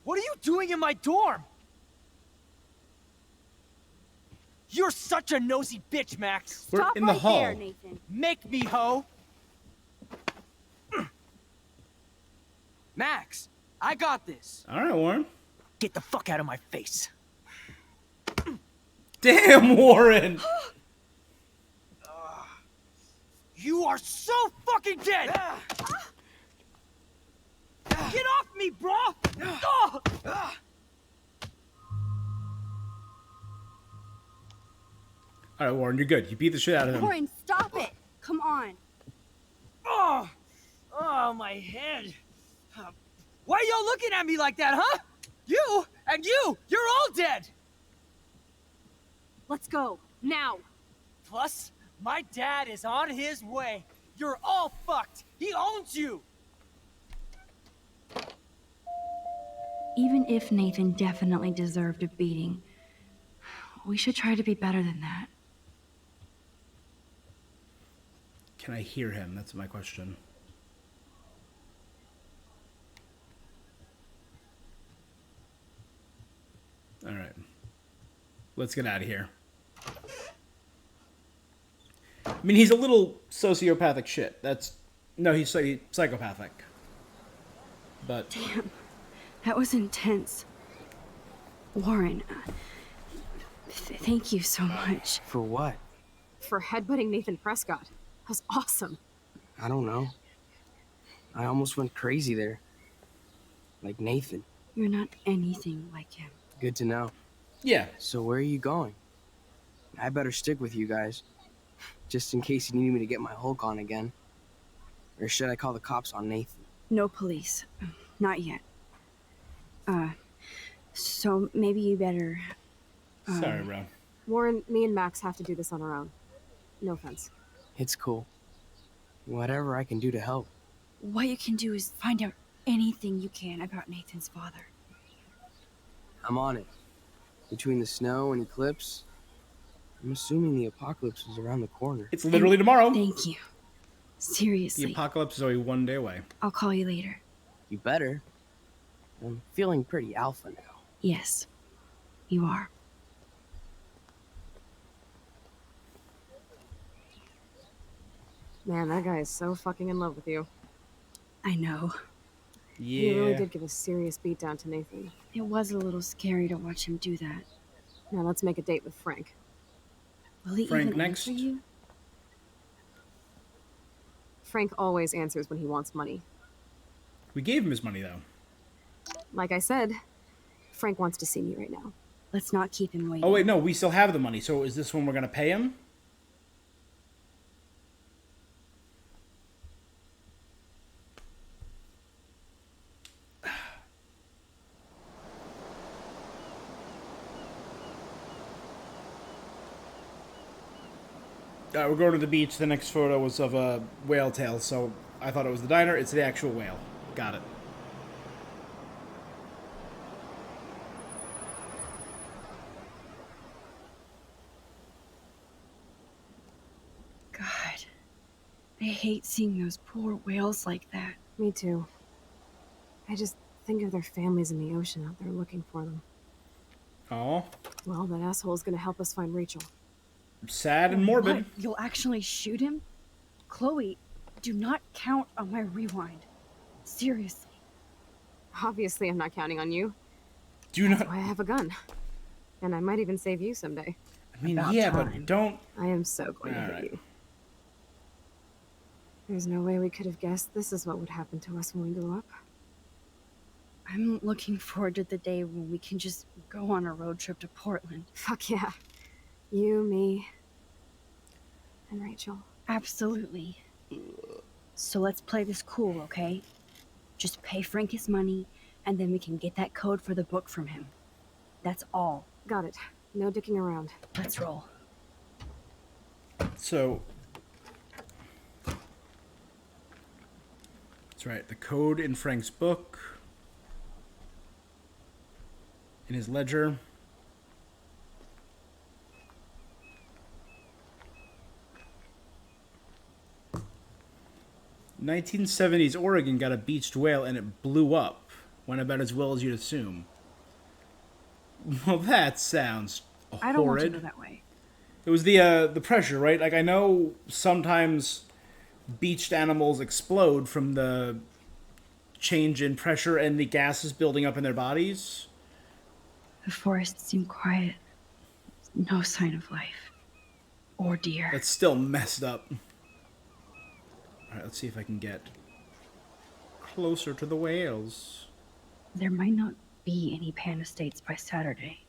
What are you doing in my dorm? You're such a nosy bitch, Max. We're in the hall. There, Nathan. Make me, ho. Max, I got this. All right, Warren. Get the fuck out of my face. Damn, Warren! You are so fucking dead! Get off me, bro! All right, Warren, you're good. You beat the shit out of him. Warren, stop it! Come on. Oh, my head. Why are y'all looking at me like that, huh? You and you're all dead! Let's go. Now. Plus, my dad is on his way. You're all fucked. He owns you! Even if Nathan definitely deserved a beating, we should try to be better than that. Can I hear him? That's my question. All right. Let's get out of here. I mean, he's a little sociopathic shit. No, he's psychopathic. But Damn, that was intense. Warren, thank you so much. For what? For headbutting Nathan Prescott. That was awesome. I don't know. I almost went crazy there. Like Nathan. You're not anything like him. Good to know. Yeah. So where are you going? I better stick with you guys. Just in case you need me to get my Hulk on again. Or should I call the cops on Nathan? No police. Not yet. So maybe you better... Sorry, bro. Warren, me and Max have to do this on our own. No offense. It's cool. Whatever I can do to help. What you can do is find out anything you can about Nathan's father. I'm on it. Between the snow and eclipse, I'm assuming the apocalypse is around the corner. It's literally tomorrow. Thank you. Seriously. The apocalypse is only one day away. I'll call you later. You better. I'm feeling pretty alpha now. Yes, you are. Man, that guy is so fucking in love with you. I know. Yeah. He really did give a serious beatdown to Nathan. It was a little scary to watch him do that. Now let's make a date with Frank. Will he Frank even next? answer you? Frank always answers when he wants money. We gave him his money, though. Like I said, Frank wants to see me right now. Let's not keep him waiting. Oh, wait, no, we still have the money. So is this when we're going to pay him? We're going to the beach. The next photo was of a whale tail, so I thought it was the diner. It's the actual whale. Got it. God, I hate seeing those poor whales like that. Me too. I just think of their families in the ocean out there looking for them. Oh, Well, that asshole's gonna help us find Rachel. sad and morbid. What? You'll actually shoot him? Chloe, do not count on my rewind. Seriously. Obviously, I'm not counting on you. Do That's not. why I have a gun. And I might even save you someday. I mean, yeah, but don't. I am so going to hit you. There's no way we could have guessed this is what would happen to us when we grew up. I'm looking forward to the day when we can just go on a road trip to Portland. Fuck yeah. You, me, and Rachel. Absolutely. So let's play this cool, okay? Just pay Frank his money, and then we can get that code for the book from him. That's all. Got it. No dicking around. Let's roll. So. That's right. The code in Frank's book. In his ledger. "1970s Oregon got a beached whale and it blew up. Went about as well as you'd assume." Well, that sounds horrid. I don't want to go that way. It was the pressure, right? Like, I know sometimes beached animals explode from the change in pressure and the gases building up in their bodies. The forest seemed quiet. No sign of life. Or deer. That's still messed up. Alright, let's see if I can get closer to the whales. There might not be any panda states by Saturday.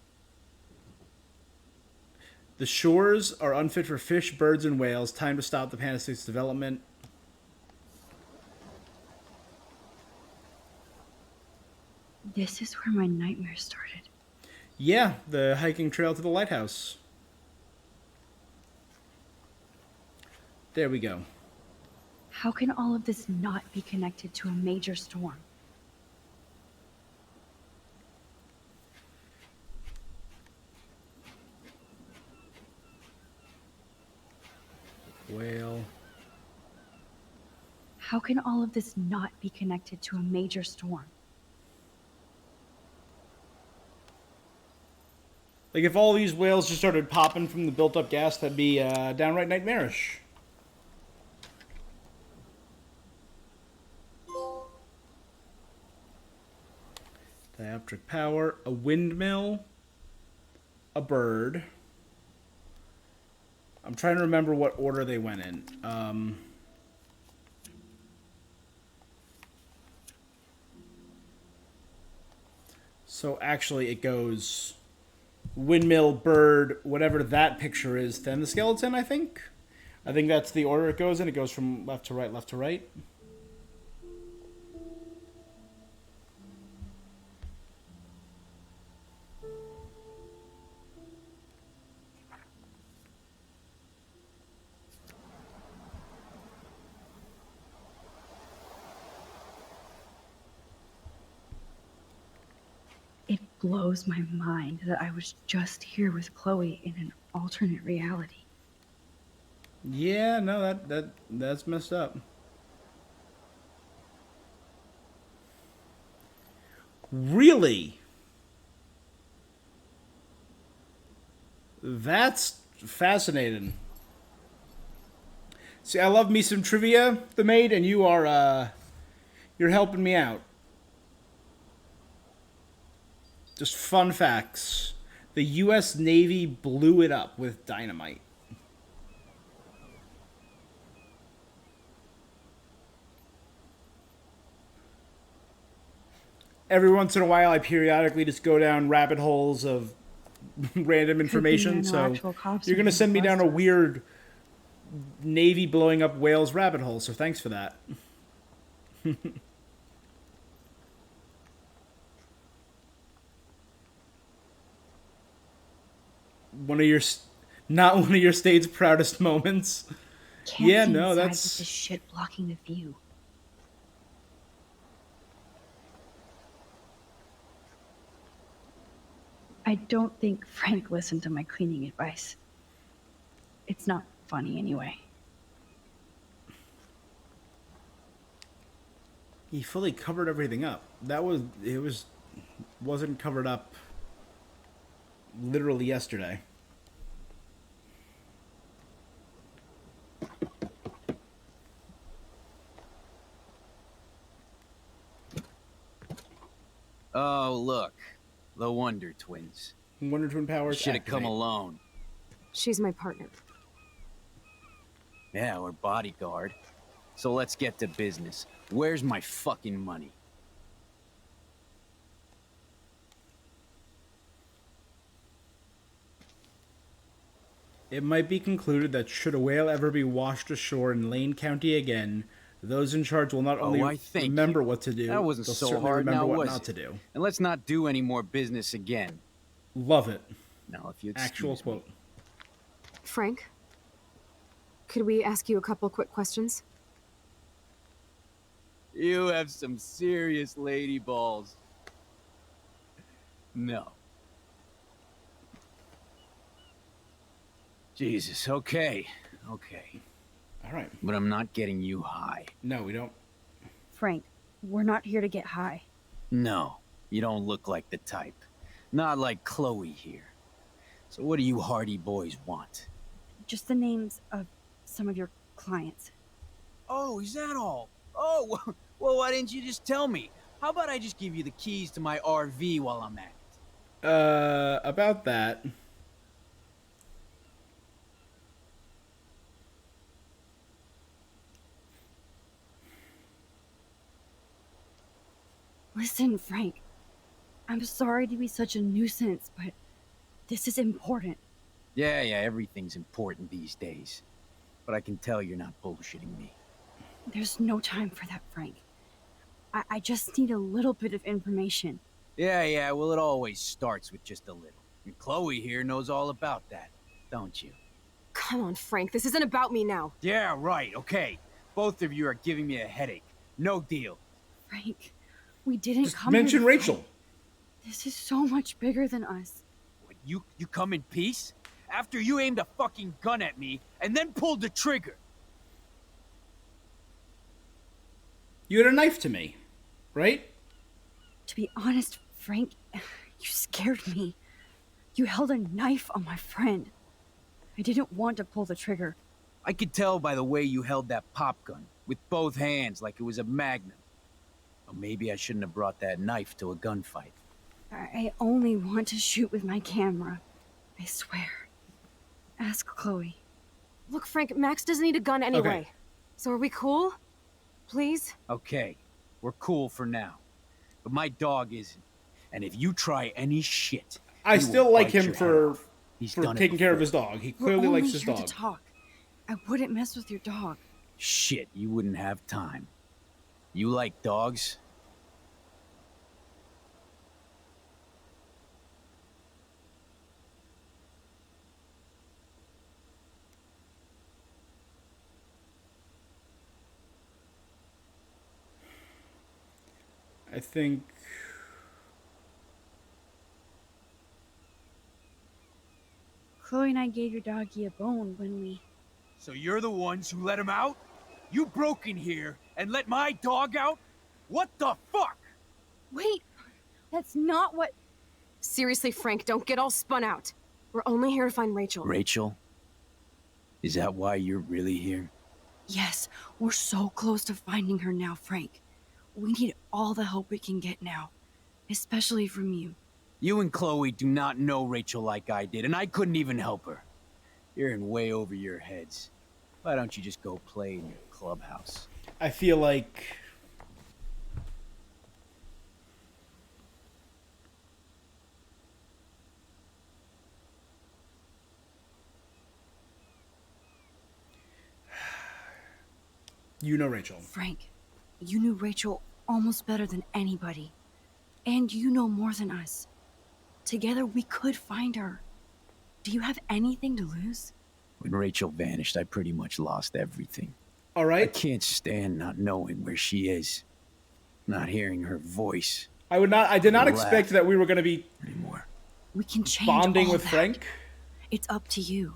"The shores are unfit for fish, birds, and whales. Time to stop the panda states development." This is where my nightmare started. Yeah, the hiking trail to the lighthouse. There we go. How can all of this not be connected to a major storm? Whale. How can all of this not be connected to a major storm? Like, if all these whales just started popping from the built-up gas, that'd be downright nightmarish. Dioptric power, a windmill, a bird. I'm trying to remember what order they went in. So actually it goes windmill, bird, whatever that picture is, then the skeleton, I think. I think that's the order it goes in. It goes from left to right, left to right. It blows my mind that I was just here with Chloe in an alternate reality. Yeah, no, that's messed up. Really? That's fascinating. See, I love me some trivia, the maid, and you are, you're helping me out. Just fun facts. The U.S. Navy blew it up with dynamite. Every once in a while, I periodically just go down rabbit holes of random information. So you're going to send me down a weird Navy blowing up whales rabbit hole. So thanks for that. Not one of your state's proudest moments. Can't yeah, see no, inside that's with this shit blocking the view. I don't think Frank listened to my cleaning advice. It's not funny anyway. He fully covered everything up. Wasn't covered up literally yesterday. Oh, look. The Wonder Twins. Wonder Twin powers Should have come activate. alone. She's my partner. Yeah, or bodyguard. So let's get to business. Where's my fucking money? It might be concluded that should a whale ever be washed ashore in Lane County again, those in charge will not only remember what to do, That wasn't they'll so certainly hard remember now, what was not it? to do. And let's not do any more business again. Love it. Now, if you Actual excuse me. quote. Frank, could we ask you a couple quick questions? You have some serious lady balls. No. Jesus, okay. Okay. All right. But I'm not getting you high. No, we don't. Frank, we're not here to get high. No, you don't look like the type. Not like Chloe here. So what do you hardy boys want? Just the names of some of your clients. Oh, is that all? Oh, well, why didn't you just tell me? How about I just give you the keys to my RV while I'm at it? About that. Listen, Frank. I'm sorry to be such a nuisance, but this is important. Yeah, everything's important these days. But I can tell you're not bullshitting me. There's no time for that, Frank. I just need a little bit of information. Yeah, well, it always starts with just a little. And Chloe here knows all about that, don't you? Come on, Frank, this isn't about me now. Yeah, right, okay. Both of you are giving me a headache. No deal. Frank, we didn't Just come here mention to Rachel. fight. This is so much bigger than us. What, you come in peace? After you aimed a fucking gun at me and then pulled the trigger. You had a knife to me, right? To be honest, Frank, you scared me. You held a knife on my friend. I didn't want to pull the trigger. I could tell by the way you held that pop gun, with both hands like it was a magnum. Or maybe I shouldn't have brought that knife to a gunfight. I only want to shoot with my camera. I swear. Ask Chloe. Look, Frank, Max doesn't need a gun anyway. Okay. So are we cool? Please? Okay, we're cool for now. But my dog isn't. And if you try any shit, I he will still like bite him your head for off. He's done it taking care of before. his dog. He We're clearly only likes his here dog. to talk. I wouldn't mess with your dog. Shit, you wouldn't have time. You like dogs? I think Chloe and I gave your doggy a bone when we... So you're the ones who let him out? You broke in here and let my dog out? What the fuck? Wait, that's not what... Seriously, Frank, don't get all spun out. We're only here to find Rachel. Rachel? Is that why you're really here? Yes, we're so close to finding her now, Frank. We need all the help we can get now. Especially from you. You and Chloe do not know Rachel like I did, and I couldn't even help her. You're in way over your heads. Why don't you just go play in your clubhouse? I feel like you know Rachel. Frank, you knew Rachel almost better than anybody. And you know more than us. Together we could find her. Do you have anything to lose? When Rachel vanished, I pretty much lost everything. All right. I can't stand not knowing where she is. Not hearing her voice. I did not Or expect laugh that we were going to be anymore. We can change bonding all with that. Frank. It's up to you.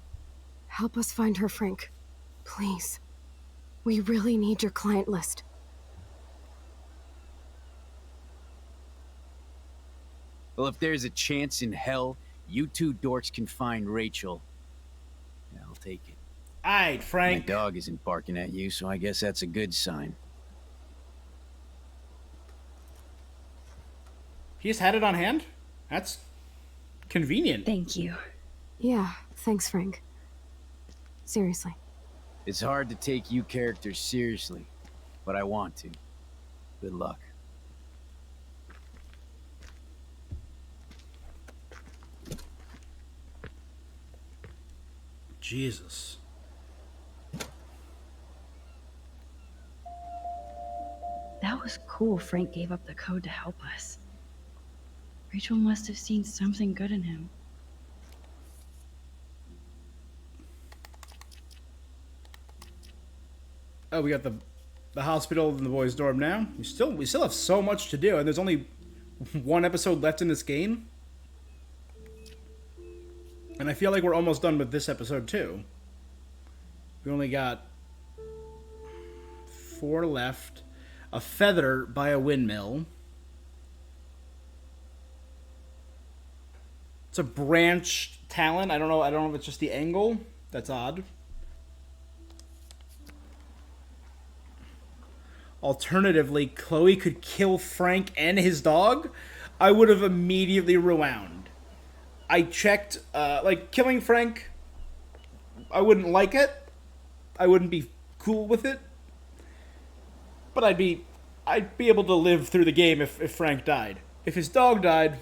Help us find her, Frank. Please. We really need your client list. Well, if there's a chance in hell, you two dorks can find Rachel. Yeah, I'll take it. Alright, Frank. My dog isn't barking at you, so I guess that's a good sign. He just had it on hand? That's convenient. Thank you. Yeah, thanks, Frank. Seriously. It's hard to take you characters seriously, but I want to. Good luck. Jesus. That was cool Frank gave up the code to help us. Rachel must have seen something good in him. Oh, we got the hospital and the boys' dorm now. We still have so much to do, and there's only one episode left in this game. And I feel like we're almost done with this episode too. We only got 4 left. A feather by a windmill. It's a branched talent. I don't know if it's just the angle. That's odd. Alternatively, Chloe could kill Frank and his dog. I would have immediately rewound. I checked, like, killing Frank, I wouldn't like it. I wouldn't be cool with it. But I'd be able to live through the game if Frank died. If his dog died,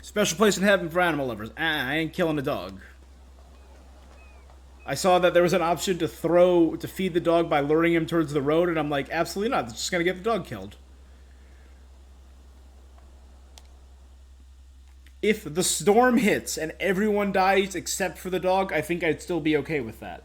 Special place in heaven for animal lovers. I ain't killing a dog. I saw that there was an option to feed the dog by luring him towards the road, and I'm like, absolutely not. It's just gonna get the dog killed. If the storm hits and everyone dies except for the dog, I think I'd still be okay with that.